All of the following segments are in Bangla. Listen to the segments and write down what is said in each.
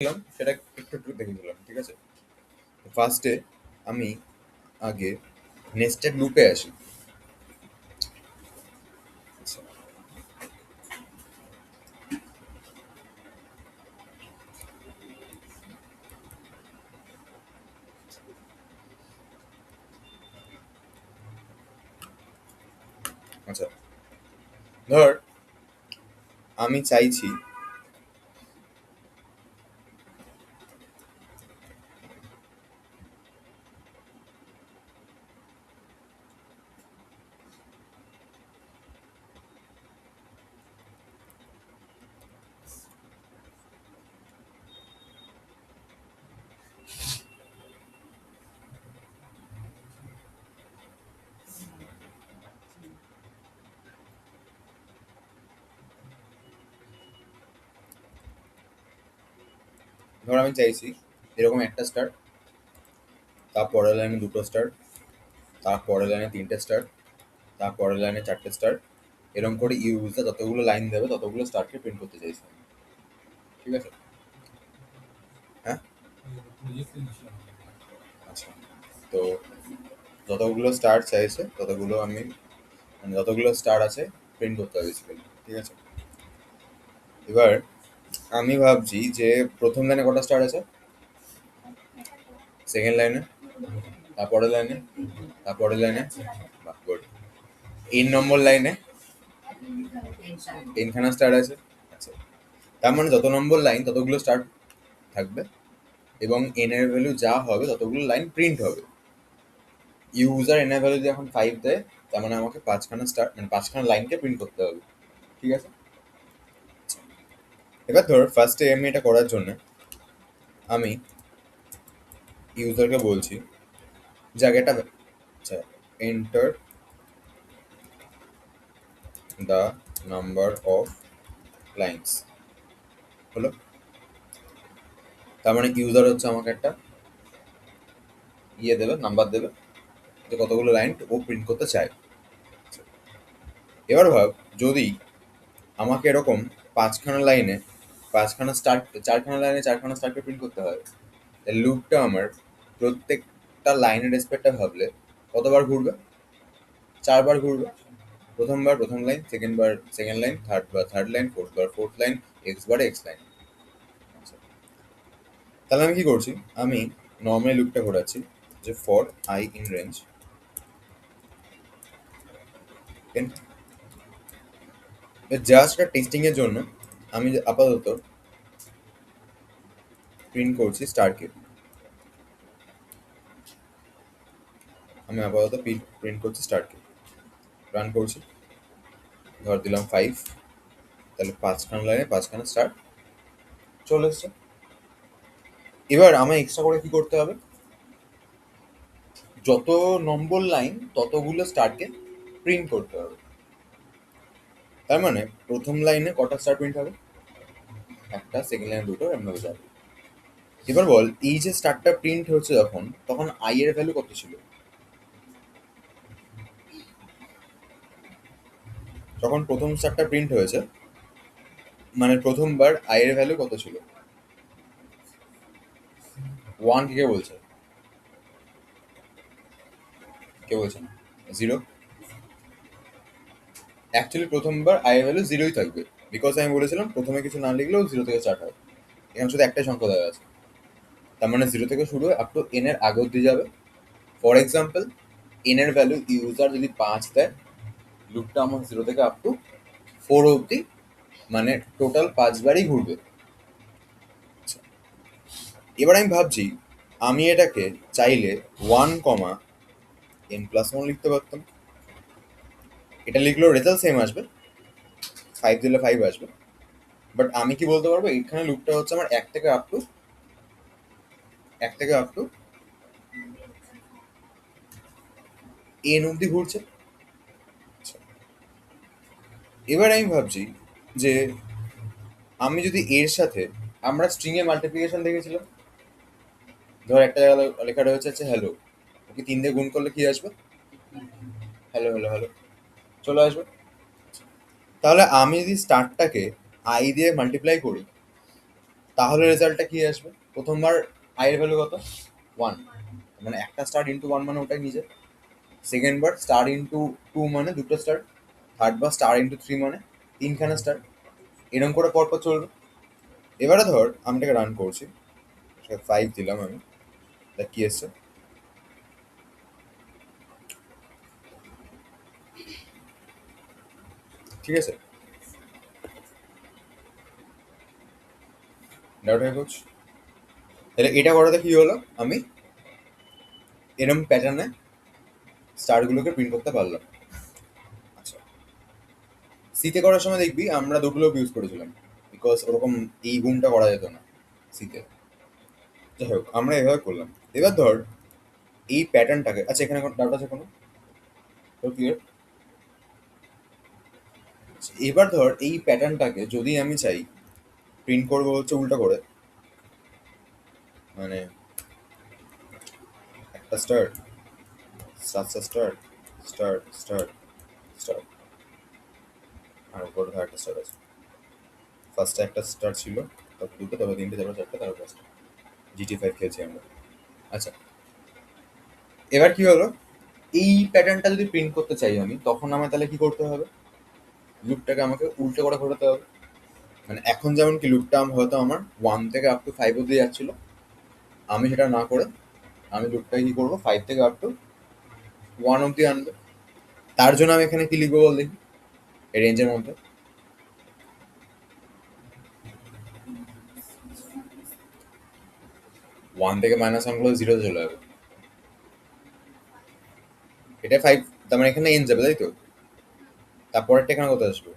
দিলাম সেটা একটু একটু দেখে দিলাম, ঠিক আছে? ফার্স্টে আমি আগে নেস্টেড লুপে আসি। আচ্ছা, আচ্ছা, ধর আমি চাইছি এরকম একটা স্টার, তার পরের লাইনে দুটো স্টার, তার পরের লাইনে তিনটে স্টার, তার পরের লাইনে চারটে স্টার, এরকম করে ইউজার যতগুলো লাইন দেবে ততগুলো স্টারকে প্রিন্ট করতে চাইছি আমি, ঠিক আছে? হ্যাঁ, আচ্ছা। তো যতগুলো স্টার চাইছে ততগুলো আমি, মানে যতগুলো স্টার আছে প্রিন্ট করতে হবে বেসিক্যালি, ঠিক আছে? এবার আমি ভাবছি যে প্রথম লাইনে কটা স্টার আছে, সেকেন্ড লাইনে, তারপরের লাইনে, তারপরের লাইনে, বাহ গুড। 3 নম্বর লাইনে তিনখানা স্টার আছে। আচ্ছা, তার মানে যত নম্বর লাইন ততগুলো স্টার থাকবে, এবং এন এর ভ্যালু যা হবে ততগুলো লাইন প্রিন্ট হবে। ইউজার এন এর ভ্যালু যদি এখন 5 দেয়, তার মানে আমাকে পাঁচখানা স্টার, মানে পাঁচখানা লাইনকে প্রিন্ট করতে হবে, ঠিক আছে? এবার ধর ফার্স্টে আমি এটা করার জন্য আমি ইউজারকে বলছি যে আগে একটা, আচ্ছা, enter the number of lines হলো। তার মানে ইউজার হচ্ছে আমাকে একটা দেবে, নাম্বার দেবে, যে কতগুলো লাইন ও প্রিন্ট করতে চায়। এবার ভাব, যদি আমাকে এরকম পাঁচখানা লাইনে পাঁচখানা স্টার, চারখানা লাইনে চারখানা স্টারকে প্রিন্ট করতে হয়, তাহলে লুপটা আমার প্রত্যেকটা লাইনের রেসপেক্টটা ভাবলে কতবার ঘুরবে? 4বার ঘুরবে। প্রথমবার প্রথম লাইন, সেকেন্ড বার সেকেন্ড লাইন, থার্ড বার থার্ড লাইন, ফোর্থ বার ফোর্থ লাইন, এক্স বারে এক্স লাইন। তাহলে আমি কি করছি, আমি নর্মালি লুপটা ঘোরাচ্ছি যে for i in range just testing এর জন্য আমি আপাতত প্রিন্ট করছি স্টারকে, আমি আপাতত প্রিন্ট করছি স্টারকে, রান করছি, ধর দিলাম 5, তাহলে পাঁচখানা লাইনে পাঁচখানা স্টার চলে এসছে। এবার আমার এক্সট্রা করে কি করতে হবে, যত নম্বর লাইন ততগুলো স্টারকে প্রিন্ট করতে হবে। তার মানে প্রথম লাইনে কটা স্টার প্রিন্ট হবে? একটা, সেকেন্ড লাইনে দুটো, এমন যাবে। এবার বল, এই যে স্টারটা প্রিন্ট হচ্ছে যখন, তখন আই এর ভ্যালু কত ছিল? যখন প্রথম স্টারটা প্রিন্ট হয়েছে, মানে প্রথমবার আই এর ভ্যালু কত ছিল? 1 কে বলছে? কে বলছে না? 0। অ্যাকচুয়ালি প্রথমবার আই এর ভ্যালু 0ই থাকবে, বিকজ আমি বলেছিলাম প্রথমে কিছু না লিখলেও 0 থেকে স্টার্ট হয়। এখানে শুধু একটাই সংখ্যা দেওয়া আছে, তার মানে 0 থেকে শুরু হয়ে আপ টু এন এর আগে অব্দি যাবে। ফর এক্সাম্পল, এন এর ভ্যালু ইউজার যদি 5 দেয়, লুপটা আমার 0 থেকে আপ টু 4 অব্দি, মানে টোটাল 5বারই ঘুরবে। আচ্ছা, এবার আমি ভাবছি আমি এটাকে চাইলে 1, n+1 লিখতে পারতাম। এটা লিখলেও রেজাল্ট সেম আসবে, 5 দিলে 5 আসবে। বাট আমি কি বলতে পারবো, এখানে লুপটা হচ্ছে আমার এক থেকে আপ টু n অব্দি ঘুরছে। আচ্ছা, এবার আমি ভাবছি যে আমি যদি এর সাথে, আমরা স্ট্রিং এ মাল্টিপ্লিকেশন দেখেছিলাম, ধর একটা জায়গায় লেখা রয়েছে হচ্ছে হ্যালো, ওকে 3 দিয়ে গুণ করলে কি আসবে? হ্যালো হ্যালো হ্যালো চলে আসবে। তাহলে আমি যদি স্টারটাকে আই দিয়ে মাল্টিপ্লাই করি, তাহলে রেজাল্টটা কি আসবে? প্রথমবার আই এর ভ্যালু কত? 1, মানে একটা স্টার ইন্টু 1 মানে ওটাই নিজে। সেকেন্ড বার স্টার ইন্টু 2 মানে দুটো স্টার। থার্ড বার স্টার ইন্টু 3 মানে তিনখানা স্টার। এরকম করে পরপর চলবে। এবারে ধর আমি এটাকে রান করছি, 5 দিলাম আমি, দেখ কি এসছে। ঠিক আছে, ডাউট হয়ে করছি। তাহলে এটা করাতে কি হলো, আমি এরম প্যাটার্নে স্টারগুলোকে প্রিন্ট করতে পারলাম। আচ্ছা, সিতে করার সময় দেখবি আমরা দুটো লোক ইউজ করেছিলাম, বিকজ ওরকম এই গুণটা করা যেত না সিতে। যাই হোক, আমরা এভাবে করলাম। এবার ধর এই প্যাটার্নটাকে, আচ্ছা এখানে কোনো ডাউট আছে কোনো? তোর ক্লিয়ার? এবার ধর এই প্যাটার্নটাকে যদি আমি চাই প্রিন্ট করবো হচ্ছে উল্টা করে, মানে একটা star, star star star star star, আর উপরে ধর একটা স্টার আছে। ফার্স্টে একটা স্টার ছিল, তারপর দুটো, তারপর তিনটে, তারপর চারটে, তারপর পাঁচটা। GT5 খেলছি আমরা। আচ্ছা, এবার কি হলো, এই প্যাটার্নটা যদি প্রিন্ট করতে চাই আমি, তখন আমার তাহলে কি করতে হবে? লুপটাকে আমাকে উল্টো করে ঘোরাতে হবে। মানে এখন যেমন কি লুপটা হয়তো আমার 1 থেকে আপ টু 5 অব্দি যাচ্ছিল, আমি সেটা না করে আমি লুপটাকে কি করবো, 5 থেকে আপ টু 1 অব্দি আনবো। তার জন্য আমি এখানে কি লিখবো বল দেখি, এই রেঞ্জের মধ্যে। 1 থেকে -1 করলে 0 তে চলে যাবে, এটা 5, তার মানে এখানে এন যাবে, তাই তো? তারপরেরটা এখানে কত আসবে?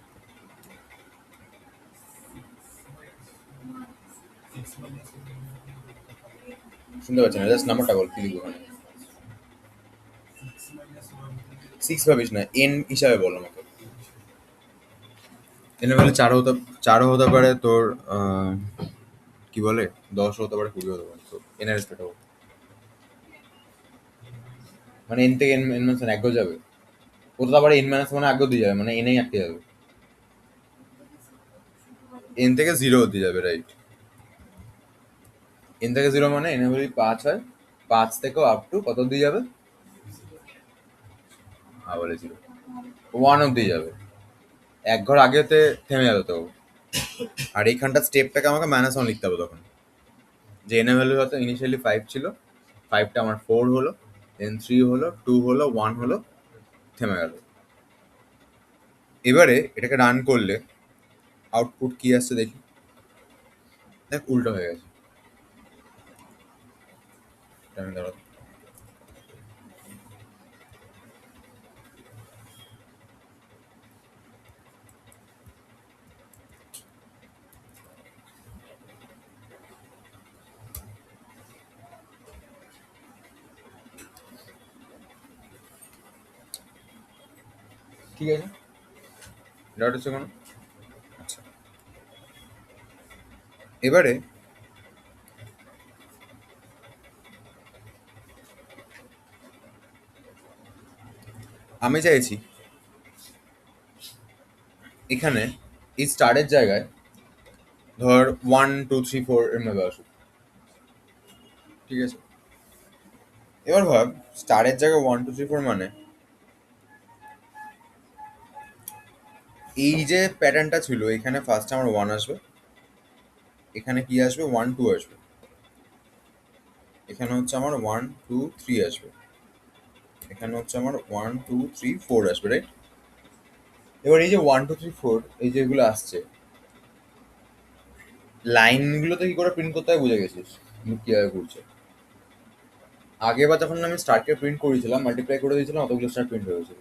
শুনতে পাচ্ছি না, জাস্ট নাম্বারটা বল, কি লিখবো মানে? 6 ভাবিস না, এন হিসাবে বল আমাকে। এনে বলে 4ও হতে পারে তোর, কি বলে, 10 হতে পারে, 20 হতে পারে, তো এনের রেসপেক্ট হবে। মানে এন থেকে এন এন মাইনাস এক যাবে, ও তো আবার এন মাইনাস মানে আগে দিয়ে যাবে, মানে এনেই আটকে যাবে। এন থেকে 0 অব্দি যাবে, রাইট? এন থেকে 0 মানে এনে বলি 5 হয়, 5 থেকেও আপ টু কত অব্দি যাবে? বলে 0, 1 অব্দি যাবে। এক ঘর আগেতে থেমে যাবে তো। আর এইখানটা স্টেপটাকে আমাকে -1 লিখতে হবে তখন, যে এন এর ভ্যালু হয়তো ইনিশিয়ালি 5 ছিল, 5টা আমার 4 হলো, দেন 3 হলো, 2 হলো, 1 হলো, থেমে গেল। এবারে এটাকে রান করলে আউটপুট কি আসছে দেখি। দেখ উল্টো হয়ে গেছে। দাঁড়া, ঠিক আছে, ডাউট হচ্ছে কোনো? আচ্ছা, এবারে আমি চাইছি এখানে এই স্টারের জায়গায় ধর 1 2 3 4 এর মধ্যে আসুক। ঠিক আছে, এবার ভাব স্টারের জায়গায় 1 2 3 4 মানে এই যে প্যাটার্নটা ছিল, এখানে ফার্স্ট আমার 1 আসবে, এখানে কি আসবে, 1 2 আসবে, এখানে হচ্ছে আমার 1 2 3 আসবে, এখানে হচ্ছে আমার 1 2 3 4 আসবে, রাইট? এবার এই যে 1 2 3 4 এই যেগুলো আসছে, লাইনগুলোতে কি করে প্রিন্ট করতে হয় বুঝে গেছিস কিভাবে ঘুরছে। আগেবার যখন আমি স্টারকে প্রিন্ট করেছিলাম, মাল্টিপ্লাই করে দিয়েছিলাম, অতগুলো স্টার প্রিন্ট হয়েছিল।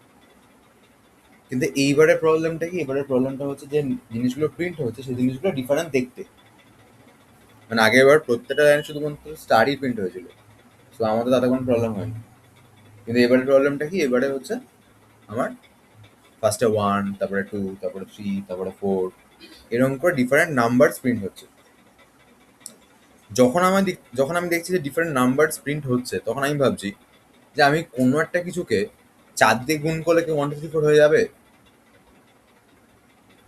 কিন্তু এইবারের প্রবলেমটা কি, এবারের প্রবলেমটা হচ্ছে যে জিনিসগুলো প্রিন্ট হচ্ছে সেই জিনিসগুলো ডিফারেন্ট দেখতে। মানে আগেরবার প্রত্যেকটা লাইন শুধুমাত্র স্টারই প্রিন্ট হয়েছিল, তো আমাদের তাতে কোনো প্রবলেম হয়নি। কিন্তু এবারের প্রবলেমটা কি, এবারে হচ্ছে আমার ফার্স্টে 1, তারপরে 2, তারপরে 3, তারপরে 4, এরকম করে ডিফারেন্ট নাম্বার প্রিন্ট হচ্ছে। যখন আমি দেখছি যে ডিফারেন্ট নাম্বার প্রিন্ট হচ্ছে, তখন আমি ভাবছি যে আমি কোনো একটা কিছুকে 4 দিয়ে গুণ করলে কি 1 2 3 4 হয়ে যাবে?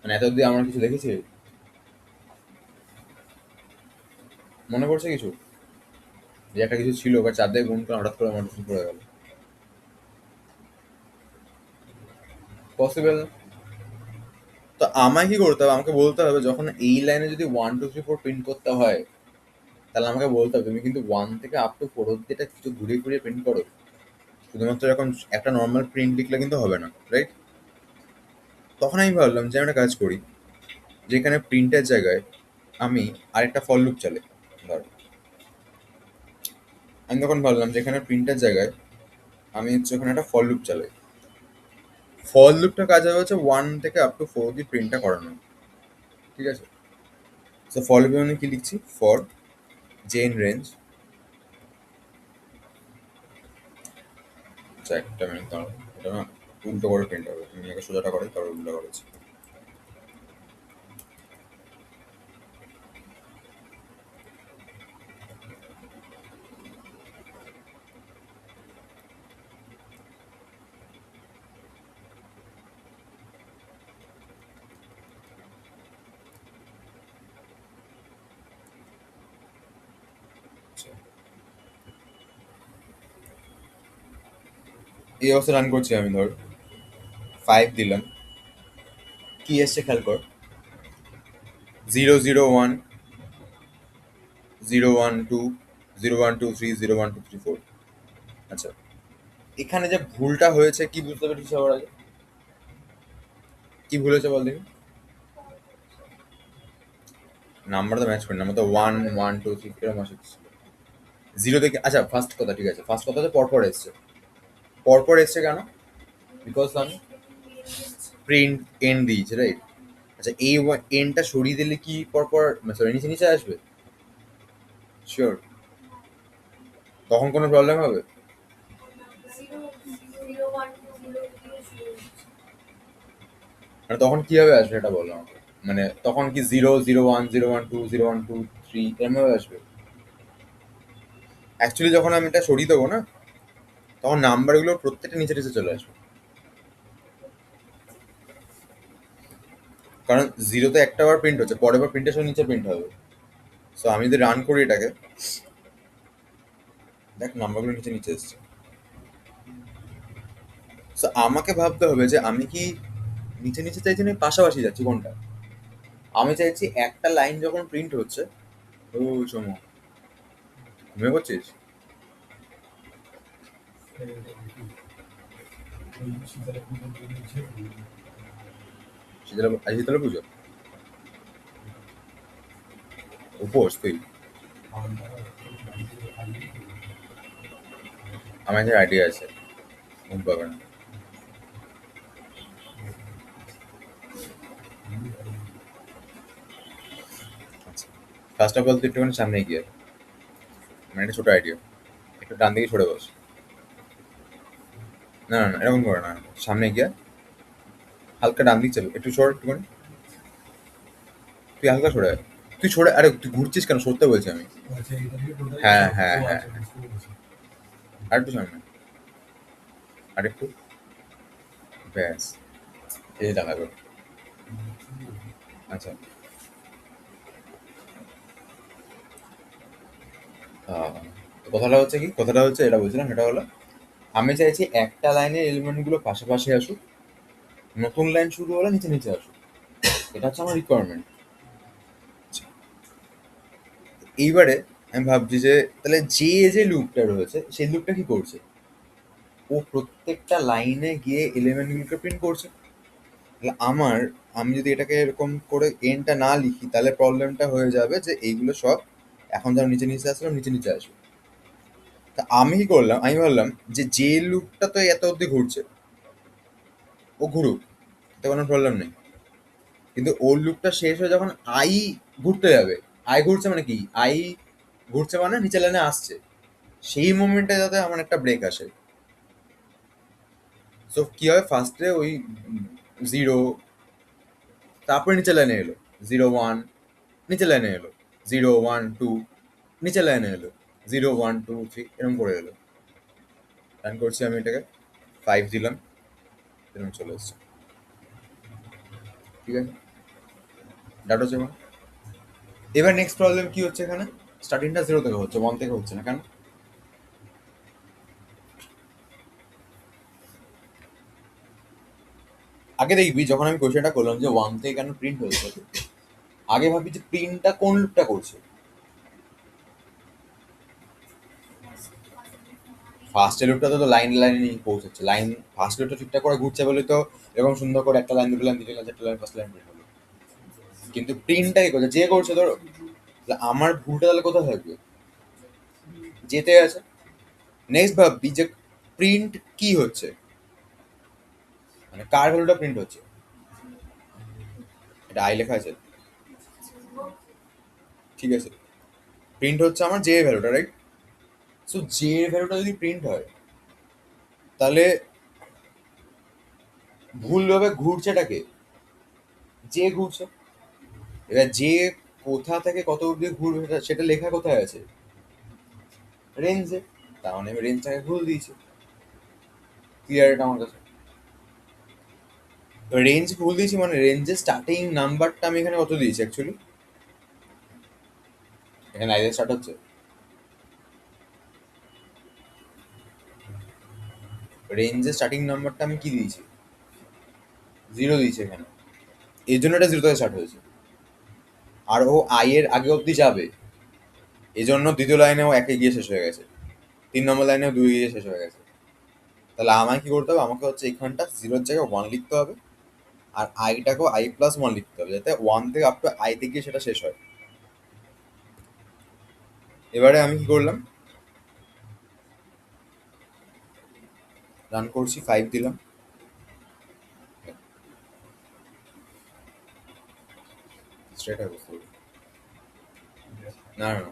মানে এত অব্দি আমরা কিছু দেখেছি? মনে পড়ছে কিছু, যে একটা কিছু ছিল বা চার দিয়ে গুণ করে হঠাৎ করে আমার পড়ে গেল? পসিবল। তো আমায় কি করতে হবে? আমাকে বলতে হবে যখন এই লাইনে যদি 1 2 3 4 প্রিন্ট করতে হয়, তাহলে আমাকে বলতে হবে তুমি কিন্তু 1 থেকে আপ টু 4 অব্দি এটা কিছু ঘুরিয়ে ঘুরিয়ে প্রিন্ট করো। শুধুমাত্র এখন একটা নর্মাল প্রিন্ট লিখলে কিন্তু হবে না, রাইট? তখন আমি ভাবলাম যে আমি একটা কাজ করি, যেখানে প্রিন্টের জায়গায় আমি আরেকটা ফর লুপ চালাই। ধরো আমি তখন ভাবলাম যেখানে প্রিন্টের জায়গায় আমি হচ্ছে ওখানে একটা ফর লুপ চালাই। ফর লুপটা কাজ হবে হচ্ছে 1 থেকে আপ টু 4 অব্দি প্রিন্টটা করানো, ঠিক আছে? তো ফর লুপে আমি কি লিখছি? ফর জেন রেঞ্জ, আচ্ছা একটা মিনিট দাঁড়াও, এটা না উল্টো করে প্রিন্ট হবে, আমি আগে সোজাটা করি তারপর উল্টো করেছি। আচ্ছা, এই অবস্থা রান করছি আমি, ধর 5 দিলাম, কি এসছে খেয়াল কর, 0 0 1 0 1 2 0 1 2 3 0 1 2 3 4। আচ্ছা, এখানে যে ভুলটা হয়েছে কি বুঝতে পেরেছিস সবার আগে? কি ভুল হয়েছে বল দেখি। নাম্বার তো ম্যাচ করি, নাম্বার তো 1 1 2 3 এরকম আসছে। জিরো থেকে, আচ্ছা ফার্স্ট কথা ঠিক আছে, ফার্স্ট কথা হচ্ছে পরপর এসছে। পরপর এসছে কেন? বিকজ আমি প্রিন্ট এন দিয়েছি, রাইট? আচ্ছা, এই এনটা সরিয়ে দিলে কি পরপর, সরি নিচে নিচে আসবে? শিওর? তখন কোনো প্রবলেম হবে? মানে তখন কিভাবে আসবে এটা বলো আমাকে। মানে তখন কি 0 0 1 0 1 2 0 1 2 3 এরমভাবে আসবে? অ্যাকচুয়ালি যখন আমি এটা সরিয়ে দেবো না, তখন নাম্বারগুলো প্রত্যেকটা নিচে নিচে চলে আসবে। কারণ জিরোতে একটা বার প্রিন্ট হচ্ছে, পরের বার প্রিন্টের সময় নিচে প্রিন্ট হবে। সো আমি যদি রান করি এটাকে, দেখ নাম্বারগুলো নিচে নিচে এসছে। সো আমাকে ভাবতে হবে যে আমি কি নিচে নিচে চাইছি না পাশাপাশি যাচ্ছি, কোনটা? আমি চাইছি একটা লাইন যখন প্রিন্ট হচ্ছে, ও সময় ঘুমিয়ে পড়ছিস? শীতলা পুজো উপোস তুই? আমার যে আইডিয়া আছে, ঘুম পাবে না। আচ্ছা, ফার্স্ট অফ অল তুই একটুখানি সামনে গিয়ে, মানে একটা ছোট আইডিয়া, একটু ডান দিকে সরে বস। না না না, এরকম করে না, সামনে গিয়ে হালকা ডান দিক যাবে, একটু সর একটুখানি, তুই হালকা সরে আয়। তুই সরে, আরে তুই ঘুরছিস কেন? সরতে বলছি আমি। হ্যাঁ হ্যাঁ হ্যাঁ, আর একটু সামনে, আর একটু, ব্যাস, এই দেখা গেল। আচ্ছা, তো কথাটা হচ্ছে কি, কথাটা হচ্ছে এটা বলছিলাম, সেটা হলো আমি চাইছি একটা লাইনের এলিমেন্টগুলো পাশাপাশি আসুক, নতুন লাইন শুরু হলে নিচে নিচে আসুক, এটা হচ্ছে আমার রিকোয়ারমেন্ট। এইবারে আমি ভাবছি যে তাহলে যে যে লুপটা রয়েছে সেই লুপটা কি করছে? ও প্রত্যেকটা লাইনে গিয়ে এলিমেন্টগুলোকে প্রিন্ট করছে। তাহলে আমি যদি এটাকে এরকম করে এনটা না লিখি, তাহলে প্রবলেমটা হয়ে যাবে যে এইগুলো সব এখন যেন নিচে নিচে আসলো, নিচে নিচে আসবে। তা আমি কি করলাম, আমি ভাবলাম যে লুপটা তো এত অব্দি ঘুরছে, ও ঘুরুক, এতে কোনো প্রবলেম নেই। কিন্তু ওর লুপটা শেষ হয়ে যখন আই ঘুরতে যাবে, আই ঘুরছে মানে কি, আই ঘুরছে মানে নিচে লাইনে আসছে, সেই মোমেন্টে যাতে আমার একটা ব্রেক আসে। সো কি হয়, ফার্স্টে ওই জিরো, তারপরে নিচে লাইনে এলো 0 1, নিচে লাইনে এলো 0 1 2, নিচে লাইনে এলো 0 1 2 3, এরকম করে এলো। রান করছি আমি এটাকে, 5 দিলাম, এরকম চলে এসছে, ঠিক আছে? ডাটা হচ্ছে আমার। এবার নেক্সট প্রবলেম কি হচ্ছে এখানে, স্টার্টিংটা 0 থেকে হচ্ছে, 1 থেকে হচ্ছে না কেন? আগে দেখবি যখন আমি কোশ্চেনটা করলাম যে 1 থেকে কেন প্রিন্ট হয়েছে, আগে ভাবি যে প্রিন্টটা কোন লুপটা করছে। ফার্স্ট লুপটা তো লাইন লাইনে পৌঁছাচ্ছে, লাইন ফার্স্ট লুপটা ঠিকঠাক করে ঘুরছে বলে তো এরকম সুন্দর করে একটা লাইন, দুটো লাইন, তিনটে লাইন, চারটে লাইন, পাঁচটা লাইন প্রিন্ট হলো। কিন্তু প্রিন্টটা কি করছে, যে করছে ধর, আমার ভুলটা তাহলে কোথায় থাকবে? যেতে আছে। নেক্সট ভাববি যে প্রিন্ট কি হচ্ছে, মানে কার ভ্যালুটা প্রিন্ট হচ্ছে, এটা আই লেখা আছে, ঠিক আছে। প্রিন্ট হচ্ছে আমার জে এর ভ্যালুটা, রাইট? সো জে এর ভ্যালুটা যদি প্রিন্ট হয়, তাহলে ভুলভাবে ঘুরছেটাকে, যে ঘুরছে। এবার যে কোথা থেকে কত অব্দি ঘুরবে সেটা লেখা কোথায় আছে? রেঞ্জে। তার মানে আমি রেঞ্জটাকে ভুল দিয়েছি। ক্লিয়ার এটা আমার কাছে? রেঞ্জ ভুল দিয়েছি মানে রেঞ্জের স্টার্টিং নাম্বারটা আমি এখানে কত দিয়েছি অ্যাকচুয়ালি? এখানে আইদের স্টার্ট হচ্ছে, রেঞ্জের স্টার্টিং নাম্বারটা আমি কি দিয়েছি? 0 দিয়েছি এখানে, এই জন্য এটা 0 থেকে স্টার্ট হয়েছে। আর ও আই এর আগে অব্দি যাবে, এই জন্য দ্বিতীয় লাইনেও একে গিয়ে শেষ হয়ে গেছে, 3 নম্বর লাইনেও 2 গিয়ে শেষ হয়ে গেছে। তাহলে আমায় কি করতে হবে, আমাকে হচ্ছে এইখানটা 0-র জায়গায় 1 লিখতে হবে, আর আইটাকেও I+1 লিখতে হবে, যাতে 1 থেকে আপ টু আইতে গিয়ে সেটা শেষ হয়। এবারে আমি কি করলাম, রান করছি, 5 দিলাম। স্ট্রেট হয় বুঝতে পারি। না না না,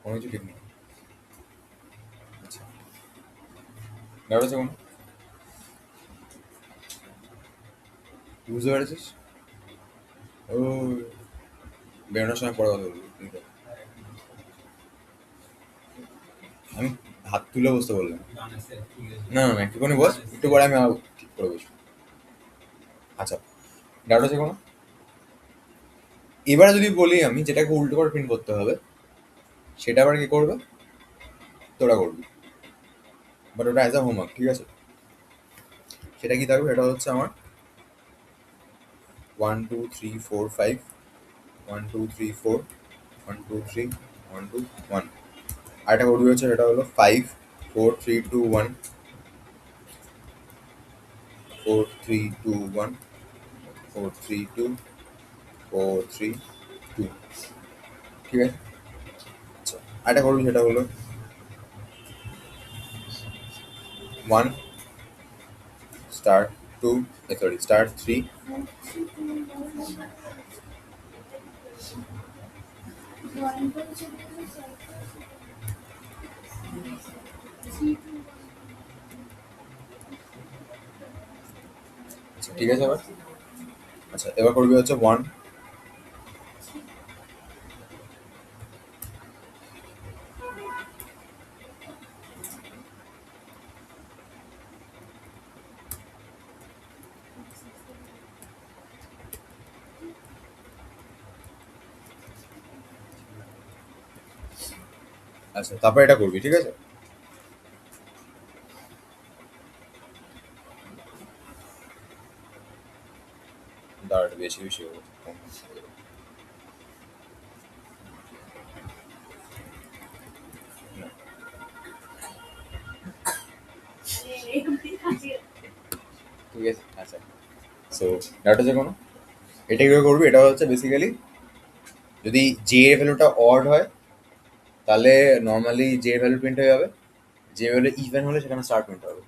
কোনো কিছু ঠিক নেই। আচ্ছা, ডাউট আছে কোনো? বুঝতে পেরেছিস? ও, বেরোনোর সময় পরে কথা বলবি, ঠিক আছে। আমি হাত তুলে বসতে বললাম। না না না, একটুখানি বস, একটু পরে আমি আবার ঠিক করে বসবো। আচ্ছা, ডাউট আছে কোনো? এবারে যদি বলি আমি যেটাকে উল্টো করে প্রিন্ট করতে হবে, সেটা আবার কি করবে? তোরা করবি, বাট ওটা অ্যাজ আ হোমওয়ার্ক, ঠিক আছে? সেটা কি থাকবে, এটা হচ্ছে আমার 1 2 3 4 5, 1 2 3 4, 1 2 3, 1 2 1। আর একটা করবি হচ্ছে, সেটা হলো 5 4 3 2 1, 4 3 2 1, 4 3 2, 4 3 2, ঠিক আছে। আচ্ছা, আরেকটা করবি, সেটা হলো 1 *2, সরি *3, আচ্ছা ঠিক আছে। এবার আচ্ছা, এবার করবি হচ্ছে 1। আচ্ছা, তারপর এটা করবি, ঠিক আছে। দাঁড়াটা বেশি বেশি হবে, না, ঠিক আছে। আচ্ছা, সো ডাউট আছে কোনো? এটা কিভাবে করবি, এটা হচ্ছে বেসিক্যালি যদি জে এর ভ্যালুটা অড হয়, তাহলে নর্মালি জে ভ্যালু প্রিন্ট হয়ে যাবে। যে ভ্যালু ইভেন হলে সেখানে স্টার প্রিন্ট হবে।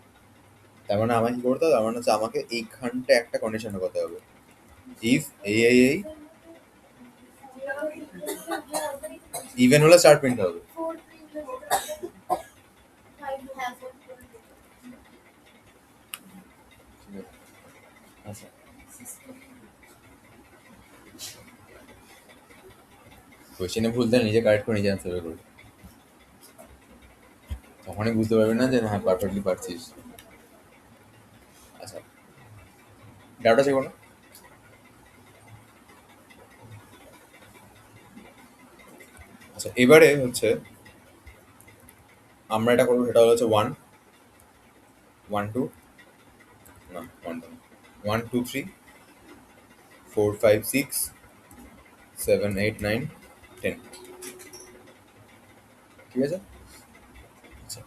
তার মানে আমাকে কি করতে হবে, তার মানে হচ্ছে আমাকে এইখানটা একটা কন্ডিশন ঢোকাতে হবে, ইফ এই ইভেন হলে স্টার প্রিন্ট হবে। ঠিক আছে। আচ্ছা, কোয়েশ্চেনে ভুল দেয় নিজে কারেক্ট করে নিজে আনসার করবি, তখনই বুঝতে পারবি না যে হ্যাঁ পারফেক্টলি পারছিস। আচ্ছা, ডাউট আছে কোনো? আচ্ছা, এবারে হচ্ছে আমরা এটা করবো, সেটা হচ্ছে ওয়ান, ওয়ান টু, না one two, one two three, four five six, seven eight nine, ten. ঠিক আছে? আচ্ছা,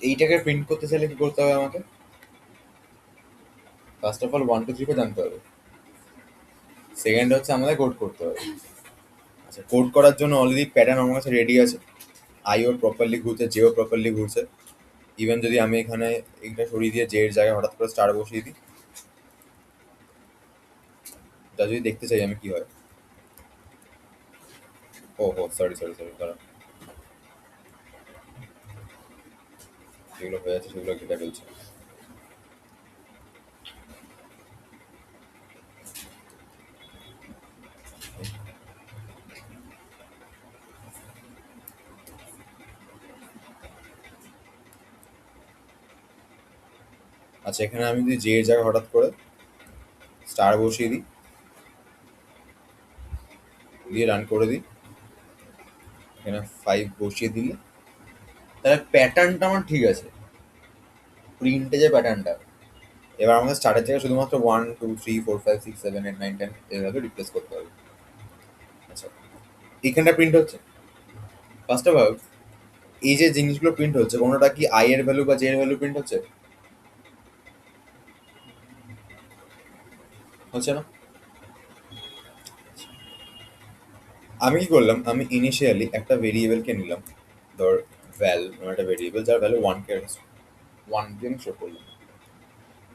এইটাকে প্রিন্ট করতে চাইলে কি করতে হবে আমাকে? First of all one two three জানতে হবে। সেকেন্ড হচ্ছে আমাদের কোড করতে হবে। আচ্ছা, কোড করার জন্য অলরেডি প্যাটার্ন আমার কাছে রেডি আছে। আইও প্রপারলি ঘুরছে, জেও প্রপারলি ঘুরছে। ইভেন যদি আমি এখানে এইটা সরিয়ে দিয়ে জে এর জায়গায় হঠাৎ করে স্টার বসিয়ে দিই, তা যদি দেখতে চাই আমি কি হয়। ও হো, সরি সরি সরি, দাঁড়া, যেগুলো হয়ে আছে সেগুলো কেটে ফেলছে। আচ্ছা, এখানে আমি যদি জে এর জায়গায় হঠাৎ করে স্টার বসিয়ে দিই, দিয়ে রান করে দিই, এখানে ফাইভ বসিয়ে দিলে তাহলে প্যাটার্নটা আমার ঠিক আছে, প্রিন্টে যে প্যাটার্নটা। এবার আমাকে স্টার্টের জায়গায় শুধুমাত্র one two three four five six seven eight nine ten এভাবে রিপ্লেস করতে হবে। আচ্ছা, এখানটা প্রিন্ট হচ্ছে। ফার্স্ট অফ অল, এই যে জিনিসগুলো প্রিন্ট হচ্ছে, কোনোটা কি আই এর ভ্যালু বা জে এর ভ্যালু প্রিন্ট হচ্ছে? হচ্ছে না। আমি কি করলাম, আমি ইনিশিয়ালি একটা ভেরিয়েবলকে নিলাম, ধর ভ্যাল, একটা ভেরিয়েবল যার ভ্যালু ওয়ান দিয়ে শো করলাম।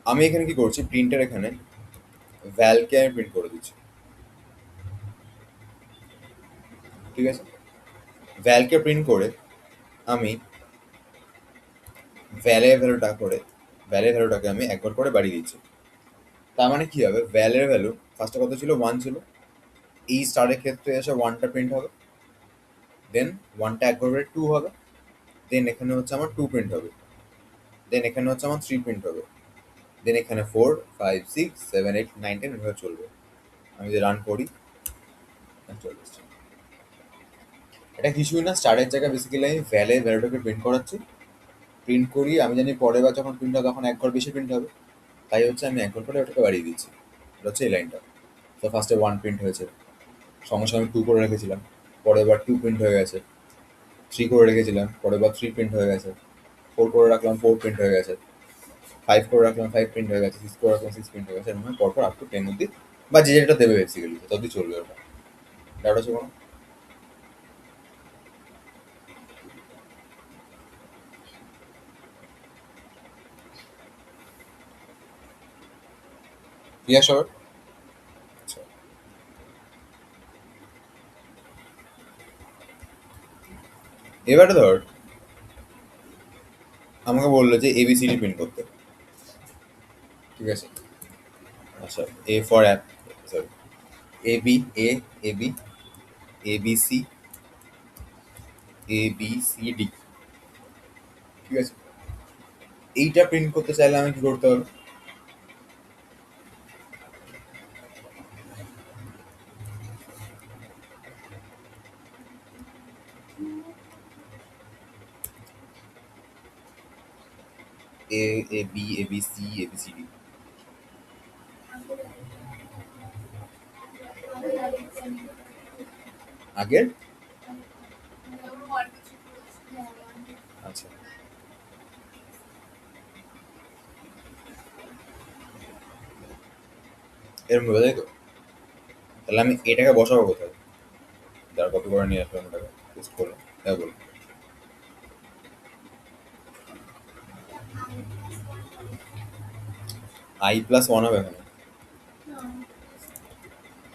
আমি এখানে কি করছি, প্রিন্টের এখানে ভ্যালকে আমি প্রিন্ট করে দিচ্ছি। ঠিক আছে? ভ্যালকে প্রিন্ট করে আমি ভ্যালের ভ্যালুটাকে আমি একবার করে বাড়িয়ে দিচ্ছি। তার মানে কি হবে, ভ্যালের ভ্যালু ফার্স্টে কত ছিল, ওয়ান ছিল। এই স্টারের ক্ষেত্রে এসে ওয়ানটা প্রিন্ট হবে, দেন ওয়ানটা একবার করে টু হবে, দেন এখানে হচ্ছে আমার টু প্রিন্ট হবে, দেন এখানে হচ্ছে আমার থ্রি প্রিন্ট হবে, দেন এখানে four five six seven eight nine ten এভাবে চলবে। আমি যদি রান করি, চলে এসছে। এটা কিছুই না, স্টারের জায়গায় বেসিক্যালি আমি ভ্যালুটাকে প্রিন্ট করাচ্ছি। প্রিন্ট করি, আমি জানি পরের বার যখন প্রিন্ট হবে তখন এক ঘর বেশি প্রিন্ট হবে, তাই হচ্ছে আমি এক ঘর করে ওটাকে বাড়িয়ে দিচ্ছি। এটা হচ্ছে এই লাইনটা। তো ফার্স্টে ওয়ান প্রিন্ট হয়েছে, সঙ্গে সঙ্গে টু করে রেখেছিলাম, পরের বার টু প্রিন্ট হয়ে গেছে। থ্রি করে রেখেছিলাম, পরের বার থ্রি প্রিন্ট হয়ে গেছে। ফোর করে রাখলাম, ফোর প্রিন্ট হয়ে গেছে। ফাইভ করে রাখলাম, ফাইভ প্রিন্ট হয়ে গেছে। সিক্স করে রাখলাম, সিক্স প্রিন্ট হয়ে গেছে। এরকম পরপর আপ টু টেন অব্দি, বা যে যেটা দেবে বেসিক্যালি ততই চলবে ওটা। ডাউট আছে কোনো? ইয়া সবার। আচ্ছা, এবারে ধর আমাকে বললো যে এবিসিডি প্রিন্ট করতে। ঠিক আছে? আচ্ছা, A for app, sorry, A B, A, A B, A B C, A B C D. ঠিক আছে? এইটা প্রিন্ট করতে চাইলে আমি কি করতে হবে? এ, A B, A B C, A B C D. আগের। আচ্ছা, এরকম বোঝা যায় তো? তাহলে আমি এটাকে বসাবো কোথায়? যার কপি করে নিয়ে আসলাম, ওটাকে পেস্ট করলাম, হ্যাঁ বলুন। আই প্লাস ওয়ান হবে এখানে।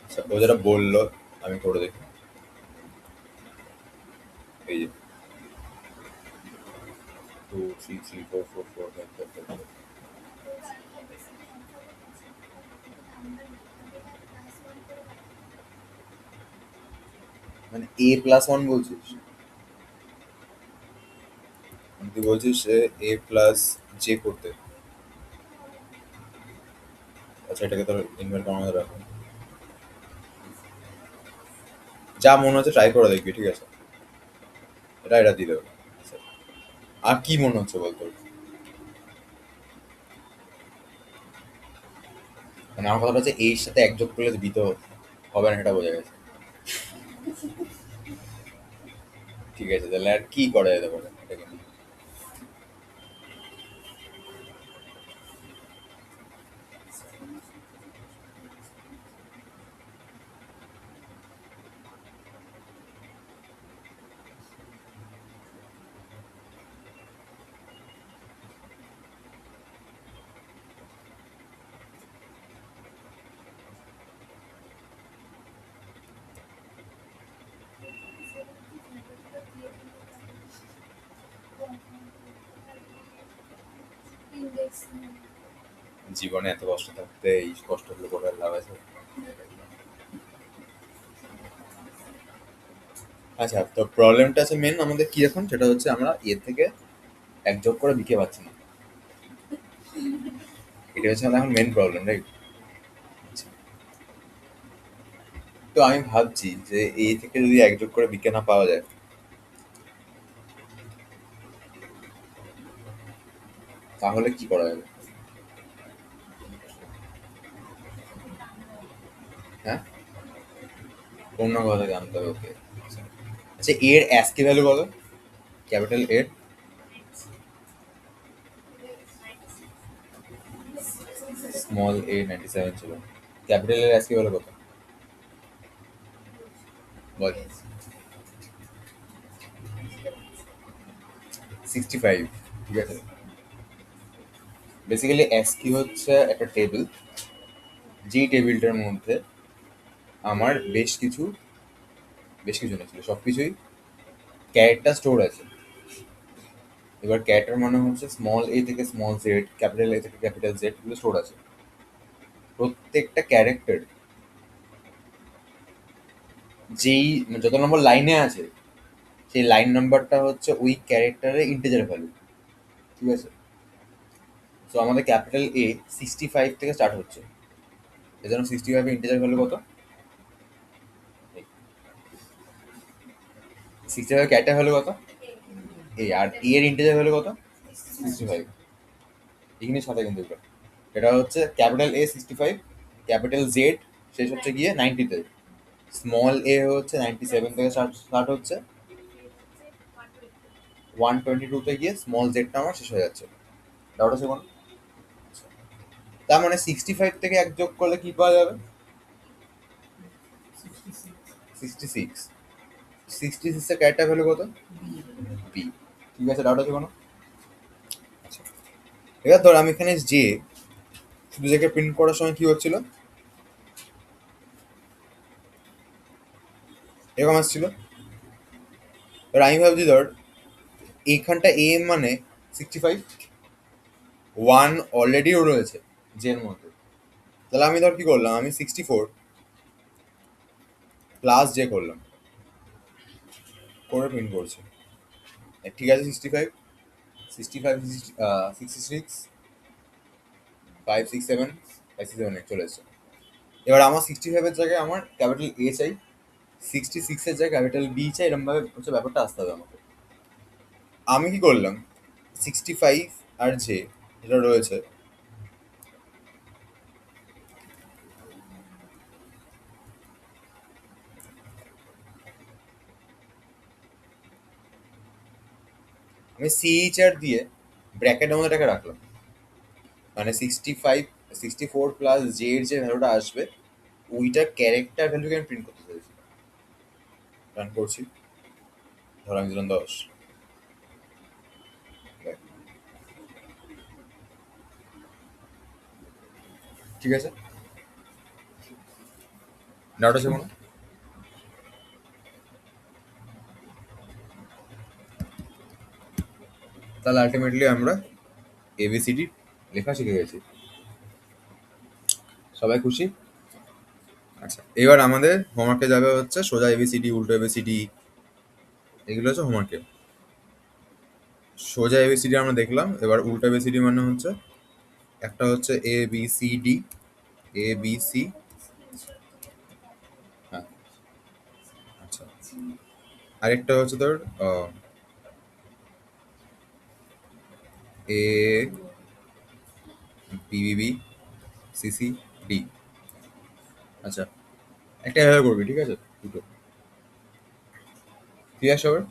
আচ্ছা, ও যেটা বললো আমি করে দেখি। এই যে two three three four four four five five five. মানে এ প্লাস ওয়ান বলছিস? মানে তুই বলছিস এ প্লাস জে করতে? আচ্ছা, এটাকে তোর ইনভার্ট করানো রাখো। যা মনে হচ্ছে ট্রাই করে দেখবি, ঠিক আছে? এটা দিয়ে দেবো। আর কি মনে হচ্ছে বলতো? মানে আমার কথাটা হচ্ছে এর সাথে এক যোগ করলে বি তো হবে না, এটা বোঝা গেছে। ঠিক আছে, তাহলে আর কি করা যেতে পারে এটাকে নিয়ে? জীবনে এত কষ্ট থাকতে এই কষ্টগুলো করে আর লাভ আছে? আচ্ছা, তো প্রবলেমটা আছে মেন আমাদের কি এখন, সেটা হচ্ছে আমরা এর থেকে এক যোগ করে বিকে পাচ্ছি না। এটা হচ্ছে আমাদের এখন মেন প্রবলেম, রাইট? তো আমি ভাবছি যে এ থেকে যদি এক যোগ করে বিকে না পাওয়া যায়, তাহলে কি করা যাবে? হ্যাঁ, অন্য কথা জানতে হবে, ওকে। আচ্ছা, এর অ্যাস্কি ভ্যালু কত? ক্যাপিটাল এর স্মল এ 97 ছিল, ক্যাপিটাল এর অ্যাস্কি ভ্যালু কত বল? 65। ঠিক আছে, বেসিক্যালি অ্যাস্কি হচ্ছে একটা টেবিল, যেই টেবিলটার মধ্যে আমার বেশ কিছু না ছিল, সব কিছুই ক্যারেক্টার স্টোর আছে। এবার ক্যারেক্টার মানে হচ্ছে স্মল এ থেকে স্মল জেড, ক্যাপিটাল এ থেকে ক্যাপিটাল জেড, এগুলো স্টোর আছে। প্রত্যেকটা ক্যারেক্টার যেই যত নম্বর লাইনে আছে, সেই লাইন নাম্বারটা হচ্ছে ওই ক্যারেক্টারের ইন্টিজার ভ্যালু। ঠিক আছে, সো আমাদের ক্যাপিটাল এ 65 থেকে স্টার্ট হচ্ছে, এজন্য 65 এর ইন্টিজার ভ্যালু কত? 65 ক্যারেক্টার ভ্যালু কত? এ, আর এ এর ইন্টিজার ভ্যালু কত? 65। ইংলিশ সাথে কিন্তু এটা, এটা হচ্ছে ক্যাপিটাল এ 65, ক্যাপিটাল জেড শেষ হচ্ছে গিয়ে 90 তে, স্মল এ হচ্ছে 97 থেকে স্টার্ট হচ্ছে, 122 তে গিয়ে স্মল জেডটা আমার শেষ হয়ে যাচ্ছে। ডাউট আছে কোনো? তার মানে 65 থেকে এক যোগ করলে কি পাওয়া যাবে? 66। 66 এর ক্যারেক্টার ভ্যালু কত? বি। ঠিক আছে, ডাউট আছে কোনো? আচ্ছা, এবার ধর আমি এখানে যে শুধু জায়গায় প্রিন্ট করার সময় কি হচ্ছিল, এরকম আসছিল। এবার আমি ভাবছি ধর এইখানটা এ মানে 65, ওয়ান অলরেডিও রয়েছে জের মধ্যে, তাহলে আমি ধর কি করলাম, আমি 64 প্লাস জে করলাম, করে প্রিন্ট করছি। ঠিক আছে, 65, 65, 66, 567, 567 চলে এসছে। এবার আমার 65-এর জায়গায় আমার ক্যাপিটাল এ চাই, 66-এর জায়গায় ক্যাপিটাল বি চাই, এরকম ভাবে হচ্ছে ব্যাপারটা আসতে হবে আমাকে। আমি কি করলাম, 65 আর জে যেটা রয়েছে, আমি সিএইচ আর দিয়ে ব্র্যাকেটের মধ্যে এটাকে রাখলাম, মানে 65, 64 প্লাস জে এর যে ভ্যালুটা আসবে, ওইটার ক্যারেক্টার ভ্যালুকে আমি প্রিন্ট করতে চাইছি। রান করছি, ধর আমি দিলাম 10। ঠিক আছে, ডাউট আছে কোনো? তাহলে আলটিমেটলি আমরা এবিসিডি লেখা শিখে গেছি, সবাই খুশি? আচ্ছা, এবার আমাদের হোমওয়ার্কে যাবে হচ্ছে সোজা এবিসিডি, উল্টো এবিসিডি, এগুলো হচ্ছে হোমওয়ার্কে। সোজা এবিসিডি আমরা দেখলাম, এবার উল্টো এবিসিডি মানে হচ্ছে একটা হচ্ছে এ বি সি ডি, এ বি সি। হ্যাঁ, আচ্ছা, আরেকটা হচ্ছে তোর এ বিবিবি সিসি ডি। আচ্ছা, একটা এভাবে করবি, ঠিক আছে? দুটো ঠিক আছে সবার।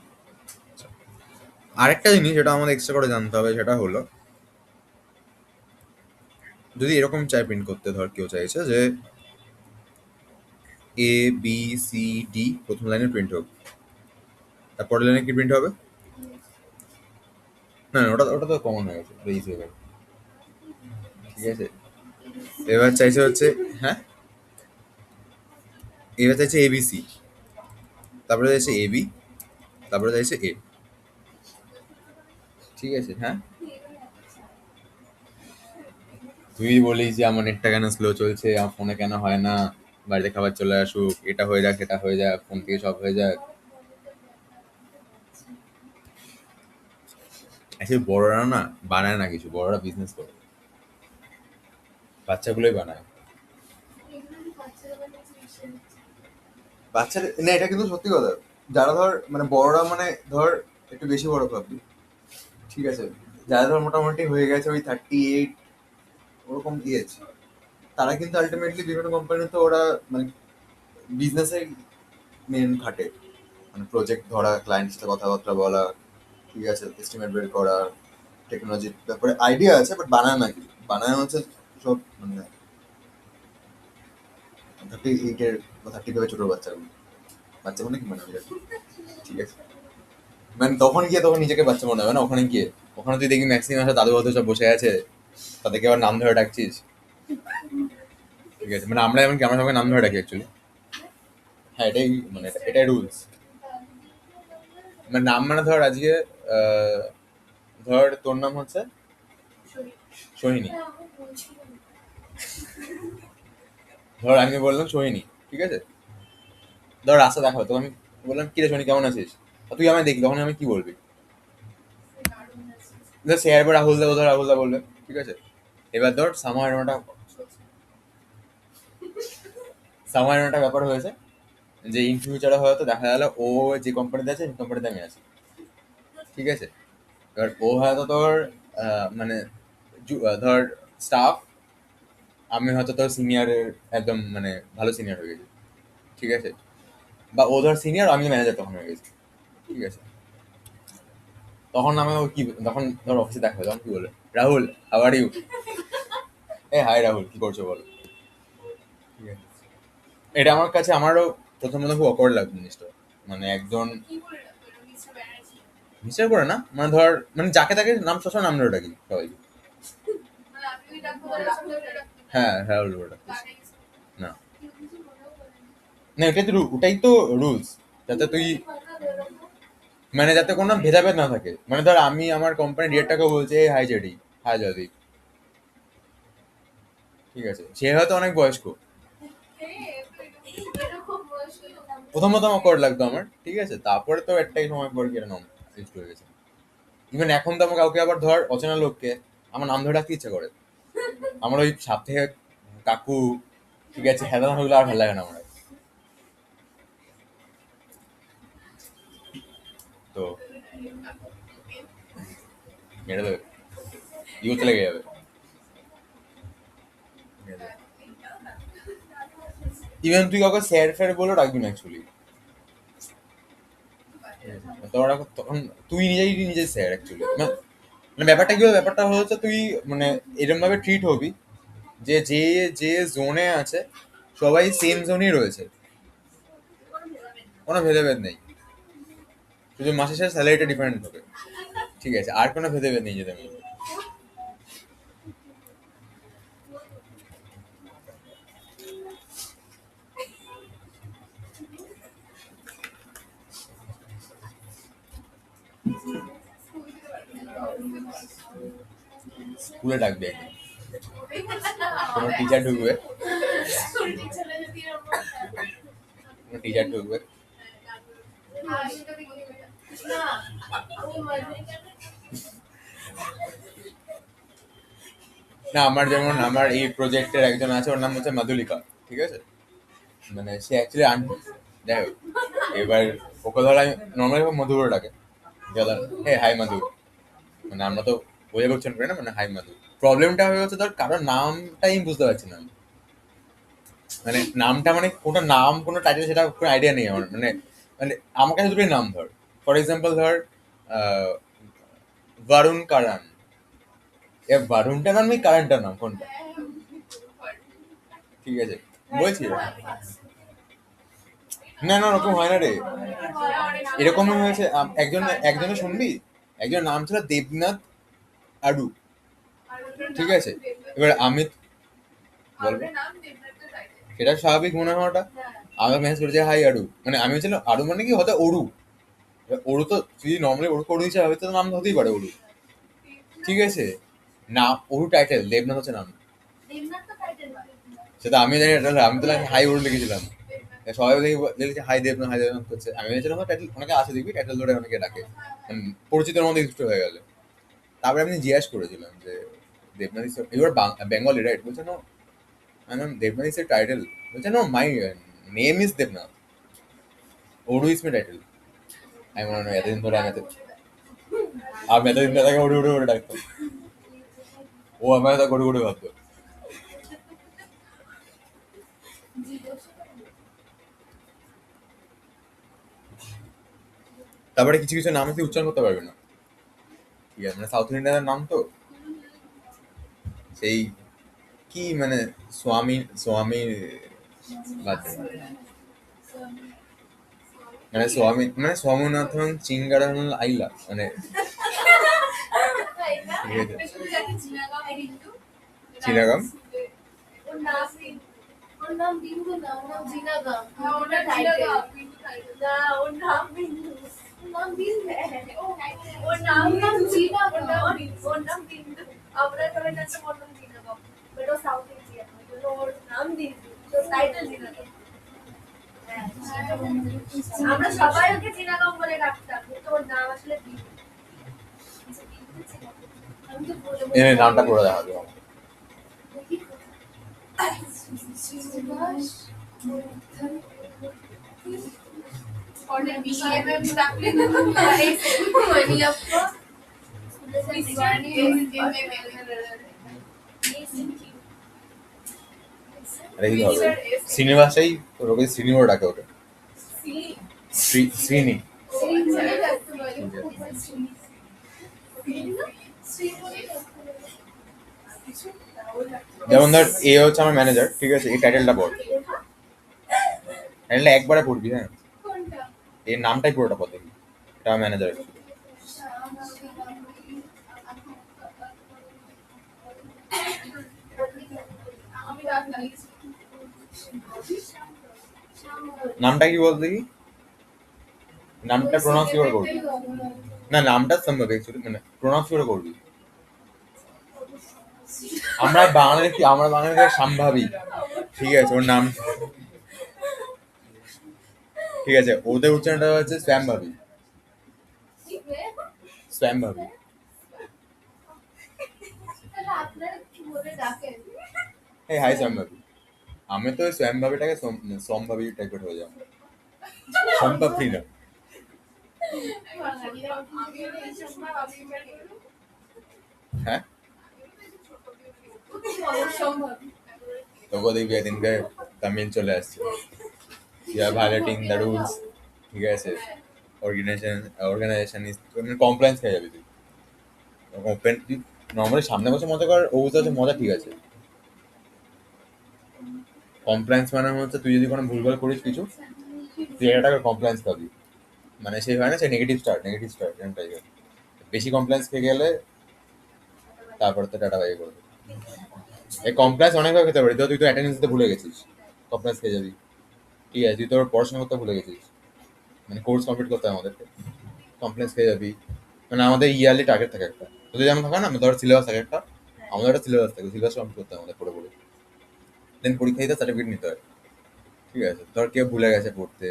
আরেকটা জিনিস যেটা আমাদের এক্সট্রা করে জানতে হবে সেটা হলো, যদি এরকম চাই প্রিন্ট করতে, ধর কেউ চাইছে যে এ বি সি ডি প্রথম লাইনে প্রিন্ট হোক, তারপরের লাইনে কি প্রিন্ট হবে? না না, ওটা ওটা তো কমন হয়ে গেছে, ইজি হয়ে গেছে। ঠিক আছে, এবার চাইছে হচ্ছে, হ্যাঁ, এবার চাইছে এ বি সি, তারপরে চাইছে এ বি, তারপরে চাইছে এ। ঠিক আছে, হ্যাঁ। তুই বলিস যে আমার নেটটা কেন স্লো চলছে, আমার ফোনে কেন হয় না, বাড়িতে খাবার চলে আসুক, এটা হয়ে যাক সেটা হয়ে যাক, ফোন থেকে সব হয়ে যাক। অ্যাকচুয়ালি বড়রা না বানায় না কিছু, বড়রা বিজনেস করে, বাচ্চাগুলোই বানায়। বাচ্চাদের না, এটা কিন্তু সত্যি কথা। যারা ধর মানে বড়রা মানে ধর একটু বেশি বড় ভাববি, ঠিক আছে, যারা ধর মোটামুটি হয়ে গেছে ওই 38 ওরকম এজ, তারা কিন্তু আলটিমেটলি বিভিন্ন কোম্পানিতে ওরা মানে বিজনেসে মেন খাটে, মানে প্রজেক্ট ধরা, ক্লায়েন্টের সাথে কথাবার্তা বলা, ঠিক আছে, এস্টিমেট বের করা, টেকনোলজির ব্যাপারে আইডিয়া আছে, বাট বানায় না কি, বানায় হচ্ছে সব মানে 38-এর বা 35 ছোট বাচ্চাগুলো। বাচ্চা মানে কি মানে আমি জানি। ঠিক আছে, মানে তখন গিয়ে তখন নিজেকে বাচ্চা মনে হবে না, ওখানে গিয়ে ওখানে তুই দেখবি ম্যাক্সিমাম আসলে দাদু বাদু সব বসে আছে, তাদেরকে আবার নাম ধরে ডাকছিস। ঠিক আছে, মানে আমরা এমনকি আমরা সবাই নাম ধরে ডাকি অ্যাকচুয়ালি। হ্যাঁ, এটাই মানে এটাই রুলস। মানে নাম মানে ধর আজকে আহ, ধর তোর নাম হচ্ছে সোহিনী, ধর আমি বললাম সোহিনী, ঠিক আছে, ধর রাস্তা দেখা হতো, আমি বললাম কি রে সোহিনী কেমন আছিস, আর তুই আমায় দেখি, তখন আমি কি বলবি? ধর সে একবার রাহুল দা, ধর রাহুল দা বলবে, ঠিক আছে। এবার ধর সামার একটা ব্যাপার হয়েছে যে ইন ফিউচারে হয়তো দেখা গেল ও যে কোম্পানিতে আছে সেই কোম্পানিতে আমি আছি, ঠিক আছে। এবার ও হয়তো তোর মানে ধর স্টাফ, আমি হয়তো তোর সিনিয়রের একদম মানে ভালো সিনিয়র হয়ে গেছি, ঠিক আছে, বা ও ধর সিনিয়র আমি ম্যানেজার তখন হয়ে গেছি, ঠিক আছে। তখন আমি ও কি, তখন ধর অফিসে দেখা হয়, তখন কি বলে, রাহুল হাউ আর ইউ, এ হাই রাহুল কি করছো বলো, ঠিক আছে। এটা আমার কাছে আমারও প্রথম প্রথম খুব অকওয়ার্ড লাগতো জিনিসটা, মানে একজন মিস্টার করে না, মানে ধর মানে যাকে তাকে নাম সবসময় নাম ধরে ডাকি সবাই। হ্যাঁ হ্যাঁ, বলে ডাকতিস। না না, ওটাই তো রুলস, যাতে তুই মানে যাতে কোনো ভেদাভেদ না থাকে, মানে ধর আমি আমার কোম্পানি ডিরেক্টরকে বলছি এই হাই জেডি, হাই জয়দীপ, ঠিক আছে, সে হয়তো অনেক বয়স্ক, প্রথম প্রথম অকওয়ার্ড লাগতো আমার, ঠিক আছে, তারপরে তো একটাই সময় পর কি নাম ইউজ করে গেছে। ইভেন এখন তো আমার কাউকে আবার ধর অচেনা লোককে আমার নাম ধরে রাখতে ইচ্ছা করে, আমার ওই সাথে কাকু, ঠিক আছে, হেদানা হলে আর ভালো লাগে না আমার। তো মেরে দেবে, ইউতে লেগে যাবে। ইভেন তুই কাউকে স্যার ফ্যার বলে ডাকবি না অ্যাকচুয়ালি, তোর তখন তুই নিজেই স্যার অ্যাকচুয়ালি, মানে ব্যাপারটা কি হলো, ব্যাপারটা হচ্ছে তুই মানে এরকম ভাবে ট্রিট হবি যে যে যে জোনে আছে সবাই সেম জোনই রয়েছে, কোনো ভেদাভেদ নেই, শুধু মাসের শেষে স্যালারিটা ডিফারেন্ট হবে, ঠিক আছে, আর কোনো ভেদাভেদ নেই যেটা মধ্যে। স্কুলে ডাকবে একদিন, কোনো টিচার ঢুকবে, কোনো টিচার ঢুকবে, না আমার যেমন আমার এই প্রজেক্টের একজন আছে, ওর নাম হচ্ছে মাধুলিকা, ঠিক আছে, মানে সে অ্যাকচুয়ালি দেখো, এবার ওকে ধর আমি নর্মালি মধু করে ডাকে, হে হাই মধু, মানে আমরা তো বোঝা করছেন করি না, মানে হাই মধু। প্রবলেমটা হয়ে গেছে ধর কারোর নামটাই আমি বুঝতে পারছি না, মানে নামটা মানে কোনো নাম কোনো টাইটেল সেটা কোনো আইডিয়া নেই আমার, মানে মানে আমার কাছে দুটোই নাম ধর, ফর এক্সাম্পল ধর আহ, বরুণ কারান, এ বরুণটার নাম কি কারানটার নাম কোনটা? ঠিক আছে বলছি, না না ওরকম হয় না রে, এরকমই হয়েছে একজনের শুনবি, একজনের নাম ছিল দেবনাথ আডু, ঠিক আছে, এবার আমি বলবো সেটা স্বাভাবিক মনে হওয়াটা, আমাকে মেসেজ করেছে হাই আডু, মানে আমি হচ্ছিল আডু মানে কি হয়তো অরু, এবার অরু তো তুই নর্মালি অরু অরু হিসাবে হবে তো নাম হতেই পারে অরু, ঠিক আছে, না অরু টাইটেল, দেবনাথ হচ্ছে নাম, সেটা আমি জানি, এটা আমি তো হাই অরু লিখেছিলাম, সবাই লিখেছে হাই দেবনাথ, হাই দেবনাথ করছে, আমি ভেবেছিলাম টাইটেল অনেকে আছে দেখবি টাইটেল ধরে অনেকে ডাকে, পরিচিতের মধ্যে যুক্ত হয়ে গেলে, তারপরে আমি জিজ্ঞাসা করেছিলাম যে দেবনাথ ইস এবার বেঙ্গলি রাইট, বলছে no ma'am Debnath is a title, বলছে no my name is Debnath, ওরু ইজ মাই টাইটেল। আমি মনে হয় এতদিন ধরে আমি এতদিন ধরে তাকে ওড়ে ওড়ে ওড়ে ডাকতাম, ও আমার তা গড়ে গড়ে ভাবতো। তারপরে কিছু কিছু নাম তুই উচ্চারণ করতে পারবি না, ঠিক আছে, মানে সাউথ ইন্ডিয়ানের নাম তো সেই কি মানে স্বামী স্বামী বাদ দে। মানে স্বামী মানে স্বামীনাথন চিঙ্গারান আইলা মানে, ঠিক আছে চিনাগাম, আমরা সবাই ওকে চিনাগাম বলে ডাকতাম, কিন্তু ওর নাম আসলে বিন্দু। আমি তো বলে এনে নামটা করে দেখা হবে। অনেক বিএমএম ডাকলে না মানে আপু আরে কি হবে শ্রীনিবাসাই ওকে শ্রীনিবাস ডাকে ওকে, শ্রীনি, যেমন ধর এ হচ্ছে আমার ম্যানেজার, ঠিক আছে, এই টাইটেলটা পড়, টাইটেলটা একবারে পড়বি, হ্যাঁ এর নামটাই পুরোটা পড় দেখবি, এটা আমার ম্যানেজার। নামটা কি বলতে কি, নামটা প্রোনাউন্স কি করে করবি, না নামটা সম্ভব অ্যাকচুয়ালি, মানে প্রোনাউন্স করে করবি, আমরা বাঙালি সম্ভাবী, ঠিক আছে, ওর নাম ঠিক আছে, ওদের উচ্চারণটা হচ্ছে স্যামভাবী, স্যামভাবী। আপনারা কি বলে ডাকেন? এই হাই স্যামভাবী, আমি তো ওই স্যামভাবীটাকে সম্ভাবী টাইপের হয়ে যাবো, সম্পাপ্রি না। হ্যাঁ তোকে দেখবি একদিনকে তামিল চলে আসছে, you are violating the rules, ঠিক আছে, অর্গানাইজেশন ইজ মানে কমপ্লায়েন্স খেয়ে যাবি তুই, ওপেন তুই নর্মালি সামনে বসে মজা করার ও বুঝতে হচ্ছে মজা, ঠিক আছে, কমপ্লায়েন্স মানে হচ্ছে তুই যদি কোনো ভুলভাল করিস কিছু তুই একটা কমপ্লায়েন্স পাবি, মানে সেই হয় না সেই নেগেটিভ স্টার এরকম টাইপের, বেশি কমপ্লায়েন্স খেয়ে গেলে তারপর তো টাটা বাই করবে। এই কমপ্লায়েন্স অনেকভাবে খেতে পারি, তো তুই তো অ্যাটেন্ডেন্স দিতে ভুলে গেছিস, কমপ্লায়েন্স খেয়ে যাবি, ঠিক আছে, তুই তোর পড়াশোনা করতে ভুলে গেছিস, মানে কোর্স কমপ্লিট করতে হয় আমাদেরকে, কমপ্লেন্স খেয়ে যাবি, মানে আমাদের ইয়ারলি টার্গেট থাকে একটা, তোদের যেমন থাকে না ধর সিলেবাস থাকে একটা, আমাদের একটা সিলেবাস থাকে, সিলেবাস কমপ্লিট করতে হয় আমাদের পড়ে পড়ে, দেন পরীক্ষা দিতে সার্টিফিকেট নিতে হয়, ঠিক আছে, ধর কেউ ভুলে গেছে পড়তে,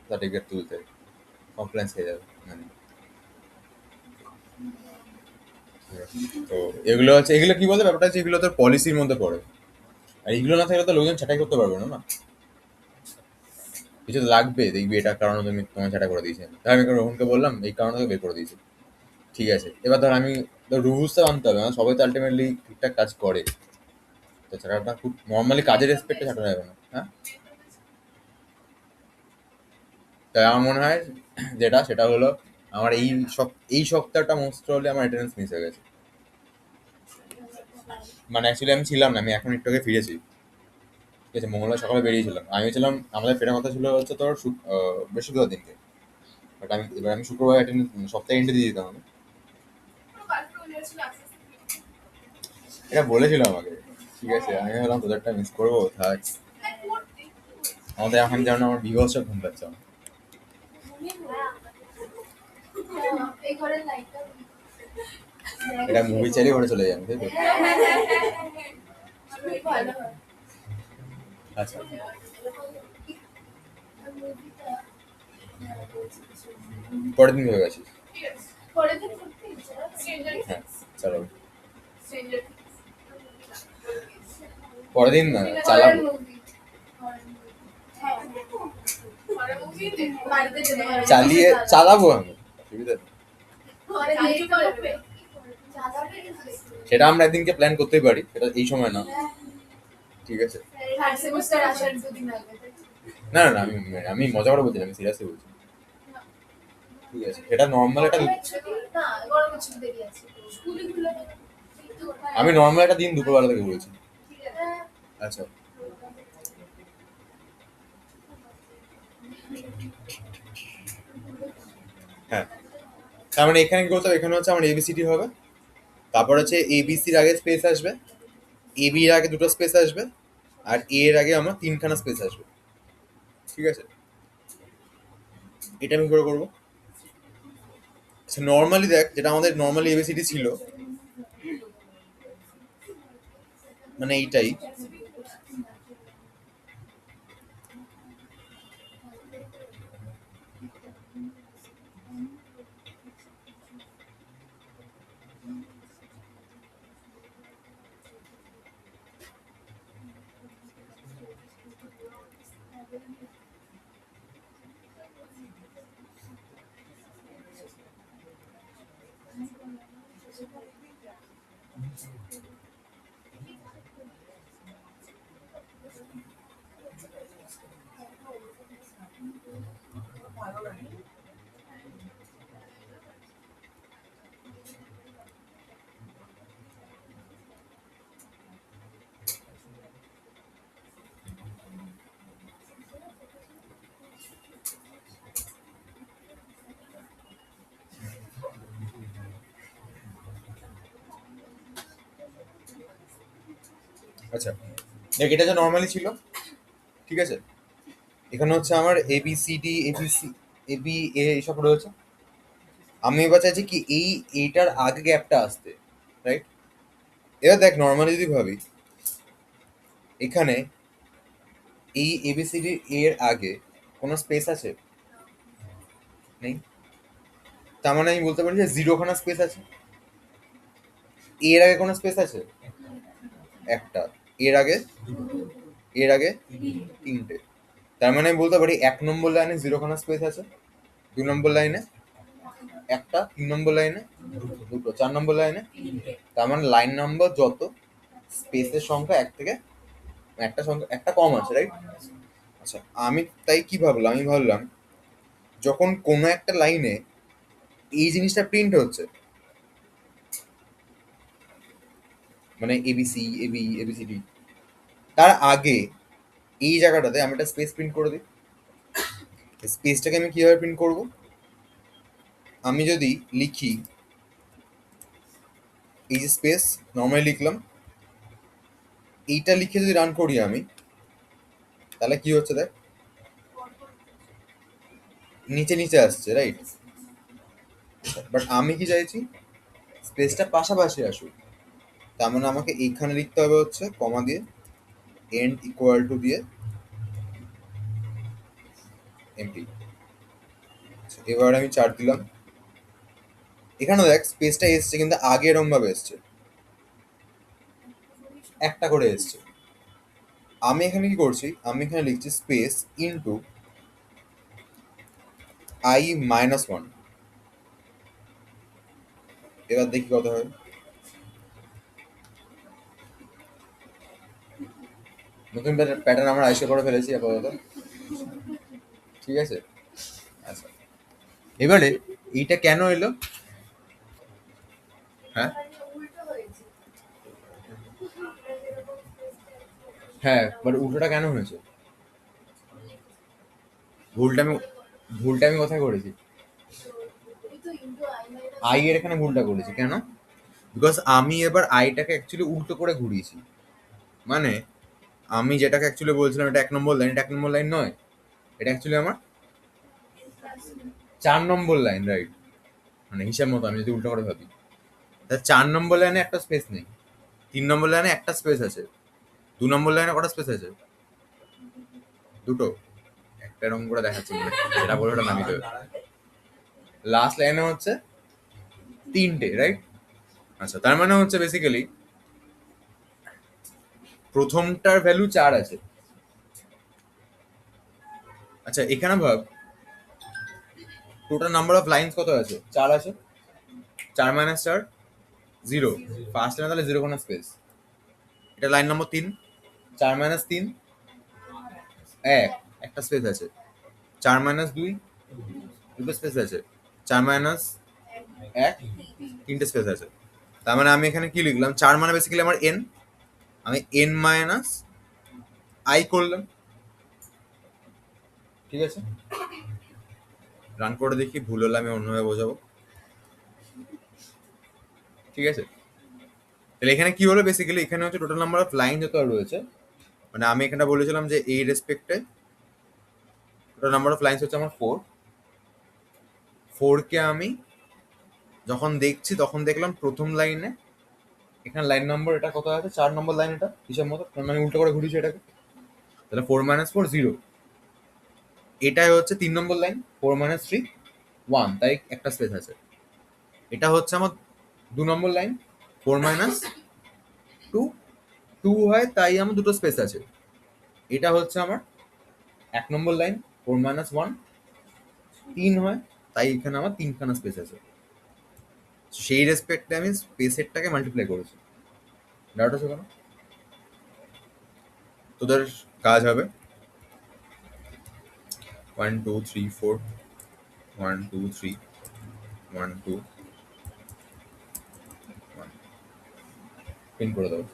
সার্টিফিকেট তুলতে, কমপ্লেন্স খেয়ে যাবে মানে, ঠিক আছে? তো এগুলো হচ্ছে, এগুলো কি বলতে ব্যাপারটা হচ্ছে এগুলো তোর পলিসির মধ্যে পড়ে, আর এগুলো না থাকলে তো লোকজন ছাঁটাই করতে পারবে না না। কিছু তো লাগবে, দেখবি এটার কারণে তুমি তোমার ছাটা করে দিয়েছে। তাহলে আমি রোহনকে বললাম এই কারণে তোকে বের করে দিয়েছে, ঠিক আছে। এবার ধর আমি রুলসটা মানতে হবে, সবাই তো আলটিমেটলি ঠিকঠাক কাজ করে, তো ছাটাটা খুব নর্মালি কাজের রেসপেক্টে ছাটা যাবে না, হ্যাঁ। তাই আমার মনে হয় যেটা সেটা হলো আমার এই সপ্তাহটা মোস্ট প্রবাবলি আমার অ্যাটেন্ডেন্স মিস হয়ে গেছে। মানে অ্যাকচুয়ালি আমি ছিলাম না, আমি এখন একটু আগে ফিরেছি, ঠিক আছে। মঙ্গলবার সকালে বেরিয়েছিলাম, আমি ছিলাম, আমাদের ফেরার কথা ছিল হচ্ছে তোর বৃহস্পতিবার দিনকে। বাট আমি শুক্রবার অ্যাটেন্ডেন্স সপ্তাহে এন্ট্রি দিয়ে দিতাম আমি। এটা বলেছিল আমাকে, ঠিক আছে। আমি ভাবলাম তোদেরটা মিস করবো, থাক। আমাদের এখন যেমন আমার বিভৎস ঘুম পাচ্ছে আমার। এই ঘরের লাইটটা এটা মুভি চালিয়ে ঘরে চলে যাবে, তাই তো? ভালো হয়। আচ্ছা, পরের দিন ভেবে গেছিস? পরের দিন ঘুরতে ইচ্ছে হ্যাঁ, চলো পরের দিন না, চালাবো। চালিয়ে চালাবো আমি, অসুবিধা নেই। সেটা আমরা একদিনকে প্ল্যান করতেই পারি, সেটা এই সময় না, ঠিক আছে। না না না, আমি আমি মজা করে বলছি না, আমি সিরিয়াসলি বলছি, ঠিক আছে। সেটা নর্মাল একটা, আমি নর্মাল একটা দিন দুপুরবেলা থেকে বলছি। আচ্ছা, হ্যাঁ। তার মানে এখানে কি বলতে হবে, এখানে হচ্ছে আমার এবিসিডি হবে, তারপর হচ্ছে এবিসির আগে স্পেস আসবে, এবি এর আগে দুটো স্পেস আসবে, আর এ এর আগে আমার তিনখানা স্পেস আসবে, ঠিক আছে। এটা আমি করে করবো। নর্মালি দেখ, যেটা আমাদের নর্মালি এবিসিডি ছিল, মানে এইটাই। আচ্ছা, দেখ এটা যে নর্মালি ছিল, ঠিক আছে। এখানে হচ্ছে আমার এবিসিডি এবিসি এবি এ এইসব রয়েছে। আমি এবার চাইছি কি এইটার আগে গ্যাপটা আসতে, রাইট। এবার দেখ নর্মালি যদি ভাবি, এখানে এই এবিসিডি এর আগে কোনো স্পেস আছে? নেই। তার মানে আমি বলতে পারি যে জিরোখানা স্পেস আছে। এর আগে কোনো স্পেস আছে? একটা। এর আগে? এর আগে তিনটে। তার মানে আমি বলতে পারি 1 নম্বর লাইনে জিরোখানা স্পেস আছে, 2 নম্বর লাইনে একটা, 3 নম্বর লাইনে দুটো, 4 নম্বর লাইনে। তার মানে লাইন নাম্বার যত, স্পেসের সংখ্যা এক থেকে একটা সংখ্যা একটা কম আছে, রাইট। আচ্ছা, আমি তাই কি ভাবলাম, আমি ভাবলাম যখন কোনো একটা লাইনে এই জিনিসটা প্রিন্ট হচ্ছে, মানে এবিসি এবি এবিসিডি, তার আগে এই জায়গাটাতে আমি একটা স্পেস প্রিন্ট করে দিই। স্পেসটাকে আমি কিভাবে প্রিন্ট করব? আমি যদি লিখি এই যে স্পেস, নর্মালি লিখলাম, এইটা লিখে যদি রান করি আমি, তাহলে কি হচ্ছে দেখ, নিচে নিচে আসছে, রাইট। বাট আমি কি চাইছি, স্পেসটা পাশাপাশি আসুক। তার মানে আমাকে এইখানে লিখতে হবে হচ্ছে কমা দিয়ে, এন্ড ইকুয়াল টু দিয়ে এমটি। এবার আমি 4 দিলাম। এখানে দেখ স্পেসটা এসছে, কিন্তু আগে এরম ভাবে এসছে, একটা করে এসছে। আমি এখানে কি করছি, আমি এখানে লিখছি space into I minus one. এবার দেখি কত হয়। নতুন প্যাটার্ন আমরা আবিষ্কার করে ফেলেছি আপাতত, ঠিক আছে। আচ্ছা, এবারে এইটা কেন এলো? হ্যাঁ উল্টো হয়েছে। হ্যাঁ, বাট উল্টোটা কেন হয়েছে? ভুলটা আমি ভুলটা আমি কোথায় করেছি? এই তো ইন্টু আই মাইনাস আই এর এখানে ভুলটা করেছি কেন? বিকজ আমি এবার আইটাকে অ্যাকচুয়ালি উল্টো করে ঘুরিয়েছি। মানে আমি যেটাকে অ্যাকচুয়ালি বলছিলাম এটা 1 নম্বর লাইন, এটা 1 নম্বর লাইন নয়, এটা অ্যাকচুয়ালি আমার 4 নম্বর লাইন, রাইট? মানে হিসাব মতো আমি যদি উল্টো করে ভাবি, তা 4 নম্বর লাইনে একটা স্পেস নেই, 3 নম্বর লাইনে একটা স্পেস আছে, 2 নম্বর লাইনে কটা স্পেস আছে? দুটো। একটা এরকম করে দেখাচ্ছি, মানে যেটা বলে ওটা নামিতে হবে। লাস্ট লাইনে হচ্ছে 3টে, রাইট? আচ্ছা, তার মানে হচ্ছে বেসিক্যালি প্রথমটার ভ্যালু 4 আছে। আচ্ছা, এখানে ভাব টোটাল নাম্বার অফ লাইন্স কত আছে? 4 আছে। 4 মাইনাস 4 0। ফার্স্ট লাইনে তাহলে 0 কোনো স্পেস। এটা লাইন নম্বর 3। 4 মাইনাস 3 1, একটা স্পেস আছে। 4 মাইনাস 2 দুটো স্পেস আছে। 4 মাইনাস 1 তিনটে স্পেস আছে। তার মানে আমি এখানে কি লিখলাম? 4 মানে বেসিক্যালি আমার n, আমি n মাইনাস আই করলাম, ঠিক আছে। রান করে দেখি, ভুল হলে আমি অন্যভাবে বোঝাবো, ঠিক আছে। তাহলে এখানে কি হলো? বেসিক্যালি এখানে হচ্ছে টোটাল নাম্বার অফ লাইন যত রয়েছে, মানে আমি এখানে বলেছিলাম যে এই রেসপেক্টে টোটাল নাম্বার অফ লাইন্স হচ্ছে আমার 4। 4কে আমি যখন দেখছি তখন দেখলাম প্রথম লাইনে এখানে লাইন নম্বর এটা কত আছে? 4 নম্বর লাইন, এটা হিসাব মতো আমি উল্টো করে ঘুরিয়েছি এটাকে। তাহলে 4 মাইনাস 4 0। এটাই হচ্ছে 3 নম্বর লাইন, 4 মাইনাস 3 1, তাই একটা স্পেস আছে। এটা হচ্ছে আমার 2 নম্বর লাইন, 4 মাইনাস 2 2 হয়, তাই আমার দুটো স্পেস আছে। এটা হচ্ছে আমার 1 নম্বর লাইন, 4 মাইনাস 1 3 হয়, তাই এখানে আমার 3খানা স্পেস আছে। সেই রেসপেক্টে আমি স্পেসেরটাকে মাল্টিপ্লাই করেছি। ডাউট আছে কেন? তোদের কাজ হবে 1 2 3 4, 1 2 3 1 2 1, পিন করে দেবো।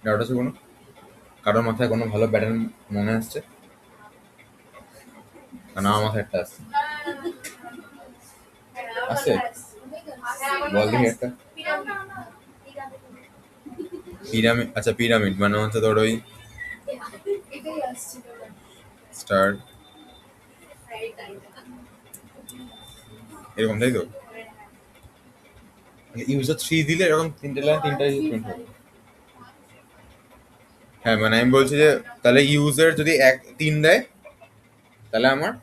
ডাউট আছে কোনো? কারোর মাথায় কোনো ভালো প্যাটার্ন মনে আসছে? কারণ আমার মাথায় একটা আসছে। আছে? বল দেখি একটা। পিরামিড? আচ্ছা, পিরামিড মানে হচ্ছে তোর ওই এটাই আসছিল না। স্টার এরকম, তাই তো? ইউজার 3 দিলে এরকম 3টে লাইন 3টা প্রিন্ট হবে। হ্যাঁ, মানে আমি বলছি যে তাহলে ইউজার যদি 3 দেয় তাহলে আমার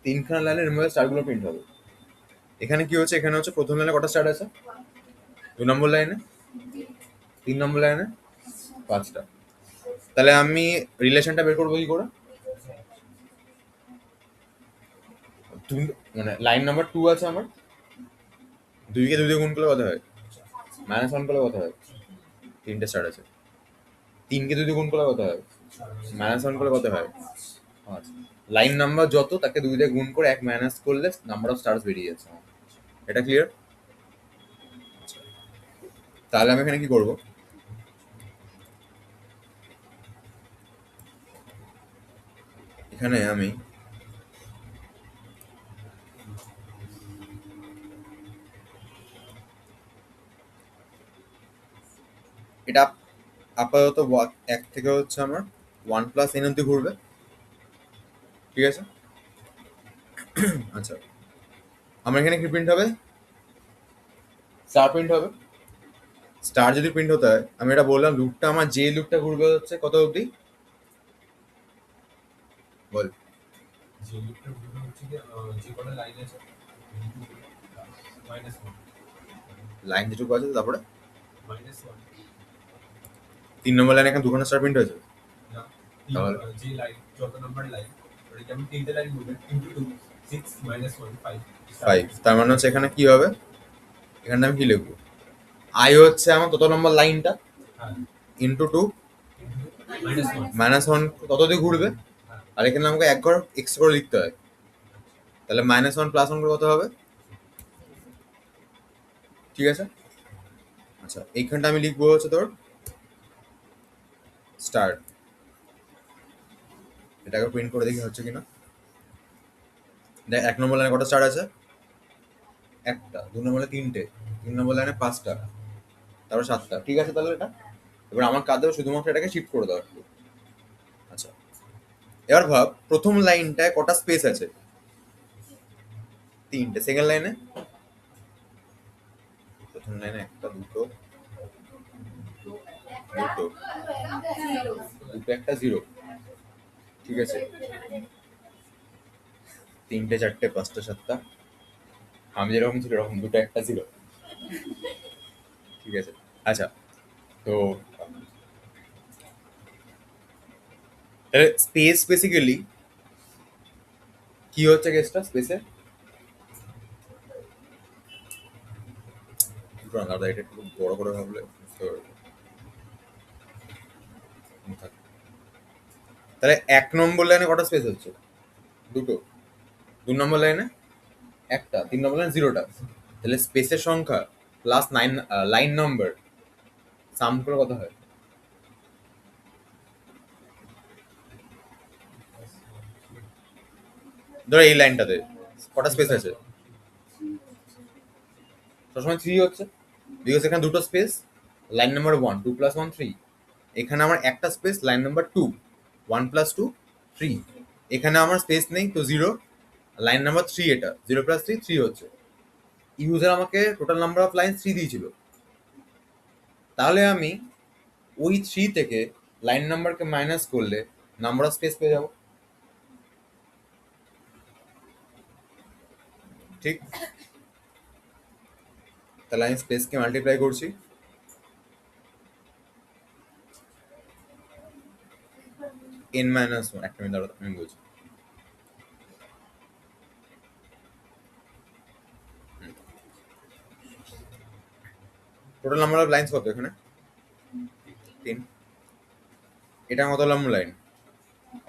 3খানা লাইনের মধ্যে স্টারগুলো প্রিন্ট হবে। এখানে কি হচ্ছে? এখানে হচ্ছে প্রথম লাইনে কটা স্টার আছে? 2 নম্বর লাইনে, 3 নম্বর লাইনে 5টা। তাহলে আমি রিলেশনটা বের করবো কি করে? মানে লাইন নাম্বার 2 আছে আমার, 2কে 2 দিয়ে গুণ করলে কত হয়? -1 করলে কত হয়? 3টে স্টার আছে। 3কে 2 দিয়ে গুণ করলে কত হয়? -1 করলে কত হয়? 5। লাইন নাম্বার যত তাকে 2 দিয়ে গুণ করে 1 মাইনাস করলে নাম্বার অফ স্টারস বেরিয়ে যাচ্ছে আমার। এটা ক্লিয়ার? তাহলে আমি এখানে কি করব? এখানে আমি এটা আপাতত 1 থেকে হচ্ছে আমার 1 প্লাস n অব্দি ঘুরবে, ঠিক আছে। আচ্ছা, আমার এখানে কি প্রিন্ট হবে? স্টার প্রিন্ট হবে। স্টার যদি প্রিন্ট হতে হয়, আমি এটা বললাম লুপটা আমার যে লুপটা ঘুরবে হচ্ছে কত অবধি? বল। যে লুপটা ঘুরে হচ্ছে যে কটা লাইন আছে -1 লাইন যেটুকু আছে তারপরে -1 3 নম্বর লাইনে এখানে 2খানা স্টার প্রিন্ট হয়েছে। না তাহলে যে লাইন যত নাম্বার লাইন ওটাকে আমি তিনটে লাইন বলি, ইন্টু টু, 6 মাইনাস 1 5 5, তার মানে হচ্ছে এখানে কি হবে, এখানে আমি কি লিখবো, আই হচ্ছে আমার কত নম্বর লাইনটা, হ্যাঁ ইন্টু টু মাইনাস 1 -1 কত দিয়ে ঘুরবে, হ্যাঁ আর এখানে আমাকে এক ঘর এক্স করে লিখতে হয়, তাহলে -1 +1 করে কত হবে, ঠিক আছে। আচ্ছা এইখানটা আমি লিখবো হচ্ছে তোর স্টার, এটাকে প্রিন্ট করে দেখি হচ্ছে কিনা। দেখ 1 নম্বর লাইনে কটা স্টার আছে, একটা, 2 নম্বর লাইনে 3টে, 3 নম্বর লাইনে 5টা, তারপর 7টা, ঠিক আছে। তাহলে এটা এবার আমার কাজ হবে শুধুমাত্র এটাকে শিফট করে দেওয়া একটু। আচ্ছা এবার ভাব প্রথম লাইনটায় কটা স্পেস আছে, 3টে, সেকেন্ড লাইনে, প্রথম লাইনে একটা, দুটো, দুটো, দুটো, একটা, 0, ঠিক আছে। 3টে, 4টে, 5টা, 7টা, আমি যেরকম ছিল এরকম 2টো, একটা, 0, ঠিক আছে। আচ্ছা তো স্পেস বেসিক্যালি কি হচ্ছে কেসটা, স্পেসে দাদা এটা একটু বড় করে ভাবলে বুঝতে পারবে। থাক। তাহলে 1 নম্বর লাইনে কটা স্পেস হচ্ছে, দুটো, 2 নম্বর লাইনে একটা, 3 নম্বর লাইনে 0টা, তাহলে স্পেসের সংখ্যা প্লাস 9 লাইন নম্বর সাম করে কত হয়, ধরো এই লাইনটাতে কটা স্পেস আছে, সবসময় 3 হচ্ছে, বিকজ এখানে দুটো স্পেস, লাইন নাম্বার 1, 2 + 1 3, এখানে আমার একটা স্পেস, লাইন নাম্বার 2, 1 + 2 3, এখানে আমার স্পেস নেই তো 0, লাইন নাম্বার 3, এটা 0 + 3 3 হচ্ছে, ইউজার আমাকে টোটাল নাম্বার অফ লাইন 3 দিয়েছিল, তাহলে আমি ওই 3 থেকে লাইন নাম্বারকে মাইনাস করলে নাম্বার অফ স্পেস পেয়ে যাব, ঠিক। তাহলে আমি স্পেসকে মাল্টিপ্লাই করছি, n-1, একটা মিনিট দাঁড়াও, আমি বলছি। টোটাল নাম্বার অফ লাইন্স কত এখানে, 3, এটা কত নম্বর লাইন,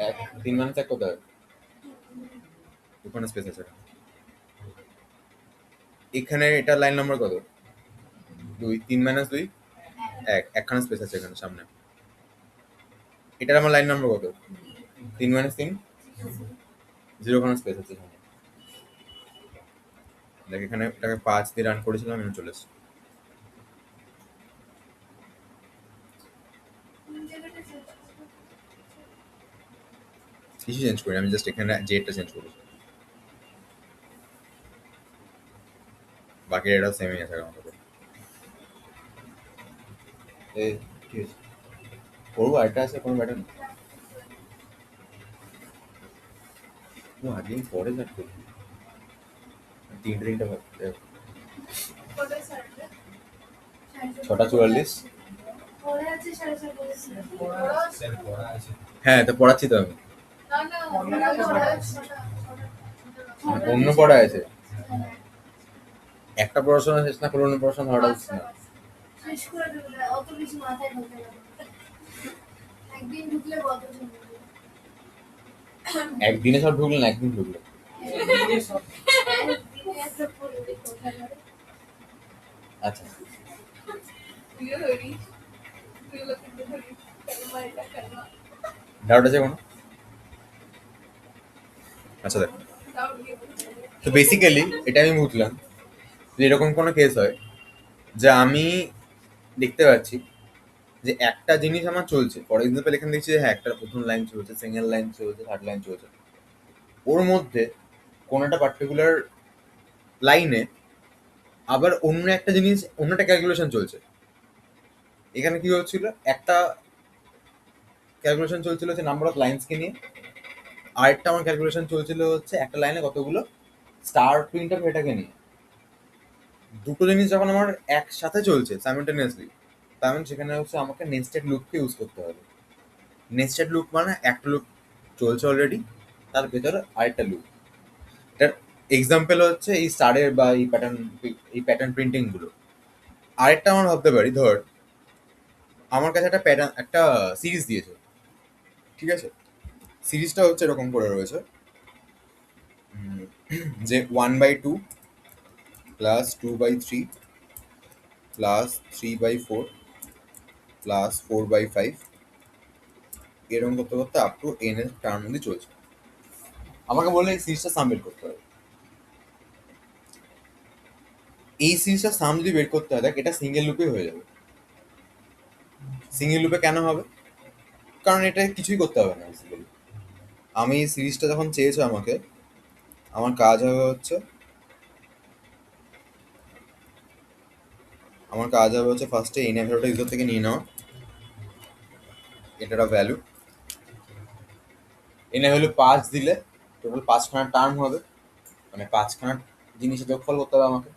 1, 3 - 1 কত হয়, ওখানে স্পেস আছে, এখানে এটা লাইন নাম্বার কত, 2, 3 - 2 1, একখানা স্পেস আছে এখানে সামনে, এটার আমার লাইন নাম্বার কত, 3 - 3 0 খানা স্পেস আছে সামনে, দেখ এখানে এটাকে 5 দিয়ে রান করেছিলাম, আমি চলে এসেছি। কিছু চেঞ্জ করি, আমি জাস্ট এখানে জেডটা চেঞ্জ করেছি, বাকি এটাও সেমই আছে আমার কাছে। এই ঠিক আছে, করবো আরেকটা আছে, কোনো ব্যাটার নেই, আগে পরে স্টার্ট করবি, 3টা ভাবতে, 6টা 44, পরে আছে 4:30 স্যার পড়া আছে। হ্যাঁ তো পড়াচ্ছি তো আমি, না না অন্য পড়া আছে অন্য পড়া আছে, একটা পড়াশোনা শেষ না করে অন্য পড়াশোনা ধরাটা উচিত না। শেষ করে দেবো না, অত বেশি মাথায় ঢোকে না, একদিন ঢুকলে কত শুনবে, একদিনে সব ঢুকলো না, একদিন ঢুকলো, দিনে একটা পড়বে কোথায় ধরে আচ্ছা তুইও ধরি তুইও কিন্তু ধরি কেন এটা কেন ডাউট আছে কোনো, আচ্ছা দেখ, তাও দিয়ে বলছি তো বেসিক্যালি এটা আমি বুঝলাম যে এরকম কোনো কেস হয় যে আমি দেখতে পাচ্ছি যে একটা জিনিস আমার চলছে, ফর এক্সাম্পল এখানে দেখছি যে হ্যাঁ একটা প্রথম লাইন চলছে, সেকেন্ড লাইন চলছে, থার্ড লাইন চলছে, ওর মধ্যে কোনো একটা পার্টিকুলার লাইনে আবার অন্য একটা জিনিস, অন্য একটা ক্যালকুলেশন চলছে, এখানে কি হচ্ছিল, একটা ক্যালকুলেশন চলছিল হচ্ছে নাম্বার অফ লাইন্সকে নিয়ে, আরেকটা আমার ক্যালকুলেশন চলছিল হচ্ছে একটা লাইনে কতগুলো স্টার প্রিন্ট হবে এটাকে নিয়ে, দুটো জিনিস যখন আমার একসাথে চলছে সাইমেন্টেনিয়াসলি, তার মানে সেখানে হচ্ছে আমাকে নেস্টেড লুপকে ইউজ করতে হবে। নেস্টেড লুপ মানে একটা লুপ চলছে অলরেডি, তার ভেতরে আরেকটা লুপ। এটার এক্সাম্পল হচ্ছে এই স্টারের বা এই প্যাটার্ন প্রিন্টিং গুলো। আরেকটা আমরা ভাবতে পারি, ধর আমার কাছে একটা সিরিজ দিয়েছে, ঠিক আছে? সিরিজটা হচ্ছে এরকম করে রয়েছে, যে 1/2 প্লাস 2/3 প্লাস 3/4 প্লাস 4/5, এরকম করতে করতে আপ টু এন এর টার্ম অব্দি চলছে। আমাকে বললে এই সিরিজটা সাম বের করতে হবে। এই সিরিজটা সাম যদি বের করতে হয়, দেখ এটা সিঙ্গেল লুপে হয়ে যাবে। সিঙ্গেল লুপে কেন হবে? কারণ এটা কিছুই করতে হবে না বেসিক্যালি। আমি এই সিরিজটা যখন চেয়েছো আমাকে, আমার কাজ হবে হচ্ছে ফার্স্টে এন এর ভ্যালুটা ইউজার থেকে নিয়ে নেওয়া, এটার ভ্যালু এন এর ভ্যালু 5 দিলে টোটাল 5খানা টার্ম হবে, মানে 5খানা জিনিসের যোগফল করতে হবে আমাকে।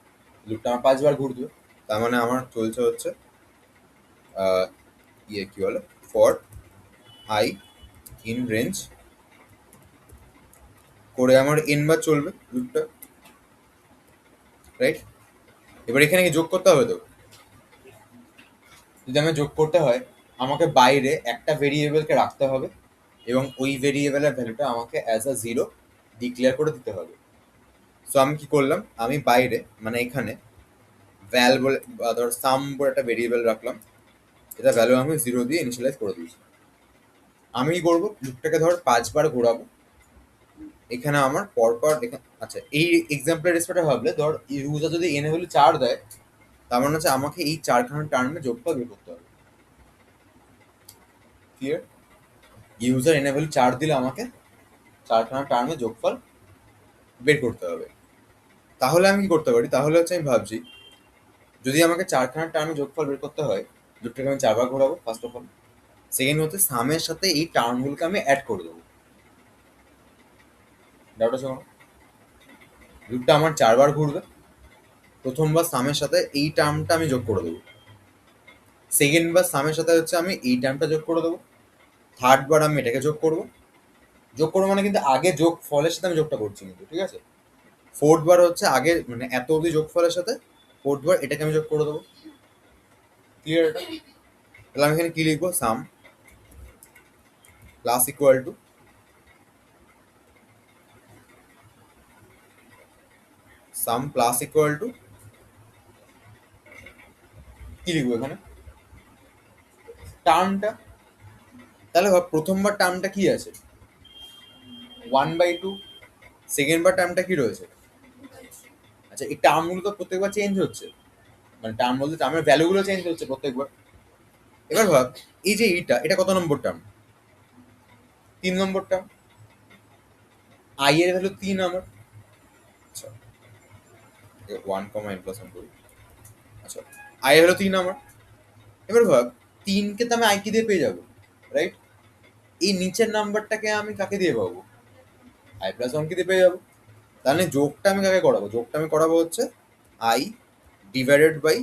লুপটা আমার 5বার ঘুরবে, তার মানে আমার চলছে হচ্ছে কি বলে, ফর আই ইন রেঞ্জ করে আমার এন বার চলবে লুপটা, রাইট? এবার এখানে কি যোগ করতে হবে? তো যদি আমি যোগ করতে হয়, আমাকে বাইরে একটা ভেরিয়েবলকে রাখতে হবে এবং ওই ভেরিয়েবলের ভ্যালুটা আমাকে অ্যাজ আ 0 ডিক্লেয়ার করে দিতে হবে। সো আমি কি করলাম, আমি বাইরে মানে এখানে ভ্যাল বলে বা ধর সাম বলে একটা ভেরিয়েবল রাখলাম, এটা ভ্যালু আমি 0 দিয়ে ইনিশিয়ালাইজ করে দিয়েছি। আমি কি করবো, লুপটাকে ধর 5বার ঘোরাবো, এখানে আমার পরপর আচ্ছা এই এক্সাম্পলের রেসপেক্টে ভাবলে ধর ইউজার যদি এনে ভ্যালু 4 দেয়, তার মানে হচ্ছে আমাকে এই 4খানা টার্মে যোগফল বের করতে হবে। ক্লিয়ার? ইউজার এনে ভ্যালু 4 দিলে আমাকে 4খানা টার্মে যোগফল বের করতে হবে। তাহলে আমি কি করতে পারি, তাহলে হচ্ছে আমি ভাবছি যদি আমাকে 4খানা টার্মে যোগফল বের করতে হয়, লুপটাকে আমি 4বার ঘোরাবো ফার্স্ট অফ অল। সেকেন্ড হচ্ছে সামের সাথে এই টার্মগুলোকে আমি অ্যাড করে দেবো। ডাউট আছে কোনো? লুপটা আমার 4বার ঘুরবে, প্রথমবার সামের সাথে এই টার্মটা আমি যোগ করে দেবো, সেকেন্ড বার সামের সাথে হচ্ছে আমি এই টার্মটা যোগ করে দেবো, থার্ড বার আমি এটাকে যোগ করবো মানে কিন্তু আগে যোগ ফলের সাথে আমি যোগটা করছি কিন্তু, ঠিক আছে? ফোর্থ বার হচ্ছে আগে মানে এত অবধি যোগ ফলের সাথে ফোর্থ বার এটাকে আমি যোগ করে দেবো। ক্লিয়ার এটা? তাহলে আমি এখানে কি লিখবো, সাম প্লাস ইকুয়াল টু কি লিখবো এখানে, টার্মটা। তাহলে ভাব প্রথমবার টার্মটা কি আছে, 1/2, সেকেন্ড বার টার্মটা কি রয়েছে? আচ্ছা এই টার্মগুলো তো প্রত্যেকবার চেঞ্জ হচ্ছে, মানে টার্ম বলতে টার্মের ভ্যালুগুলো চেঞ্জ হচ্ছে প্রত্যেকবার। এবার ভাব এই যে এটা কত নম্বর টার্ম? 3 number term. আই এর ভ্যালু 3 আমার। আচ্ছা 1, n+1 করি। আচ্ছা আই এর ভ্যালু 3 আমার। এবার ভাব 3কে তো আমি আই কি দিয়ে পেয়ে যাবো, রাইট? এই নিচের নাম্বারটাকে আমি কাকে দিয়ে পাবো, i+1 কি দিয়ে পেয়ে যাবো। তাহলে যোগটা আমি কাকে করাবো, যোগটা আমি করাবো হচ্ছে আই ডিভাইডেড বাই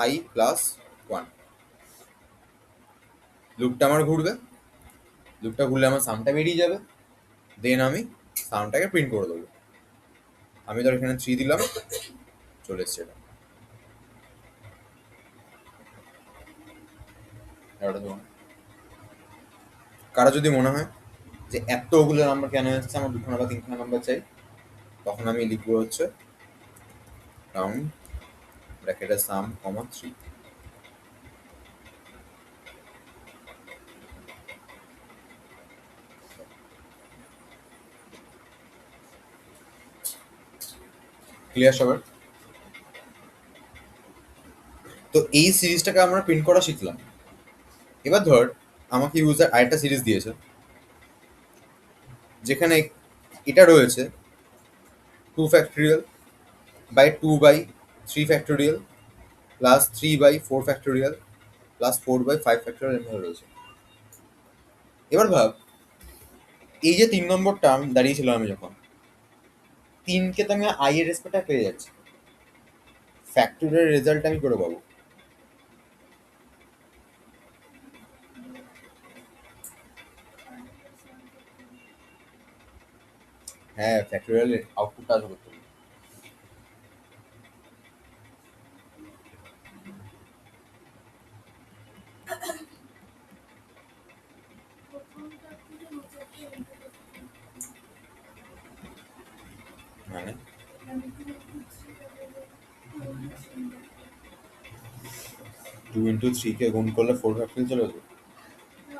i+1। লুপটা আমার ঘুরবে, লুপটা ঘুরলে আমার সামটা বেরিয়ে যাবে, দেন আমি সামটাকে প্রিন্ট করে দেবো। আমি ধর এখানে 3 দিলাম, চলে এসছে এটা। এবারে দেখুন, কারো যদি মনে হয় যে এতগুলো নাম্বার কেন এসছে, আমার 2খানা বা 3খানা নাম্বার চাই, তখন আমি লিখবো হচ্ছে রাউন্ড ব্র্যাকেটে সাম কমা 3। ক্লিয়ার সবার? তো এই সিরিজটাকে আমরা প্রিন্ট করা শিখলাম। এবার ধর আমাকে ইউজার আরেকটা সিরিজ দিয়েছে, যেখানে এটা রয়েছে 2 factorial factorial plus 3/4 factorial plus 4/5 factorial এভাবে রয়েছে। এবার ভাব এই যে 3 নম্বর টার্ম দাঁড়িয়েছিল, আমি যখন 3কে তো আমি আই এর রেসপেক্টে পেয়ে যাচ্ছি, ফ্যাক্টোরিয়াল রেজাল্ট আমি করে পাবো। হ্যাঁ, ফ্যাক্টোরিয়াল আউটপুটটা আসবে করতে হবে। প্রথমটা থেকে নিচেরটা into the মানে আমি কিন্তু বুঝছি তাহলে টু ইন্টু থ্রি কে গুণ করলে ফোর ফ্যাক্টরিয়াল চলে আসবে। না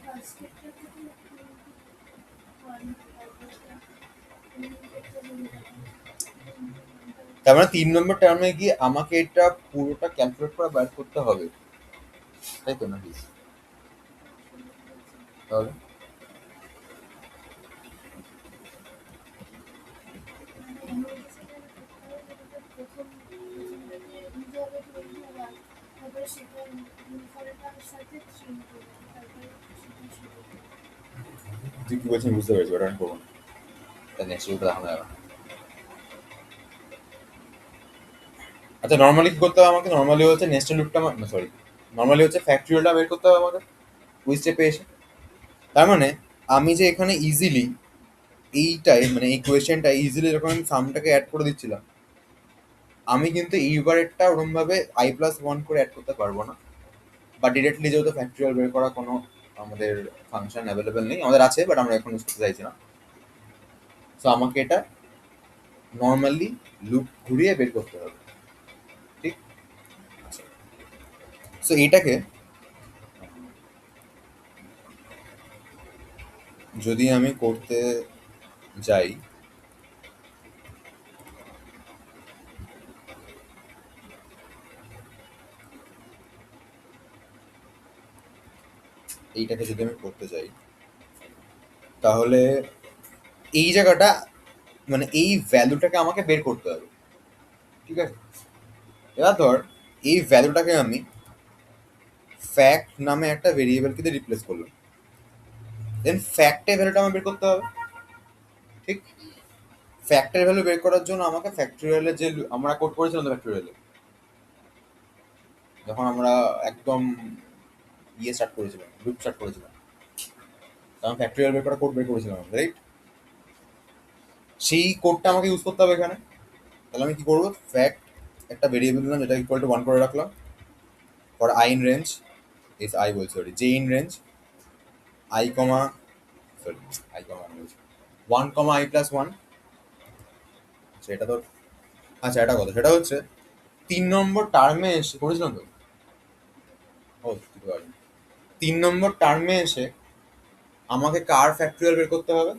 ফার্স্ট একটা থেকে ওয়ান তার মানে 3 নম্বর টার্মে গিয়ে আমাকে এটা পুরোটা ক্যালকুলেট করে বার করতে হবে, তাই তো নাকি? তাহলে তারপরে সেটা ফলটার সাথে থ্রি করবো তারপরে সেটা শুরু তুই কি বলছিস বুঝতে পেরেছি, ওটা আমি করবো না। তাই নেক্সট রুলটা দেখানো যাবে না। আচ্ছা, নর্মালি কি করতে হবে আমাকে? নর্মালি হচ্ছে নেক্সট লুপটা, সরি, নর্মালি হচ্ছে ফ্যাক্টরিয়ালটা বের করতে হবে আমাকে ওই স্টেপে এসে। তার মানে আমি যে এখানে ইজিলি এইটাই মানে এই কোয়েশ্চেনটা ইজিলি যখন আমি সামটাকে অ্যাড করে দিচ্ছিলাম, আমি কিন্তু এইবারেরটা ওরমভাবে i+1 করে অ্যাড করতে পারবো না, বা ডিরেক্টলি যেহেতু ফ্যাক্টরিয়াল বের করা কোনো আমাদের ফাংশন অ্যাভেলেবেল নেই, আমাদের আছে বাট আমরা এখন ইউজ করতে চাইছি না। সো আমাকে এটা নর্মালি লুপ ঘুরিয়ে বের করতে হবে, ঠিক? সো এইটাকে যদি আমি করতে যাই, এইটাকে যদি আমি করতে যাই, তাহলে এই জায়গাটা মানে এই ভ্যালুটাকে আমাকে বের করতে হবে, ঠিক আছে? এবার ধর এই ভ্যালুটাকে আমি ফ্যাক্ট নামে একটা ভেরিয়েবলকে দিয়ে রিপ্লেস করলাম, দেন ফ্যাক্টের ভ্যালুটা আমার বের করতে হবে, ঠিক? ফ্যাক্টের ভ্যালু বের করার জন্য আমাকে ফ্যাক্টরিয়ালের যে আমরা কোড করেছিলাম তো ফ্যাক্টরিয়ালে, যখন আমরা একদম স্টার্ট করেছিলাম, লুপ স্টার্ট করেছিলাম, তখন ফ্যাক্টরিয়াল বের করা কোড বের করেছিলাম, রাইট? সেই কোডটা আমাকে ইউজ করতে হবে এখানে। তাহলে আমি কি করবো? ফ্যাক্ট একটা ভেরিয়েবল দিলাম যেটা ইকুয়াল টু 1 করে রাখলাম, for i in range, is i বলছি, sorry, j in range i comma, sorry, i comma বলছি 1 কমা i+1। সেটা তো, আচ্ছা, এটা কথা, সেটা হচ্ছে 3 নম্বর টার্মে এসে করেছিলাম তো। ও, 3 নম্বর টার্মে এসে আমাকে কার ফ্যাক্টরিয়াল বের করতে হবে?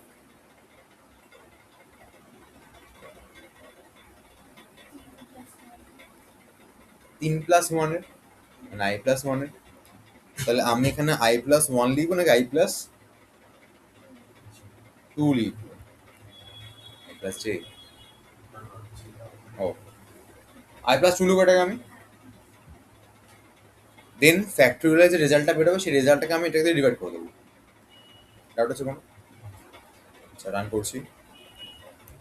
3+1-এর, মানে i+1-এর। তাহলে আমি এখানে i+1 লিখবো নাকি i+2 লিখবো? i+3, ও, i+2 লিখবো এটাকে আমি। দেন ফ্যাক্টরিয়ালের যে রেজাল্টটা বেরোবে সেই রেজাল্টটাকে আমি এটাকে দিয়ে ডিভাইড করে দেবো। ডাউট আছে কোনো? আচ্ছা, রান করছি,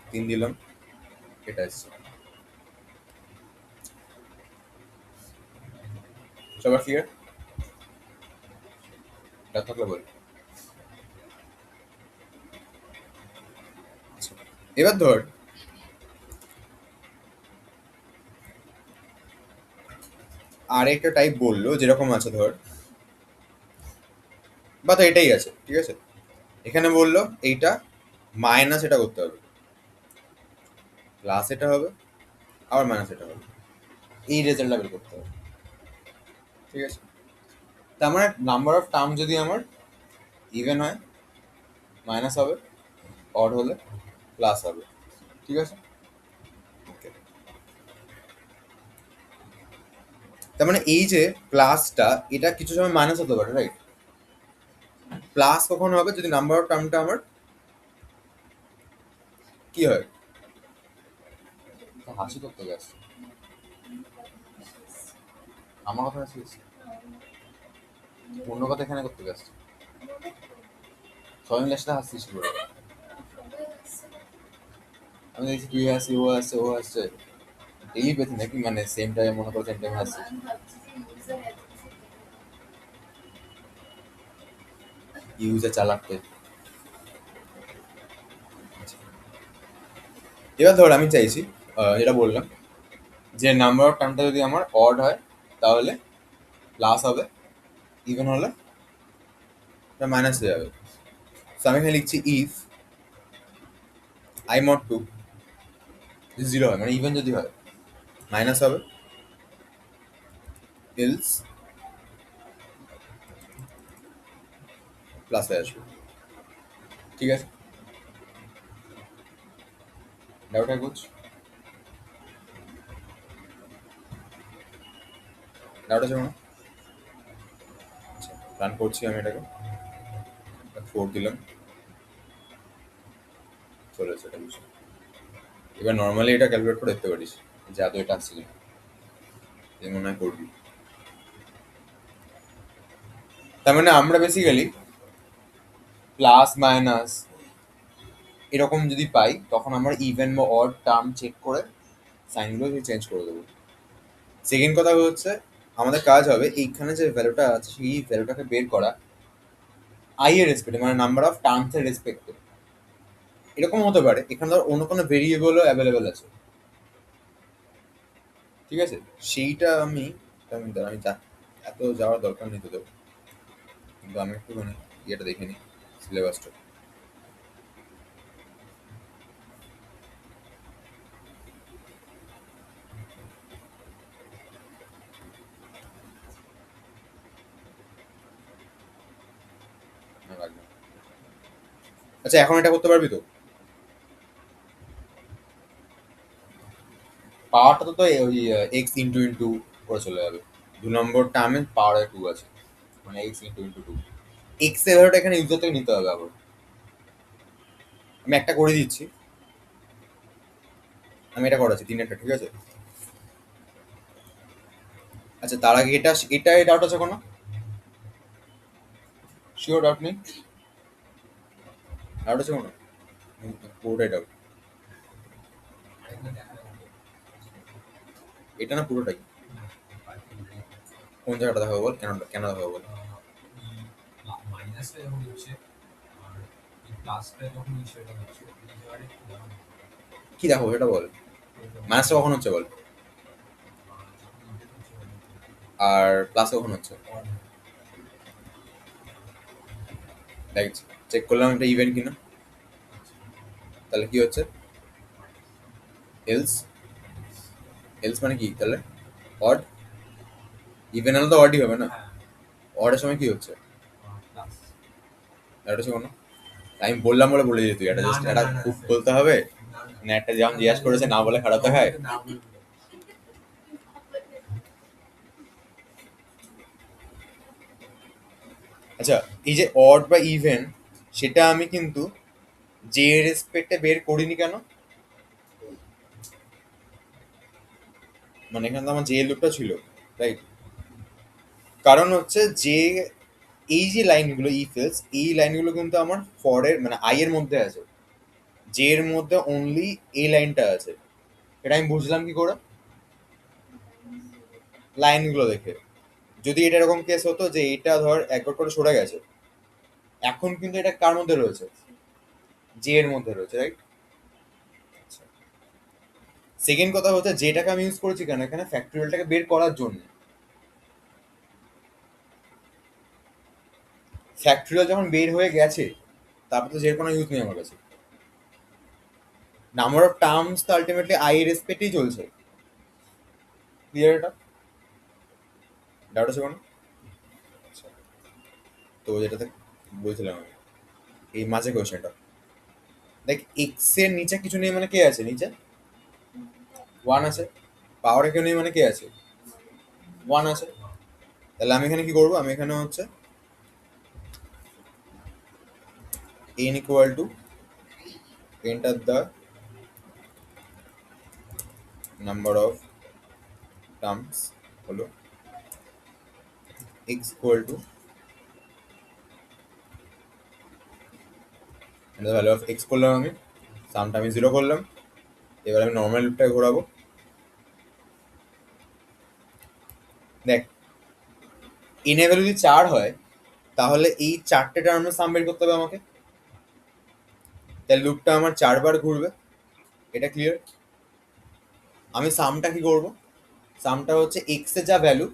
3 দিলাম, এটা এসছে। সবার ক্লিয়ার? এটা থাকলে বল। আচ্ছা, এবার ধর আর একটা টাইপ বললো যেরকম আছে ধর, বা তো এটাই আছে, ঠিক আছে? এখানে বললো এইটা মাইনাস এটা করতে হবে, প্লাস এটা হবে, আবার মাইনাস এটা হবে, এই রেজাল্টটা বের করতে হবে, ঠিক আছে? তার মানে নাম্বার অফ টার্ম যদি আমার ইভেন হয় মাইনাস হবে, অড হলে প্লাস হবে, ঠিক আছে? ওকে। তার মানে এই যে প্লাসটা, এটা কিছু সময় মাইনাস হতে পারে, রাইট? প্লাস কখন হবে? যদি নাম্বার অফ টার্মটা আমার কি হয়? হাসি করতে গেছে, আমার কথা হাসি, অন্য কথা এখানে করতে গেছে, সবাই মিলে একসাথে হাসছিস পুরো। আমি দেখছি তুই হাসি, ও হাসছে, ও হাসছে, টেলিপ্যাথি নাকি? মানে সেম টাইমে মনে করো সেম টাইমে হাসছিস। আমি ভাবছি যে ইউজার এত কিছু ইউজার চালাকতে। এবার ধর আমি চাইছি যেটা বললাম যে নাম্বার অফ টার্মটা যদি আমার অড হয় তাহলে প্লাস হবে, ইভেন হলে এটা মাইনাস হয়ে যাবে। তো আমি এখানে লিখছি if I mod two zero হয়, মানে ইভেন যদি হয় মাইনাস হবে, এলস প্লাস হয়ে আসবে। ঠিক আছে, ডাউট হয় কুছ? ডাউট আছে কোনো? আচ্ছা, রান করছি আমি এটাকে, 4 দিলাম, চলে এসে এটা বিষয়। এবার নর্মালি এটা ক্যালকুলেট করে দেখতে পারিস যে এত এটা আসছে কিনা, যে মনে হয় করবি। তার মানে আমরা বেসিক্যালি প্লাস মাইনাস এরকম যদি পাই তখন আমরা ইভেন বা অড টার্ম চেক করে সাইনগুলো চেঞ্জ করে দেবো। সেকেন্ড কথা হচ্ছে আমাদের কাজ হবে এইখানে যে ভ্যালুটা আছে সেই ভ্যালুটাকে বের করা আই এর রেসপেক্টে, মানে নাম্বার অফ টার্মস এর রেসপেক্টে। এরকম হতে পারে এখানে ধর অন্য কোনো ভেরিয়েবলও অ্যাভেলেবেল আছে, ঠিক আছে, সেইটা আমি এত যাওয়ার দরকার নেই তোদের, কিন্তু আমি একটুখানি ইয়েটা দেখে নিই, সিলেবাসটা। না, লাগবে না। আচ্ছা এখন এটা করতে পারবি তো? পাওয়ারটা তো ওই এক্স ইন্টু ইন্টু করে চলে যাবে। 2 নম্বর টার্মে পাওয়ার 2 আছে, মানে এক্স ইন্টু ইন্টু 2। এক্স এর ভ্যালুটা এখানে ইউজার থেকে নিতে হবে আবার। আমি একটা করে দিচ্ছি, আমি এটা করাচ্ছি 3-একটা, ঠিক আছে। আচ্ছা তার আগে এটাই ডাউট আছে কোনো? শিওর ডাউট নেই? ডাউট আছে কোনো? পুরোটাই ডাউট? আরেকবার দেখা যাবে। এটা না পুরোটাই? কোন জায়গাটা দেখাবো বল, কেন কেন দেখাবো বল? মাইনাসটা যখন হচ্ছে আর এই প্লাসটা যখন সেটা হচ্ছে এই জায়গাটা একটু দেখানো হবে। কি দেখো সেটা বল, মাইনাসটা কখন হচ্ছে বল, যখন ইন্টার হচ্ছে আর প্লাস কখন হচ্ছে? দেখ, চেক করলাম এটা ইভেন্ট কিনা, তাহলে কি হচ্ছে? এলস, এলস মানে কি তাহলে? অড। ইভেন হলে তো অডই হবে না, হ্যাঁ অডের সময় কি হচ্ছে? প্লাস। এটা হচ্ছে কোনো? আমি বললাম বলে বলে দিই তুই, এটা না, জাস্ট না, এটা না, না, খুব স্যার। বলতে হবে না, না। না, একটা যেমন জিজ্ঞাসা করেছে না বলে খারাপ দেখায়। না বলবে। আচ্ছা এই যে অড বা ইভেন সেটা আমি কিন্তু যে রেসপেক্টে বের করিনি কেন, মানে এখানে তো আমার যে লুপটা ছিল, রাইট? কারণ হচ্ছে যে এই যে লাইনগুলো ইফেলস, এই লাইনগুলো কিন্তু আমার ফরের মানে আই এর মধ্যে আছে, জে এর মধ্যে অনলি এই লাইনটা আছে। এটা আমি বুঝলাম কি করে? লাইনগুলো দেখে। যদি এটা এরকম কেস হতো যে এটা ধর একবার করে সরে গেছে, এখন কিন্তু এটা কার মধ্যে রয়েছে? জে এর মধ্যে রয়েছে, রাইট? সেকেন্ড কথা হচ্ছে যেটাকে আমি ইউজ করেছি কেন এখানে, ফ্যাক্টরিয়ালটাকে বের করার জন্য। ফ্যাক্টরিয়াল যখন বের হয়ে গেছে তারপর তো জের কোনো ইউজ নেই আমার কাছে। নাম্বার অফ টার্মস তো আলটিমেটলি আই এর রেসপেক্টেই চলছে। ক্লিয়ার এটা? ডাউট আছে কোনো? আচ্ছা, তো যেটাতে বলছিলাম আমি, এই মাঝে কোয়েশ্চেনটা দেখ, এক্স এর নিচে কিছু নেই মানে কে আছে নিচে? 1 আছে। পাওয়ারে কেউ নেই মানে কে আছে? 1 আছে। তাহলে আমি এখানে কি করবো, আমি এখানে হচ্ছে n equal to enter the number of terms হলো x equal to the value of x করলাম আমি, সামটা আমি 0 করলাম। এবার আমি নর্মাল লুপটাকে ঘোরাবো। দেখ n এর ভ্যালু যদি 4 হয় তাহলে এই 4টে টার্মের সাম বের করতে হবে আমাকে, তাহলে লুপটা আমার 4 বার ঘুরবে, এটা ক্লিয়ার? আমি সামটা কি করব? সামটা হচ্ছে এক্স এর যা ভ্যালু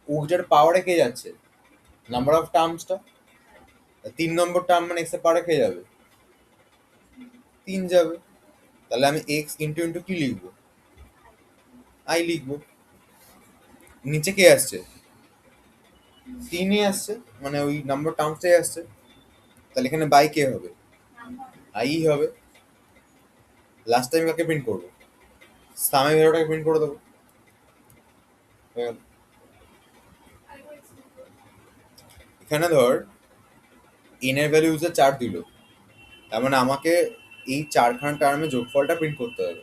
ওটার পাওয়ারে কে যাচ্ছে, নাম্বার অফ টার্মসটা। 3 নম্বর টার্ম মানে এক্স এর পাওয়ারে কে যাবে, 3 যাবে। তাহলে আমি এক্স ইন্টু ইন্টু কি লিখবো, আই লিখবো। নিচে কে আসছে, 3ই আসছে, মানে ওই নাম্বার টার্মসটাই আসছে। তাহলে এখানে বাই কে হবে, আই হবে। লাস্ট টাইম কাকে প্রিন্ট করবো, সামের ভ্যালুটাকে প্রিন্ট করে দেবো। হয়ে গেল। এখানে ধর এন এর ভ্যালু ইউজার 4 দিল, তার মানে আমাকে এই 4খানা টার্মে যোগফলটা প্রিন্ট করতে হবে।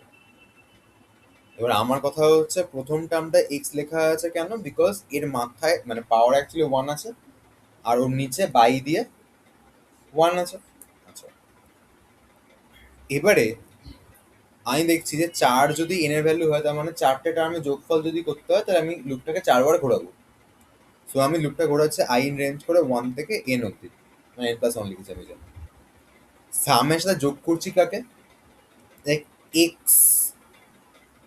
এবার আমার কথা হচ্ছে প্রথম টার্মটা এক্স লেখা আছে কেন, বিকজ এর মাথায় মানে পাওয়ার অ্যাকচুয়ালি 1 আছে, আর ওর নিচে বাই দিয়ে 1 আছে। আচ্ছা, এবারে আমি দেখছি যে 4 যদি এন এর ভ্যালু হয়, তার মানে 4টে টার্মে যোগফল যদি করতে হয়, তাহলে আমি লুপটাকে 4বার ঘোরাবো। সো আমি লুপটা ঘোরাচ্ছি আই ইন রেঞ্জ করে 1 থেকে এন অব্দি, মানে এন প্লাস 1 লিখেছি আমি জানি। সামের সাথে যোগ করছি কাকে, এক্স,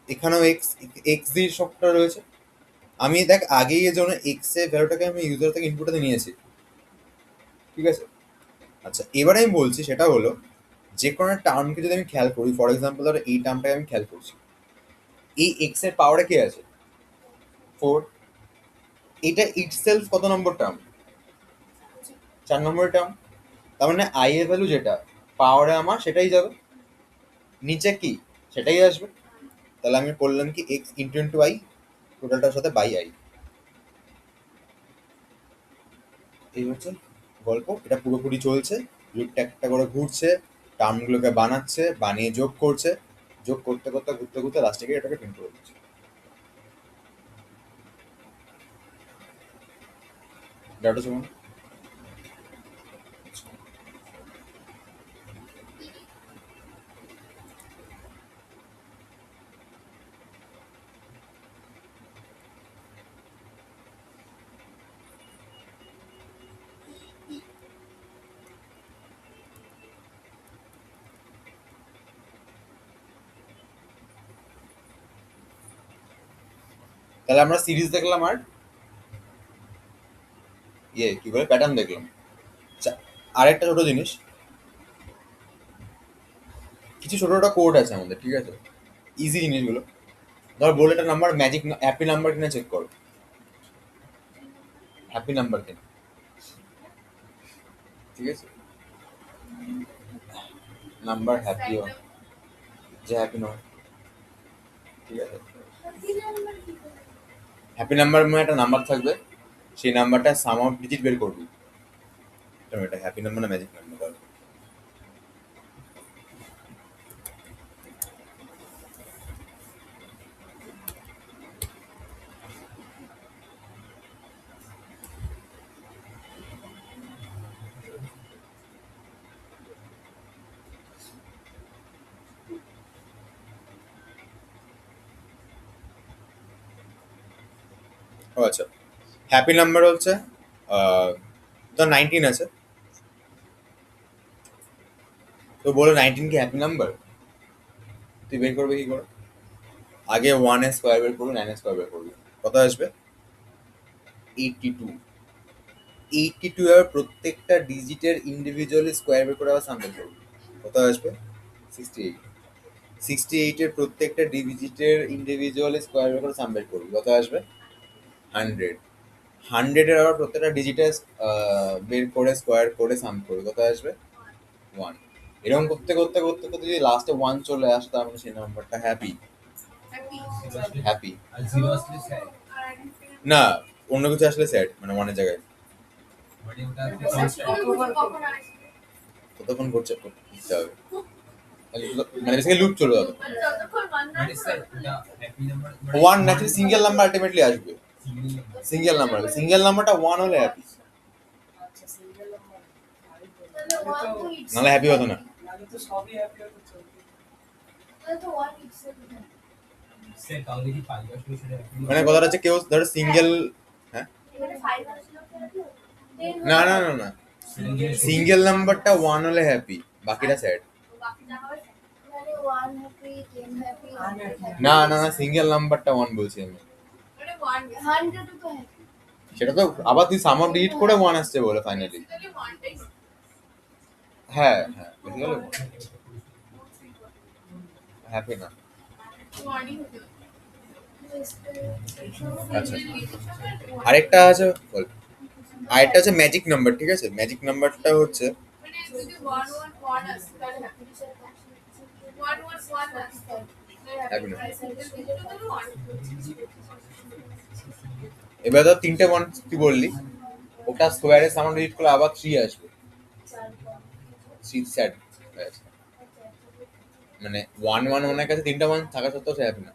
এখানেও এক্স, এক্স দিয়ে সবটা রয়েছে। আমি দেখ আগেই এর জন্য এক্স এর ভ্যালুটাকে আমি ইউজার থেকে ইনপুটে নিয়েছি, ঠিক আছে। আচ্ছা, এবারে আমি বলছি সেটা হলো যে কোনো টার্মকে যদি আমি খেয়াল করি, ফর এক্সাম্পল ধরো এই টার্মটাকে আমি খেয়াল করছি, এই এক্স এর পাওয়ারে কে আছে, 4। এটা ইটসেলফ কত নম্বর টার্ম, 4 নম্বরের টার্ম। তার মানে আই এর ভ্যালু যেটা পাওয়ারে আমার সেটাই যাবে, নিচে কি সেটাই আসবে। তাহলে আমি করলাম কি এক্স ইন্টু ইন্টু আই, টোটালটার সাথে বাই আই। এই হচ্ছে গল্প, এটা পুরোপুরি চলছে। লুপটা একটা করে ঘুরছে, টার্মগুলোকে বানাচ্ছে, বানিয়ে যোগ করছে, যোগ করতে করতে ঘুরতে ঘুরতে লাস্টে গিয়ে এটাকে প্রিন্ট করে দিচ্ছে। ডাটা যেমন তাহলে আমরা সিরিজ দেখলাম আর কি বলে প্যাটার্ন দেখলাম। আচ্ছা, আরেকটা ছোট জিনিস, কিছু ছোট ছোট কোড আছে আমাদের, ঠিক আছে, ইজি জিনিসগুলো। ধর বলে একটা নাম্বার ম্যাজিক হ্যাপি নাম্বার কিনা চেক করো, হ্যাপি নাম্বার কিনা, ঠিক আছে, নাম্বার হ্যাপি যে হ্যাপি নয়, ঠিক আছে। হ্যাপি নাম্বার মানে একটা নাম্বার থাকবে, সেই নাম্বারটা সাম অফ ডিজিট বের করবি, এটা হ্যাপি নাম্বার না ম্যাজিক নাম্বার। ও আচ্ছা, হ্যাপি নাম্বার হচ্ছে তো 19 আছে, তো বলো 19 কি হ্যাপি নাম্বার, তুই বের করবে কি করে, আগে 1 এর স্কোয়ার বের করবি, 9 এর স্কোয়ার বের করবি, কত আসবে, 82। 82 এর প্রত্যেকটা ডিজিটের ইন্ডিভিজুয়ালি স্কোয়ার বের করে আবার সাম বের করবি, কত আসবে, 68। 68 এর প্রত্যেকটা ডিজিটের ইন্ডিভিজুয়ালি স্কোয়ার বের করে সাম বের করবি, কত আসবে, 100। 100 এর আবার প্রত্যেকটা ডিজিটের বের করে স্কোয়ার করে সাম করবি, কত আসবে, 1। এরকম করতে করতে করতে করতে যদি লাস্টে 1 চলে আসে, তার মানে সেই নাম্বারটা হ্যাপি। হ্যাপি আর জিরো আসলে স্যার, না, অন্য কিছু আসলে স্যাড, মানে 1 এর জায়গায় মানে ওটা কনস্ট্যান্ট। ততক্ষণ করতে হবে, মানে বেসিক্যালি লুপ চলবে ততক্ষণ। মানে স্যার ওটা happy number, 1 naturally single number ultimately আসবে, সিঙ্গেল নাম্বার, সিঙ্গেল নাম্বারটা 1 হলে হ্যাপি, নাহলে হ্যাপি হতো না। স্যার তাহলে কি 5 আসলে সেটা happy মানে কথাটা হচ্ছে কেউ ধরো সিঙ্গেল, হ্যাঁ, না না না না, number? সিঙ্গেল নাম্বারটা 1 হলে হ্যাপি, বাকিটা স্যাড। মানে 1 হ্যাপি 10 হ্যাপি 100 হ্যাপি না না না, সিঙ্গেল নাম্বারটা 1 বলছি আমি। মানে 100 তো হ্যাপি সেটা তো আবার তুই সাম আপ ডিলিট করে 1 আসছে বলে ফাইনালি। হ্যাঁ হ্যাঁ, বেসিক্যালি হ্যাপি না। আচ্ছা, আরেকটা আছে বল। আরেকটা আছে ম্যাজিক নাম্বার, ঠিক আছে? ম্যাজিক নাম্বারটা হচ্ছে মানে যদি 1 1 1 আসে তাহলে হ্যাপি 1 1 1 আসে হ্যাপি না। হ্যাপি এবার ধর তিনটে 1 তুই বললি, ওটা স্কোয়ারের সাম আপ ডিলিট করলে আবার 3 আসবে। 3 স্যাড মানে 1 1 ওনার কাছে তিনটা 1 থাকা সত্ত্বেও সে হ্যাপি না,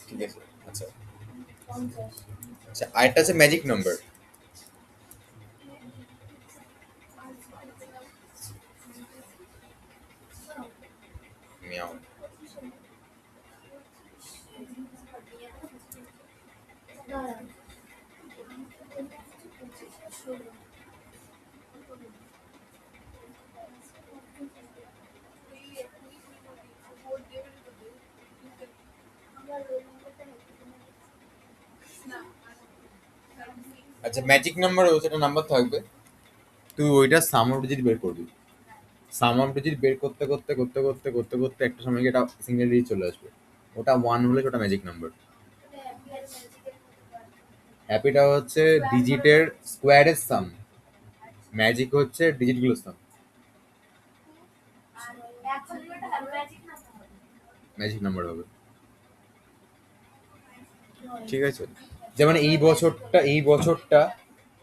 ঠিক আছে? আচ্ছা আচ্ছা, আরেকটা আছে ম্যাজিক নাম্বার। মিয়াও। আচ্ছা, ম্যাজিক নাম্বার ও সেটা নাম্বার থাকবে, তুই ওইটা সাম আপ ডিজিট বের করবি। সাম আপ ডিজিট বের করতে করতে করতে করতে করতে করতে একটা সময় গিয়ে এটা সিঙ্গেল ডিজিট চলে আসবে। ওটা 1 হলে ওটা ম্যাজিক নাম্বার। হ্যাপিটা হচ্ছে ডিজিটের স্কোয়ারের সাম, ম্যাজিক হচ্ছে ডিজিটগুলোর সাম। ম্যাজিক নাম্বার হবে, ঠিক আছে? যেমন এই বছরটা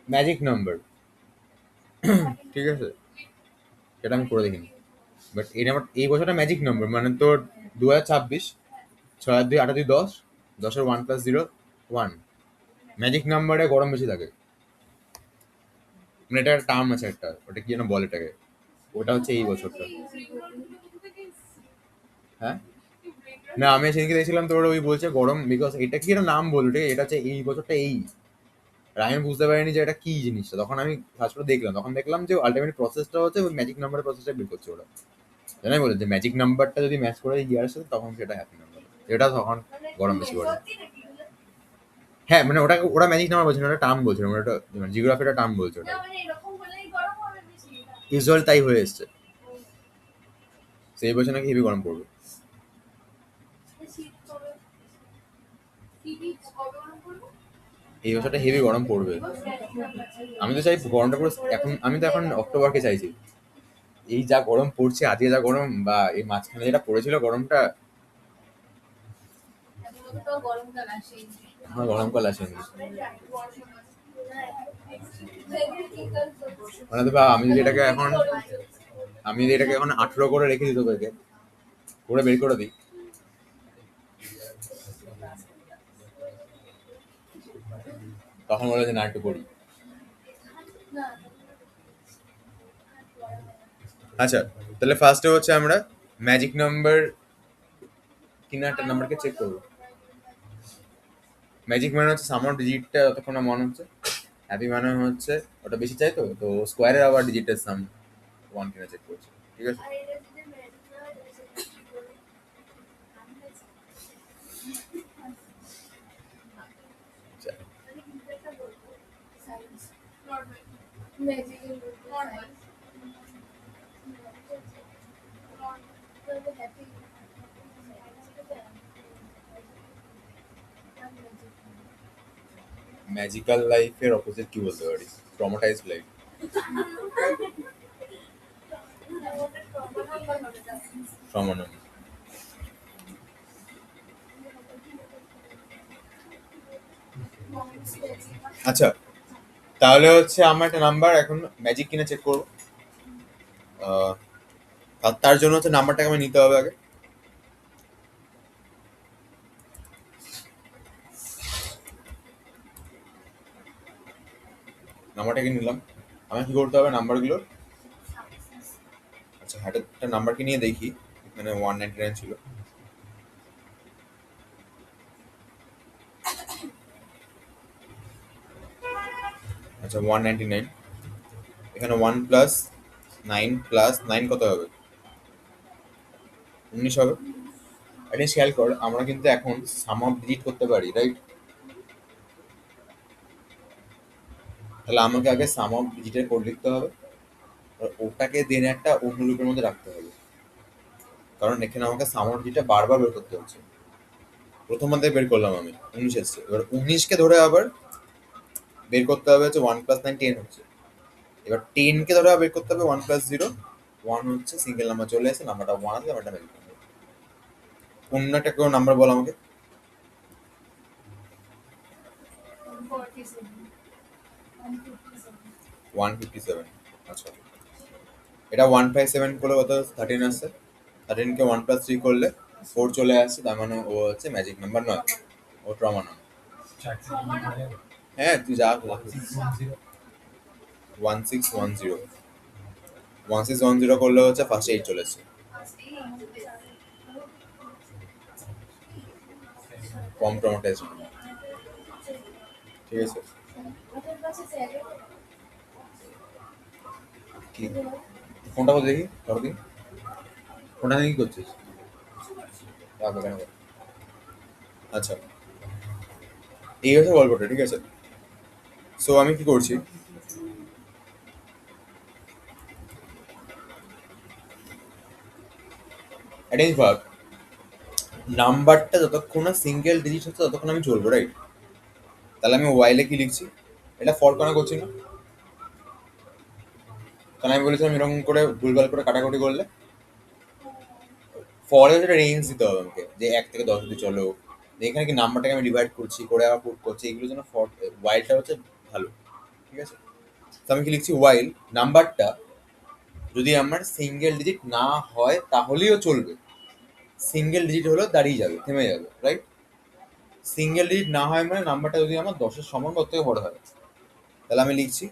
ম্যাজিক নাম্বার, ঠিক আছে? সেটা আমি করে দেখিনি, বাট এই বছরটা ম্যাজিক নাম্বার মানে তোর 2026, 6 আর 2 8 আর 2 10, 10-এর 1 + 0 1। ম্যাজিক নাম্বারে গরম বেশি থাকে, মানে এটা একটা টার্ম আছে একটা, ওটা কি যেন বলে এটাকে, ওটা হচ্ছে এই বছরটা। হ্যাঁ, না আমি সেদিনকে দেখছিলাম তোর ওই বলছে গরম, বিকজ এটা কি একটা নাম বললো, ঠিক আছে? এটা হচ্ছে এই বছরটা এই, আর আমি বুঝতে পারিনি যে এটা কি জিনিসটা। তখন আমি সার্চ করে দেখলাম, তখন দেখলাম যে আলটিমেট প্রসেসটা হচ্ছে ওই ম্যাজিক নাম্বারের প্রসেসটা বের করছে ওরা। জানাই বলে যে ম্যাজিক নাম্বারটা যদি ম্যাচ করে ইয়ার সাথে তখন সেটা হ্যাপি নাম্বার, এটা তখন গরম বেশি পড়ে। হ্যাঁ মানে ওরা ম্যাজিক নাম্বার বলছে না, ওটা টার্ম বলছে না, ওটা জিওগ্রাফিটা টার্ম বলছে ওটা। ইউজুয়াল তাই হয়ে এসছে, সেই বছর নাকি হেভি গরম পড়বে। এই বছরটা হেভি গরম পড়বে। আমি তো চাই গরমটা পুরো এখন, আমি তো এখন অক্টোবরকে চাইছি। এই যা গরম পড়ছে আজকে, যা গরম, বা এই মাঝখানে যেটা পড়েছিল গরমটা, আমার গরমকাল আসেনি। মানে তো বা আমি যদি এটাকে এখন 18 করে রেখে দিই তোদেরকে, করে বের করে দিই, তখন বলে যে না একটু করি। আচ্ছা, তাহলে ফার্স্টে হচ্ছে আমরা ম্যাজিক নাম্বার কিনা একটা নাম্বারকে চেক করবো। ম্যাজিক মানে হচ্ছে সামার ডিজিটটা যতক্ষণ না মনে হচ্ছে, হ্যাপি মানে হচ্ছে ওটা বেশি চাই, তো স্কোয়ারের আবার ডিজিটের সাম 1 কিনা চেক করছে, ঠিক আছে? আচ্ছা, ম্যাজিক্যাল লাইফের অপোজিট কি বলতে পারি? Traumatized life. ট্রমানম। আচ্ছা, তাহলে হচ্ছে আমার একটা নাম্বার এখন ম্যাজিক কিনা চেক করবো। আর তার জন্য হচ্ছে নাম্বারটাকে আমি নিতে হবে আগে। নাম্বারটাকে নিলাম, আমার কি করতে হবে নাম্বারগুলো? আচ্ছা, একটা নাম্বারকে নিয়ে দেখি, এখানে 199 ছিল। আচ্ছা 199, এখানে 1 + 9 + 9 কত হবে? 19 হবে। একটা খেয়াল কর, আমরা কিন্তু এখন সাম অফ ডিজিট করতে পারি, রাইট? তাহলে আমাকে আগে সাম অফ ডিজিটের কোড লিখতে হবে, আর ওটাকে দেন একটা অন্য লুপের মধ্যে রাখতে হবে, কারণ এখানে আমাকে সাম অফ ডিজিটটা বারবার বের করতে হচ্ছে। প্রথমতে বের করলাম আমি 19 এসছে, এবার 19কে ধরে আবার বের করতে হবে হচ্ছে 1 + 9 10 হচ্ছে। এবার 10কে ধরে আবার বের করতে হবে 1 + 0 1 হচ্ছে, সিঙ্গেল নাম্বার চলে এসে নাম্বারটা 1 আছে, নাম্বারটা বের করতে হবে। অন্য একটা কেউ নাম্বার বল আমাকে। 147 157 157। আচ্ছা, এটা 157 করলে কত 13 আসছে, 13কে 1 + 3 করলে 4 চলে আসছে, তার মানে ও হচ্ছে ম্যাজিক নাম্বার নয়, ও ট্রমা নয়। চারটে ডিজিট হয়ে যাবে। হ্যাঁ তুই যা 1610। 1610 1610 করলে হচ্ছে ফার্স্টে 8 চলে এসছে, কম ট্রমাটাইজ। ঠিক আছে, আপনার কাছে স্যার কি ফোনটা কোথায় দেখি, ধরো দিন ফোনটা নিয়ে কি করছিস? রাখো কেন? আচ্ছা, এই হচ্ছে গল্পটা, ঠিক আছে। সো আমি কি করছি, একটা জিনিস ভাব, নাম্বারটা যতক্ষণ না সিঙ্গেল ডিজিট হচ্ছে ততক্ষণ আমি চলবো, রাইট? তাহলে আমি ওয়াইলে কি লিখছি, এটা ফর কেন করছি না? কারণ আমি বলেছিলাম এরকম করে ভুলভাল করে কাটাকুটি করলে ফরে একটা রেঞ্জ দিতে হবে আমাকে, যে 1 থেকে 10 অব্দি চলো, যে এখানে কি নাম্বারটাকে আমি ডিভাইড করছি করে আবার পুট করছি, এগুলোর জন্য ফর ওয়াইলটা হচ্ছে ভালো, ঠিক আছে। তো আমি কি লিখছি, ওয়াইল নাম্বারটা যদি আমার সিঙ্গেল ডিজিট না হয় তাহলেও চলবে, সিঙ্গেল ডিজিট হলেও দাঁড়িয়ে যাবে, থেমে যাবে, রাইট? সিঙ্গেল ডিজিট না হয় মানে নাম্বারটা যদি আমার 10-এর সমান বা থেকে বড় হয়, তাহলে আমি লিখছি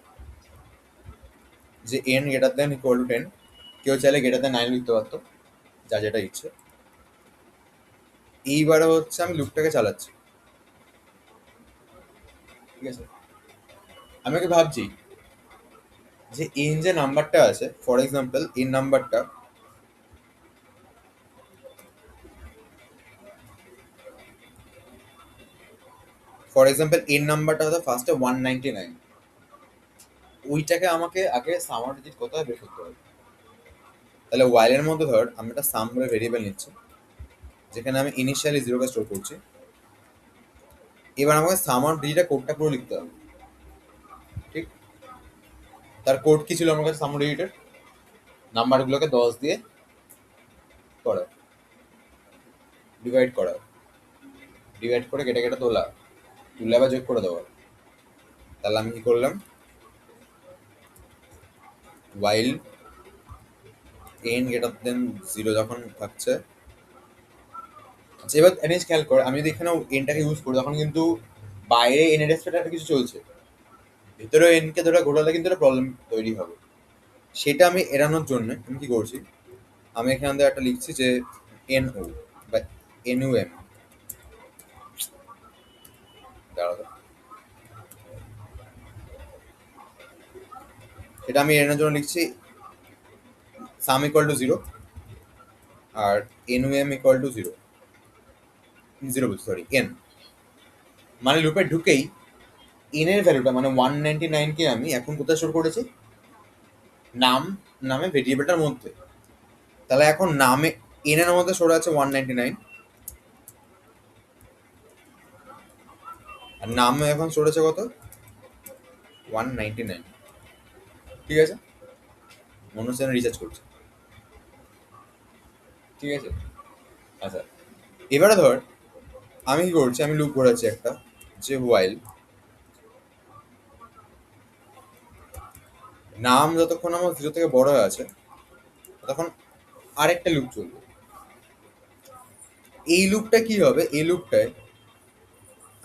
যে n > 10, কেউ চাইলে > 9 লিখতে পারতো, যা যেটা ইচ্ছে। এইবারে হচ্ছে আমি লুপটাকে চালাচ্ছি, ঠিক আছে। আমি ওকে ভাবছি যে এন যে নাম্বারটা আছে, ফর এক্সাম্পল এন নাম্বারটা হতো ফার্স্টে 199, ওইটাকে আমাকে আগে সামার ডিজিট কোথায় বের করতে হবে। তাহলে ওয়াইলের মধ্যে ধর আমি একটা সাম বলে ভেরিয়েবল নিচ্ছি, যেখানে আমি ইনিশিয়ালি 0কে স্টোর করছি। এবার আমাকে সামার ডিজিটের কোডটা পুরো লিখতে হবে, ঠিক? তার কোড কি ছিল আমার কাছে, সামার ডিজিটের নাম্বারগুলোকে 10 দিয়ে করা, ডিভাইড করা, ডিভাইড করে কেটে কেটে তোলা, তুলে আবার যোগ করে দেওয়া। তাহলে আমি কি করলাম, ওয়াইল n > 0 যখন থাকছে। আচ্ছা, এবার জিনিস খেয়াল কর, আমি যদি এখানে এনটাকে ইউজ করি তখন কিন্তু বাইরে এন এর রেসপেক্টে একটা কিছু চলছে, ভিতরে এনকে ধরে ঘোরালে কিন্তু একটা প্রবলেম তৈরি হবে। সেটা আমি এড়ানোর জন্য আমি কি করছি, আমি এখান থেকে একটা লিখছি যে NO বা NUM, দাঁড়াও, এটা আমি এড়ানোর জন্য লিখছি সাম = 0 আর NUM = 0, 0 সরি n, মানে লুপে ঢুকেই এন এর ভ্যালুটা মানে 199কে আমি এখন কোথায় স্টোর করেছি, নাম নামে ভেরিয়েবলটার মধ্যে। তাহলে এখন নামে এন এর মধ্যে স্টোর আছে 199, আর নামে এখন স্টোর আছে কত, 199, ঠিক আছে। মনে হচ্ছে রিচার্জ করছে, ঠিক আছে। আচ্ছা, এবারে ধর আমি কি করছি, আমি লুপ ঘোরাচ্ছি একটা, যে ওয়াইল নাম যতক্ষণ আমার 0 থেকে বড় হয়ে আছে তখন আরেকটা লুপ চলবে। এই লুপটা কি হবে, এই লুপটায়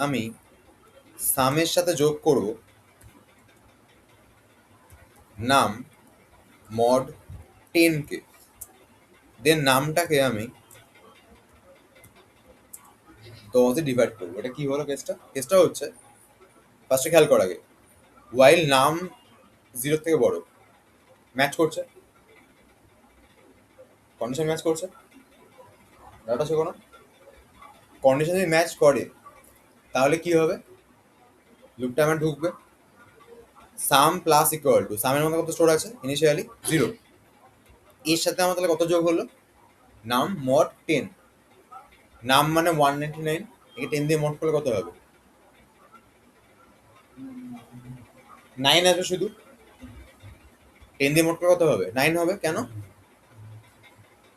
আমি সামের সাথে যোগ করব নাম মড 10কে, দেন নামটাকে আমি 10 ডিভাইড করবো। এটা কি হলো কেসটা, কেসটা হচ্ছে ফার্স্টে খেয়াল কর আগে, ওয়াইল নাম 0 থেকে বড়, ম্যাচ করছে, কন্ডিশন ম্যাচ করছে, ডাটা আছে কোনো কন্ডিশন যদি ম্যাচ করে তাহলে কি হবে, লুপটা আমার ঢুকবে সাম প্লাস ইকুয়াল টু, সামের মধ্যে কত স্টোর আছে ইনিশিয়ালি 0, এর সাথে আমার তাহলে কত যোগ হলো, নাম মড 10, নাম মানে 199, একে 10 দিয়ে মড করলে কত হবে, 9 আসবে শুধু, 10 দিয়ে মড করলে কত হবে, 9 হবে। কেন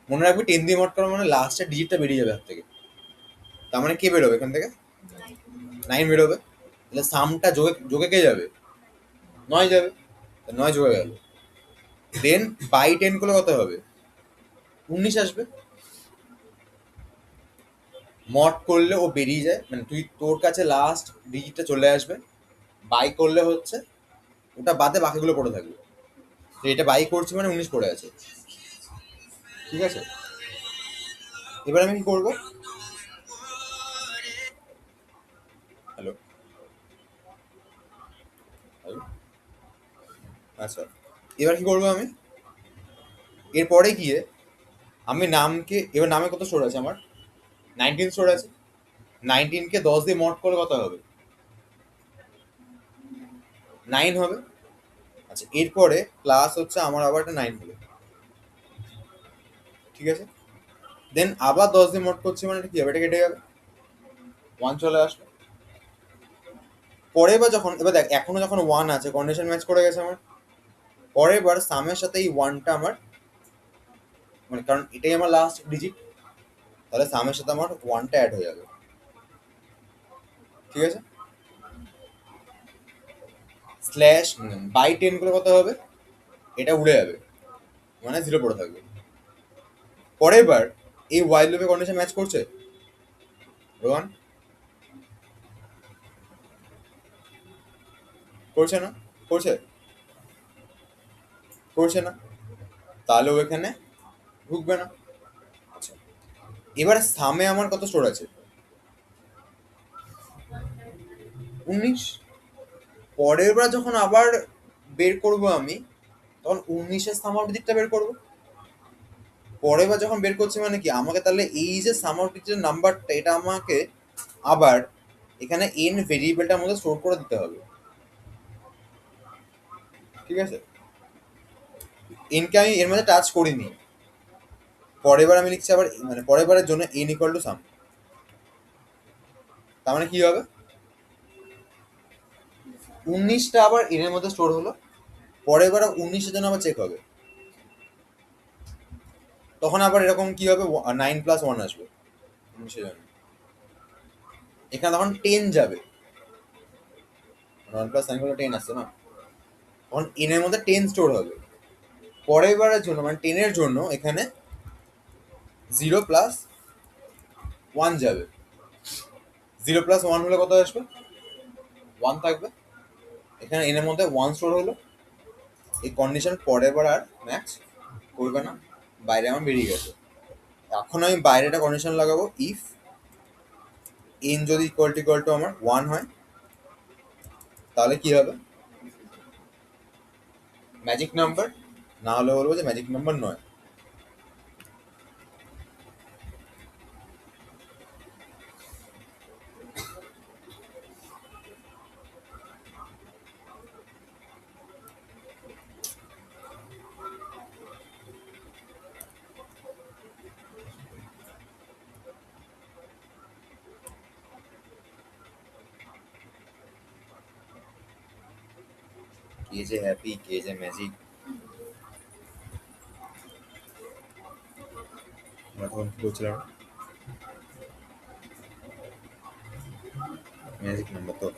মনে রাখবি 10 দিয়ে মড করা মানে লাস্টের ডিজিটটা বেরিয়ে যাবে হাত থেকে, তার মানে কে বেরোবে এখান থেকে, 9 বেরোবে। তাহলে সামটা যোগে যোগে কে যাবে, 9 যাবে, 9 যোগে গেল। দেন বাই 10 করলে কত হবে, 19 আসবে। মড করলে ও বেরিয়ে যায়, মানে তুই তোর কাছে লাস্ট ডিজিটটা চলে আসবে, বাই করলে হচ্ছে ওটা বাদে বাকিগুলো পড়ে থাকবে, তো এটা বাই করছি মানে 19 পড়ে আছে, ঠিক আছে। এবার আমি কি করবো, হ্যালো হ্যালো, আচ্ছা এবার কি করবো আমি, এরপরে গিয়ে আমি নামকে, এবার নামে কত স্টোর আছে আমার, 19 স্টোর আছে, 19কে 10 দিয়ে মড করলে কত হবে, 9 হবে। আচ্ছা এরপরে প্লাস হচ্ছে আমার আবার একটা 9 হলো, ঠিক আছে। দেন আবার 10 দিয়ে মড করছি মানে এটা কি হবে, এটা কেটে যাবে, 1 চলে আসলো। পরে বা যখন, এবার দেখ এখনো যখন 1 আছে কন্ডিশন ম্যাচ করে গেছে আমার, পরের বার সামের সাথে এই 1টা আমার, মানে কারণ এটাই আমার লাস্ট ডিজিট, তাহলে সামের সাথে আমার 1টা অ্যাড হয়ে যাবে, ঠিক আছে। স্ল্যাশ বাই 10 করে কত হবে, এটা উড়ে যাবে মানে 0 পড়ে থাকবে। পরের বার এই ওয়াইল লুপে কন্ডিশন ম্যাচ করছে, রোহান করছে না, করছে করছে না, তাহলে ও এখানে ঢুকবে না। আচ্ছা এবার সামে আমার কত স্টোর আছে, 19, পরের বার যখন আবার বের করব আমি, তখন 19-এর সাম আউট দিকটা বের করব। পরের বার যখন বের করছি মানে কি, আমাকে তাহলে এই যে সাম আউট দিকটার নাম্বারটা, এটা আমাকে আবার এখানে এন ভেরিয়েবলটার মধ্যে স্টোর করে দিতে হবে, ঠিক আছে। এনকে আমি এর মধ্যে টাচ করিনি, পরের বার আমি লিখছি আবার, মানে পরের বারের জন্য এন ইকুয়াল টু সাম, তার মানে কি হবে, 19টা আবার এন এর মধ্যে স্টোর হলো, পরের বার 19-এর জন্য আবার চেক হবে, তখন আবার এরকম কি হবে, 9+1 আসবে 19-এর জন্য, এখানে তখন 10 যাবে, 1+9 হলো 10 আসছে না, তখন এন এর মধ্যে 10 স্টোর হবে। পরের বারের জন্য মানে 10 এর জন্য এখানে 0+1 যাবে, 0+1 হলে কত আসবে, 1 থাকবে, এখানে এন এর মধ্যে 1 স্টোর হলো, এই কন্ডিশন পরের বার আর ম্যাচ করবে না, বাইরে আমার বেরিয়ে গেছে। এখন আমি বাইরে একটা কন্ডিশন লাগাবো, ইফ এন যদি ইকুয়াল টু আমার 1 হয়, তাহলে কি হবে, ম্যাজিক নাম্বার, না হলে বলবো যে ম্যাজিক নাম্বার নয়। কে যে হ্যাপি, কে যে ম্যাজিক, আমরা তখন কি বলছিলাম, ম্যাজিক নাম্বার তো,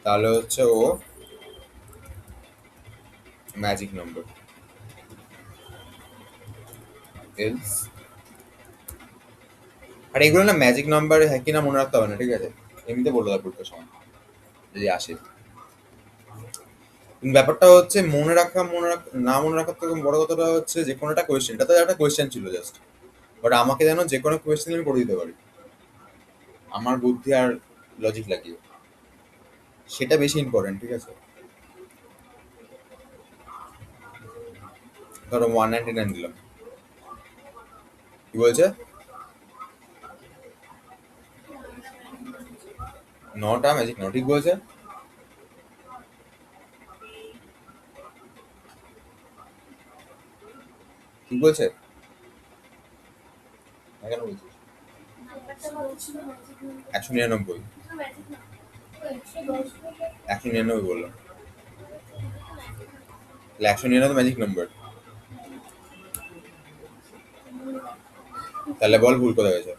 তাহলে হচ্ছে ও ম্যাজিক নাম্বার, এলস, আর এগুলো না ম্যাজিক নাম্বার হ্যাঁ কিনা মনে রাখতে হবে না, ঠিক আছে, এমনিতে বলে দেওয়ার পরীক্ষার সময় যদি আসে। কিন্তু ব্যাপারটা হচ্ছে না মনে রাখার থেকে বড় কথাটা হচ্ছে যে কোনো একটা কোয়েশ্চেন, এটা তো একটা কোয়েশ্চেন ছিল জাস্ট, বাট আমাকে যেন যে কোনো কোয়েশ্চেন আমি করে দিতে পারি আমার বুদ্ধি আর লজিক লাগিয়ে, সেটা বেশি ইম্পর্টেন্ট, ঠিক আছে। ধরো 199 দিলাম, কি বলছে? নটা ম্যাজিক নাও, ঠিক বলছে। ঠিক বলছে না, কেন বলছিস? নাম্বারটা বলছিল ম্যাজিক নাম্বার। 199, ম্যাজিক না, ও 110 বলে। 199 বললাম, তাহলে 199 ম্যাজিক নাম্বার। তাহলে বল ভুল কোথায় গেছে?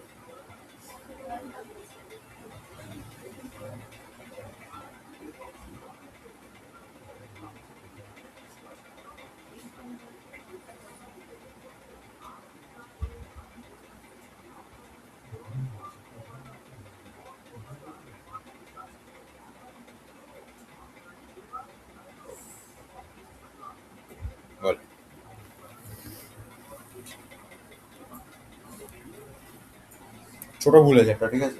বল। ছোট ভুল আছে একটা, ঠিক আছে।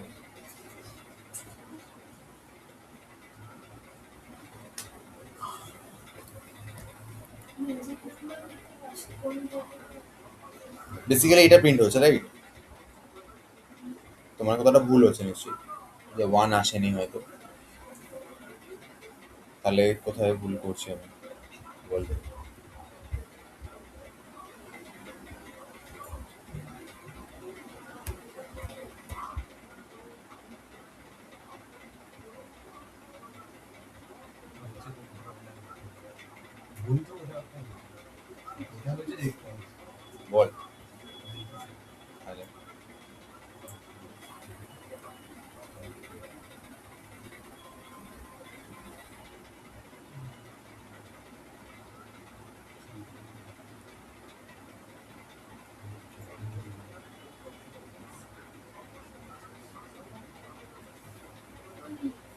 ম্যাজিক নাম্বার কোন জায়গায়? বেসিক্যালি এটা প্রিন্ট হচ্ছে, রাইট? তোমার কথাটা ভুল হচ্ছে নিশ্চয়ই, যে 1 আসেনি হয়তো। তাহলে কোথায় ভুল করছি আমি, বলবে। ভুল তো ওটা একটা না। ওটা হচ্ছে দেখতে হবে। বল। আরে,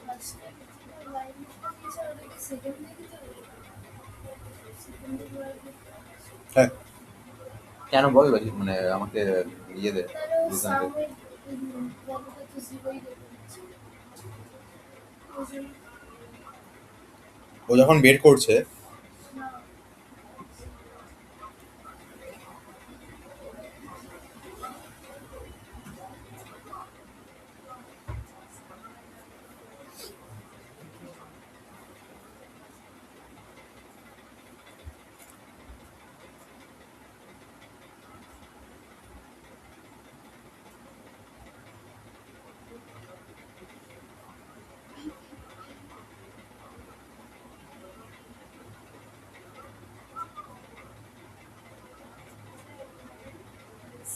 ফার্স্ট লাইন দিয়েছে, ওটাকে সেকেন্ড দিতে হবে। সেকেন্ড লাইন হ্যাঁ, কেন বল বাজি, মানে আমাকে ইয়ে দে, তাহলে ও reason দে। সামের ভ্যালুটা তো জিরোই দেখাচ্ছে। ওই জন্য ও যখন বের করছে, না,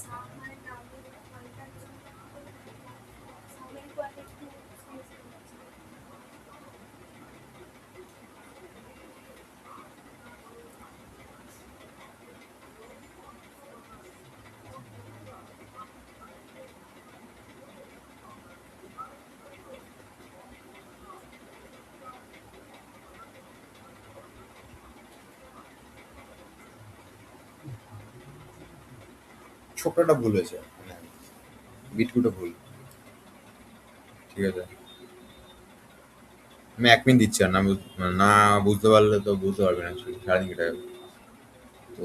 সামের নামের কোয়ালিটার জন্য সামের কোয়ালিটি ছোট্ট একটা ভুল হয়েছে, বিটকুটো ভুল, ঠিক আছে। আমি 1 মিনিট দিচ্ছি, আর না না বুঝতে পারলে তো বুঝতে পারবে না, সারাদিন কেটে যাবে। তো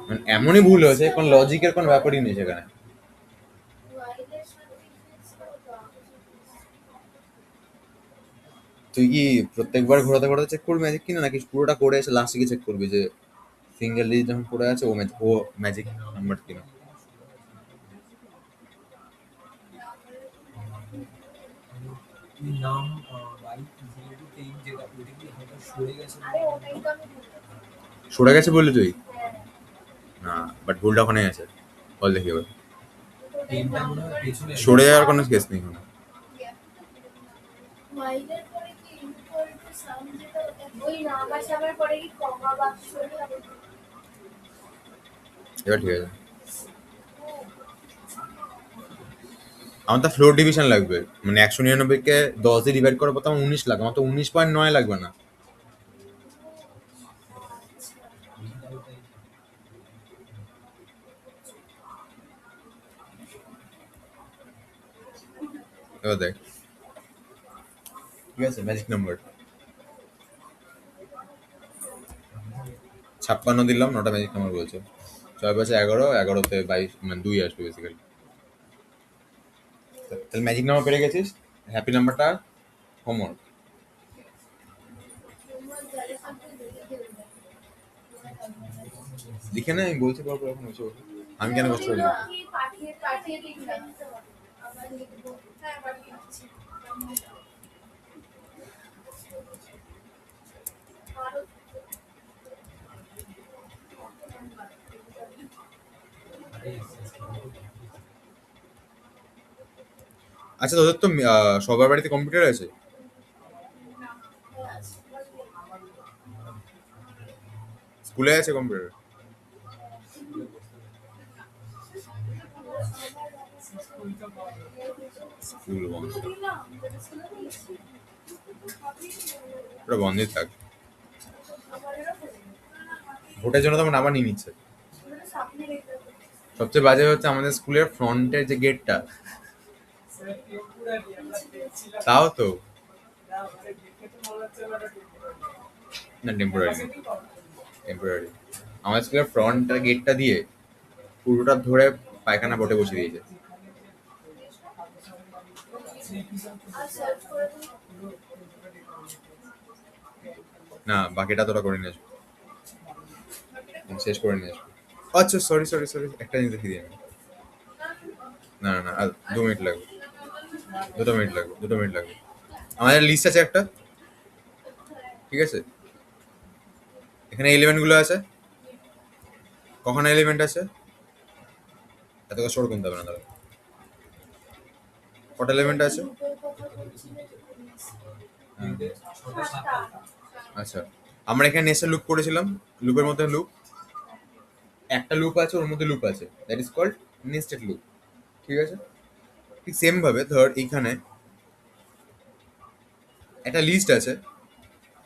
মানে এমনই ভুল হয়েছে, কোন লজিকের কোন ব্যাপারই নেই সেখানে। ওয়াইডের সাথে ইনফ্লুয়েন্সটা তো তুই কি প্রত্যেকবার ঘোরাতে ঘোরাতে চেক করবি ম্যাজিক কিনা, নাকি পুরোটা করে এসে লাস্টে গিয়ে চেক করবি যে সিঙ্গেল ডিজিট যখন পড়ে আছে ও ম্যাজিক নাম্বার কিনা? তুই নাম বাইক রিলেটিভ টেইম যেটা ওইটা কি হয়তো সরে গেছে আরে ওটাই তো আমি বলতে সরে গেছে বললি তুই? হ্যাঁ, না, বাট ভুলটা ওখানে আছে। বল দেখি এবার। ওটাই টেইমটা মনে হয় নাম্বার পেছনে সরে যাওয়ার কোনো কেস নেই কোনো। ওয়াইডের পরে কি ইনফোর টু সাউন্ড যেটা ওই নাম আর সামের পরে কি কমা বাক্স চলে যাবে? এবার ঠিক আছে। আমার তো ফ্লোর ডিভিশন লাগবে, মানে 199-কে 10 দিয়ে ডিভাইড করার পর তো আমার 19 লাগবে, আমার তো 19.9 লাগবে না। এবার দেখ, ঠিক আছে ম্যাজিক নাম্বার। 56 দিলাম, নটা ম্যাজিক নাম্বার বলছে। 6 × 5 = 11, 11-তে 22 মানে 2 আসবে বেসিক্যালি। তাহলে ম্যাজিক নাম্বার পেরে গেছিস, হ্যাপি নাম্বারটা হোমওয়ার্ক তোমার যাদের সাথে দেখে দেবে লিখে না, আমি বলছি পর এখন বসে বসে। আমি কেন কষ্ট করে লিখবো? কি পাঠিয়ে পাঠিয়ে দিলাম আবার লিখবো। হ্যাঁ পাঠিয়ে দিচ্ছি। আরো আরে আচ্ছা, তোদের তো সবার বাড়িতে কম্পিউটার আছে? স্কুলে আছে কম্পিউটার? স্কুল বন্ধ, দিলাম ওটা বন্ধই থাক। আবার ভোটের জন্য তো আমার নাম্বার নিয়ে নিচ্ছে। সামনে রেখে সবচেয়ে বাজে হচ্ছে আমাদের স্কুলের ফ্রন্টের যে গেটটা, তাও তো না, টেম্পোরারি টেম্পোরারি। আমাদের স্কুলের ফ্রন্টের গেটটা দিয়ে পুরোটা ধরে পায়খানা বোটে বসে দিয়েছে। আর সার্চ করে দিই। না, বাকিটা তোরা করে নিয়ে আসবো, শেষ করে নিয়ে আসবো। আচ্ছা, সরি সরি সরি, একটা জিনিস দেখি দিই আমি। না না না, আর 2 মিনিট লাগবে, 2 মিনিট লাগবে, 2 মিনিট লাগবে। আমাদের লিস্ট আছে একটা, ঠিক আছে? এখানে এলিমেন্ট গুলো আছে। কখন এলিমেন্ট আছে? এত কষ্ট করে গুনতে হবে না, দাঁড়া। কটা এলিমেন্ট আছে? গ্রুপের কথা বলছিলে হ্যাঁ। 7টা। আচ্ছা, আমরা এখানে নেস্টেড লুপ করেছিলাম। লুপের মধ্যে লুপ, একটা লুপ আছে, ওর মধ্যে লুপ আছে, that is called nested loop, ঠিক আছে? ঠিক সেম ভাবে ধর এইখানে একটা লিস্ট আছে,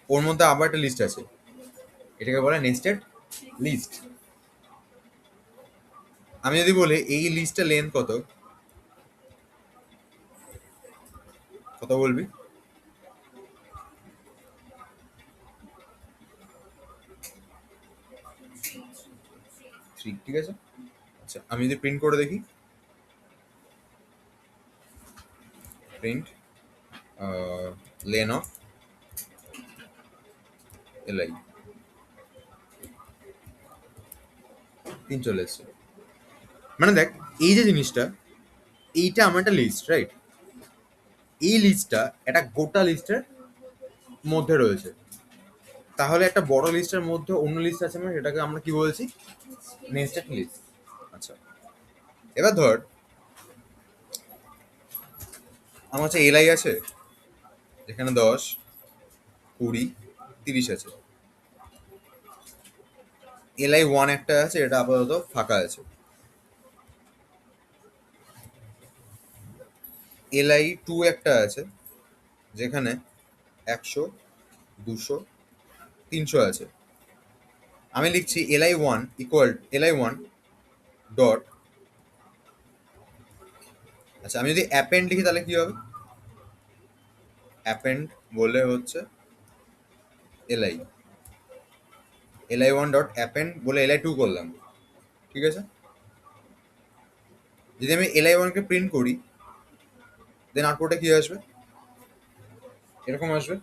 ওর মধ্যে আবার একটা লিস্ট আছে, এটাকে বলে নেস্টেড লিস্ট। আমি যদি বলি এই লিস্টের লেন্থ কত, কত বলবি? থ্রি, ঠিক আছে? আচ্ছা, আমি যদি প্রিন্ট করে দেখি, প্রিন্ট লেন অফ এলআই 3 চলে এসছে। মানে দেখ, এই যে জিনিসটা, এইটা আমার একটা লিস্ট, রাইট? এই লিস্টটা একটা গোটা লিস্টের মধ্যে রয়েছে। তাহলে একটা বড় লিস্টের মধ্যে অন্য লিস্ট আছে, মানে সেটাকে আমরা কি বলছি? Nested list. আচ্ছা, এবার ধর আমার হচ্ছে এলআই আছে, যেখানে 10, 20, 30 আছে। এলআই 1 একটা আছে, এটা আপাতত ফাঁকা আছে। এলআই 2 একটা আছে, যেখানে 100, 200, 300 আছে। আমি লিখছি li1 ইকুয়াল li1 ডট, আচ্ছা আমি যদি অ্যাপেন্ড লিখি তাহলে কি হবে? অ্যাপেন্ড বলে হচ্ছে li1 ডট অ্যাপেন্ড বলে li2 করলাম, ঠিক আছে? যদি আমি li1 কে প্রিন্ট করি, দেন আউটপুটে কি আসবে? এরকম আসবে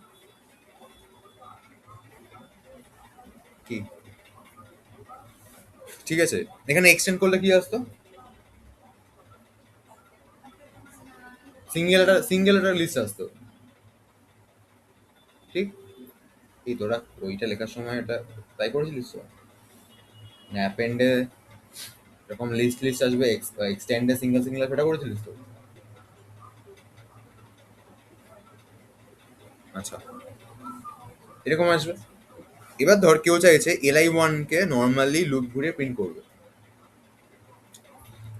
কি, ঠিক আছে? এখানে এক্সটেন্ড করলে কি আসতো? সিঙ্গেল একটা লিস্ট আসতো, ঠিক? এই তোরা ওইটা লেখার সময় এটা ট্রাই করেছিলিস তো? অ্যাপেন্ডে এরকম লিস্ট লিস্ট আসবে, এক্সটেন্ডে সিঙ্গেল সিঙ্গেল, সেটা করেছিলিস তো? আচ্ছা, এরকম আসবে। এবার ধর কেউ চাইছে li1 কে নর্মালি লুপ ঘুরিয়ে প্রিন্ট করবে,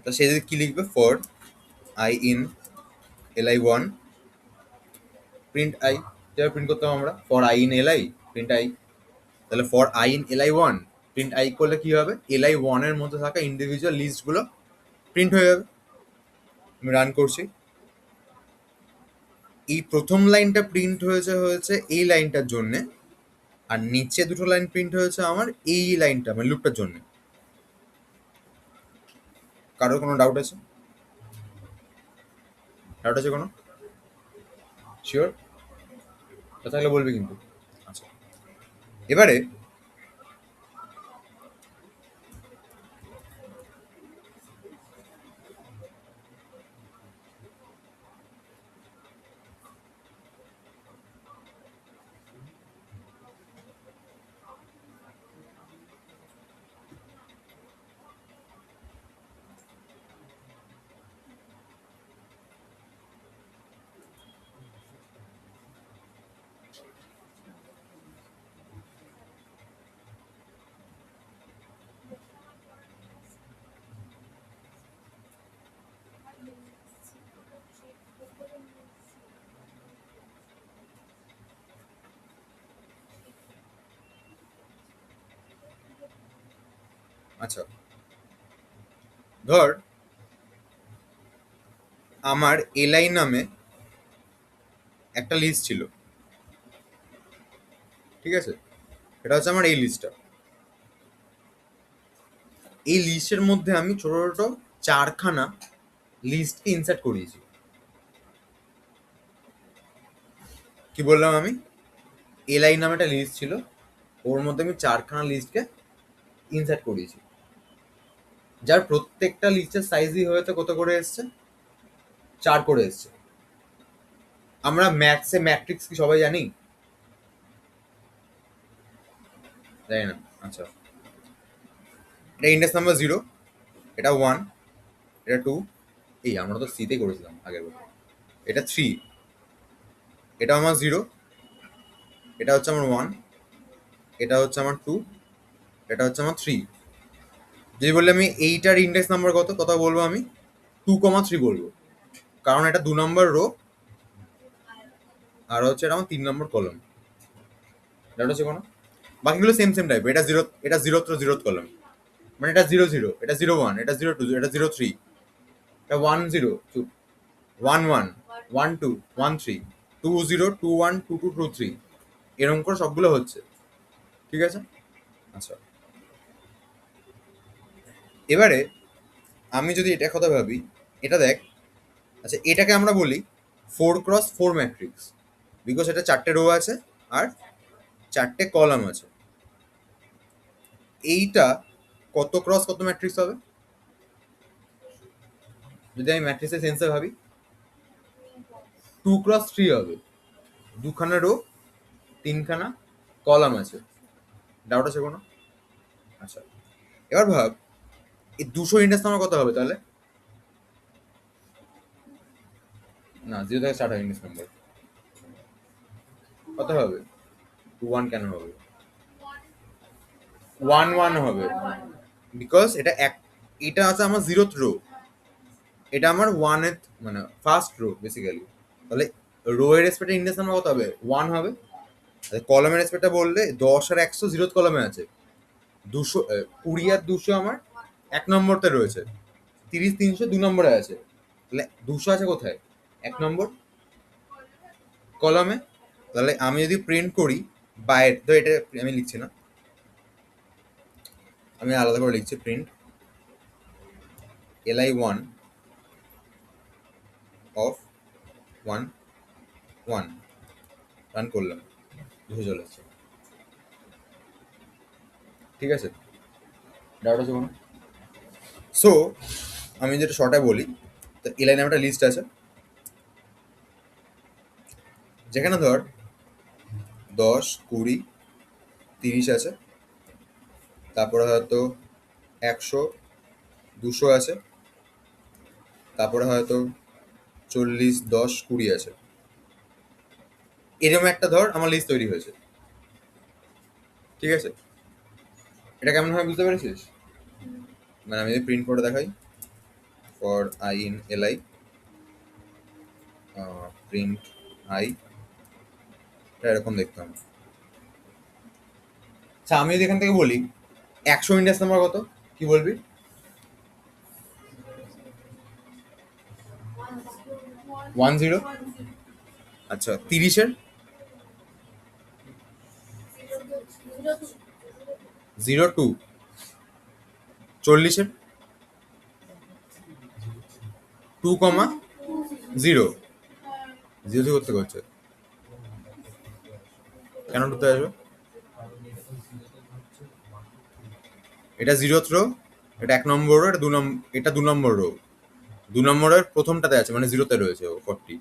তা সে যদি কি লিখবে? For i in li1 print i, যেভাবে প্রিন্ট করতাম আমরা, for i in li print i. তাহলে for i in li1 print i করলে কি হবে? li1 এর মধ্যে থাকা ইন্ডিভিজুয়াল লিস্টগুলো প্রিন্ট হয়ে যাবে। আমি রান করছি, এই প্রথম লাইনটা প্রিন্ট হয়েছে এই লাইনটার জন্যে, আর নিচে দুটো লাইন প্রিন্ট হয়েছে আমার এই লাইনটা মানে লুপটার জন্য। কারোর কোনো ডাউট আছে? ডাউট আছে কোনো? শিওর? তাহলে বলবি কিন্তু। আচ্ছা, এবারে আচ্ছা, ধর আমার এলআই নামে একটা লিস্ট ছিল, ঠিক আছে? এটা হচ্ছে আমার এই লিস্টটা। এই লিস্টের মধ্যে আমি ছোট ছোট 4খানা লিস্টকে ইনসার্ট করিয়েছি। কি বললাম আমি? এলআই নামে একটা লিস্ট ছিল, ওর মধ্যে আমি 4খানা লিস্টকে ইনসার্ট করিয়েছি, যার প্রত্যেকটা লিস্টের সাইজই হয়তো কত করে এসছে, 4 করে এসছে। আমরা ম্যাথসে ম্যাট্রিক্স কি সবাই জানি? জানি না। আচ্ছা, এটা ইন্ডেক্স নাম্বার 0, এটা 1, এটা 2, এই আমরা তো সিতেই করেছিলাম আগের বার। এটা 3, এটা আমার 0, এটা হচ্ছে আমার 1, এটা হচ্ছে আমার 2, এটা হচ্ছে আমার 3। যদি বললে আমি এইটার ইন্ডেক্স নাম্বার কত, কত বলবো আমি? 2,3 বলবো, কারণ এটা 2 নম্বর রো আর হচ্ছে এটা আমার 3 নম্বর কলম। এটা হচ্ছে কোনো, বাকিগুলো সেম সেম টাইপ। এটা 0, এটা 0th কলম, মানে এটা 0 0, এটা 0 1, এটা 0 2, এটা 0 3, এটা 1 0 2, 1 1, 1 2, 1 3, 2 0, 2 1, 2 2, 2 3, এরকম করে সবগুলো হচ্ছে, ঠিক আছে? আচ্ছা, এবারে আমি যদি এটা কথা ভাবি, এটা দেখ। আচ্ছা, এটাকে আমরা বলি 4x4 ম্যাট্রিক্স, বিকজ এটা 4টে রো আছে আর 4টে কলাম আছে। এইটা কত ক্রস কত ম্যাট্রিক্স হবে? যদি আমি ম্যাট্রিক্সের সেন্সে ভাবি, 2x3 হবে, 2খানা রো, 3খানা কলাম আছে। ডাউট আছে কোনো? আচ্ছা, এবার ভাব এই 200 ইন্ডেক্স নাম্বার কত হবে তাহলে? না, 0 থেকে স্টার্ট হয় ইন্ডেক্স নাম্বার, কত হবে? 2 1 কেন হবে? 1 1 হবে, বিকজ এটা আছে আমার 0th রো, এটা আমার 1th মানে ফার্স্ট রো বেসিক্যালি। তাহলে রো এর রেসপেক্টে ইন্ডেক্স নাম্বার কত হবে? 1 হবে। কলমের রেসপেক্টে বললে 10 আর 100 0th কলমে আছে, 200 20 আর 200 আমার 1 নম্বরতে রয়েছে, 30 300 2 নম্বরে আছে। তাহলে 200 আছে কোথায়? 1 নম্বর কলমে। তাহলে আমি যদি প্রিন্ট করি বাইরে, তো এটা আমি লিখছি না, আমি আলাদা করে লিখছি, প্রিন্ট li1 অফ 1 1, রান করলাম, 200 চলে আসছে, ঠিক আছে? ডাউট আছে কোনো? সো আমি যেটা শর্টে বলি, তো এলাই নামে একটা লিস্ট আছে, যেখানে ধর 10 20 30 আছে, তারপরে হয়তো 100 200 আছে, তারপরে হয়তো 40 10 20 আছে। এরকম একটা ধর আমার লিস্ট তৈরি হয়েছে, ঠিক আছে? এটা কেমন ভাবে বুঝতে পেরেছিস? মানে আমি যদি প্রিন্ট করে দেখাই, for i in LI, print I, এটা এরকম দেখতাম। আচ্ছা, আমি যদি এখান থেকে বলি 100 ইন্ডেক্স নাম্বার কত, কি বলবি? 10। আচ্ছা, 30-এর? 0 2 40-এর 2,0 জিরো থেকে করতে করছে কেন ঢুকতে আসবে? কারণ এটা তো জিরোতে হচ্ছে 1 to 3 এটা 0th রো, এটা 1 নম্বর রো, এটা 2 নম্বর রো। 2 নম্বরের প্রথমটাতে আছে মানে 0তে রয়েছে ও 40।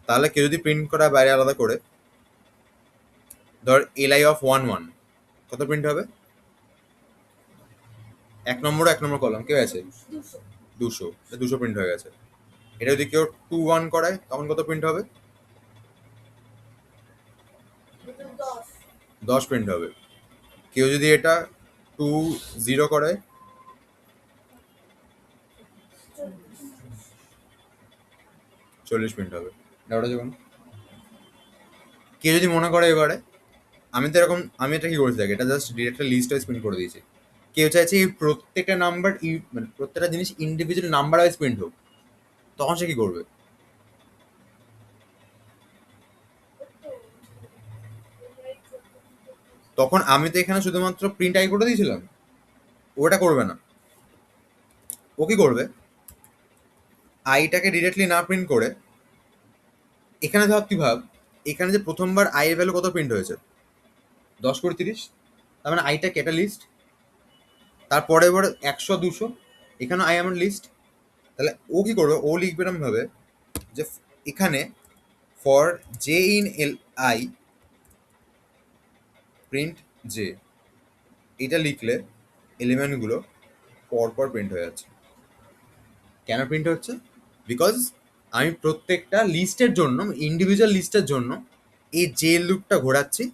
তাহলে কেউ যদি প্রিন্ট করা বাইরে আলাদা করে ধর li অফ 1 1 কত প্রিন্ট হবে? 1 নম্বর কলাম কেউ আছে 200, 200 প্রিন্ট হয়ে গেছে। এটা যদি কেউ 2 1 করায় তখন কত প্রিন্ট হবে? 10 প্রিন্ট হবে। কেউ যদি এটা 2 0 করে 40 প্রিন্ট হবে। ডাউট আছে কোনো? কেউ যদি মনে করে এবারে আমি এটা কি করেছি দেখ, এটা just direct list wise print করে দিয়েছি। কেউ চাইছে এই প্রত্যেকটা নাম্বার মানে প্রত্যেকটা জিনিস ইন্ডিভিজুয়াল নাম্বার ওয়াইজ প্রিন্ট হোক, তখন সে কি করবে? তখন আমি তো এখানে শুধুমাত্র প্রিন্ট আই করে দিয়েছিলাম, ওটা করবে না। ও কি করবে? আইটাকে ডিরেক্টলি না প্রিন্ট করে এখানে ভাব এখানে যে প্রথমবার আই এর ভ্যালু কত প্রিন্ট হয়েছে? 10 করে 30, তার মানে আইটা কেটা লিস্ট। তারপরে এবার 100 200 এখানে আই আমার লিস্ট। তাহলে ও কি করবে? ও লিখবে এরকম ভাবে যে এখানে for J in L I print J, এটা লিখলে এলিমেন্টগুলো পরপর প্রিন্ট হয়ে যাচ্ছে। কেন প্রিন্ট হচ্ছে? বিকজ আমি প্রত্যেকটা লিস্টের জন্য ইন্ডিভিজুয়াল লিস্টের জন্য এই জে লুপটা ঘোরাচ্ছি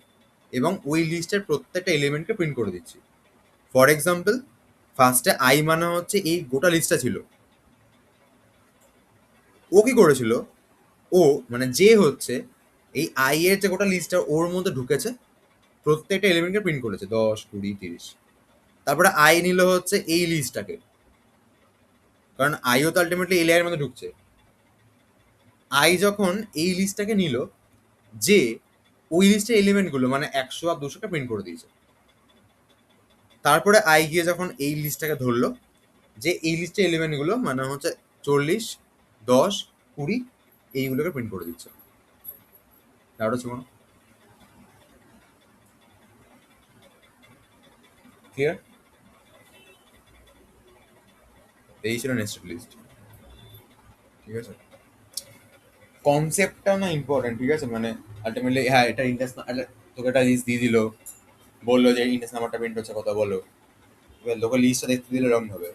এবং ওই লিস্টের প্রত্যেকটা এলিমেন্টকে প্রিন্ট করে দিচ্ছি। ফর এক্সাম্পল ফার্স্টে আই মানে হচ্ছে এই গোটা লিস্টটা ছিল। ও কি করেছিল? ও মানে জে হচ্ছে এই আই এর যে গোটা লিস্টটা ওর মধ্যে ঢুকেছে, প্রত্যেকটা এলিমেন্টকে প্রিন্ট করেছে 10 20 30। তারপরে আই নিল হচ্ছে এই লিস্টটাকে, কারণ আইও তো আলটিমেটলি এই লেয়ারের মধ্যে ঢুকছে। আই যখন এই লিস্টটাকে নিল, যে ওই লিস্টের এলিমেন্টগুলো মানে 100 আর 200টা প্রিন্ট করে দিয়েছে। তারপরে আই গিয়ে যখন এই লিস্টটাকে ধরলো, যে এই লিস্টের এলিমেন্টগুলো মানে হচ্ছে 40 10 20 এইগুলোকে প্রিন্ট করে দিচ্ছে। ডাউট আছে কোনো? ক্লিয়ার? এই ছিল নেক্সট লিস্ট। ঠিক আছে, কনসেপ্টটা না ইম্পর্টেন্ট। ঠিক আছে, মানে আলটিমেটলি হ্যাঁ এটা ইন্ডেক্স, তোকে একটা লিস্ট দিয়ে দিল, বললো যে ইন্ডেক্স নাম্বারটা প্রিন্ট হচ্ছে কথা বলো। এবার লোকে লিস্টটা দেখতে দিলে এরকম হবে।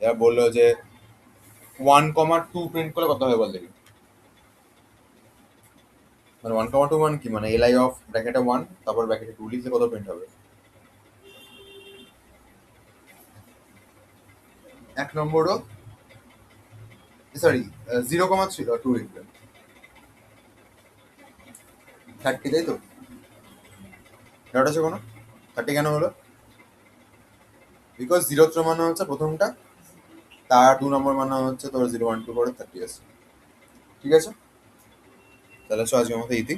এবার বললো যে 1,2 প্রিন্ট করলে কত হবে বল দেখি। মানে 1,2 মানে কি, মানে এলআই অফ ব্র্যাকেটে 1 তারপর ব্র্যাকেটে 2 লিখলে কত প্রিন্ট হবে? 1 নম্বরও সরি 0,2 লিখবে 30, তাই তো? ডাউট আছে কোনো? 30 কেন হলো? বিকজ 0 মানে হচ্ছে প্রথমটা, তার 2 নম্বর মানে হচ্ছে তোর 0 1 2 করে 30 আছে। ঠিক আছে, তাহলে আজকের মতো ইতি।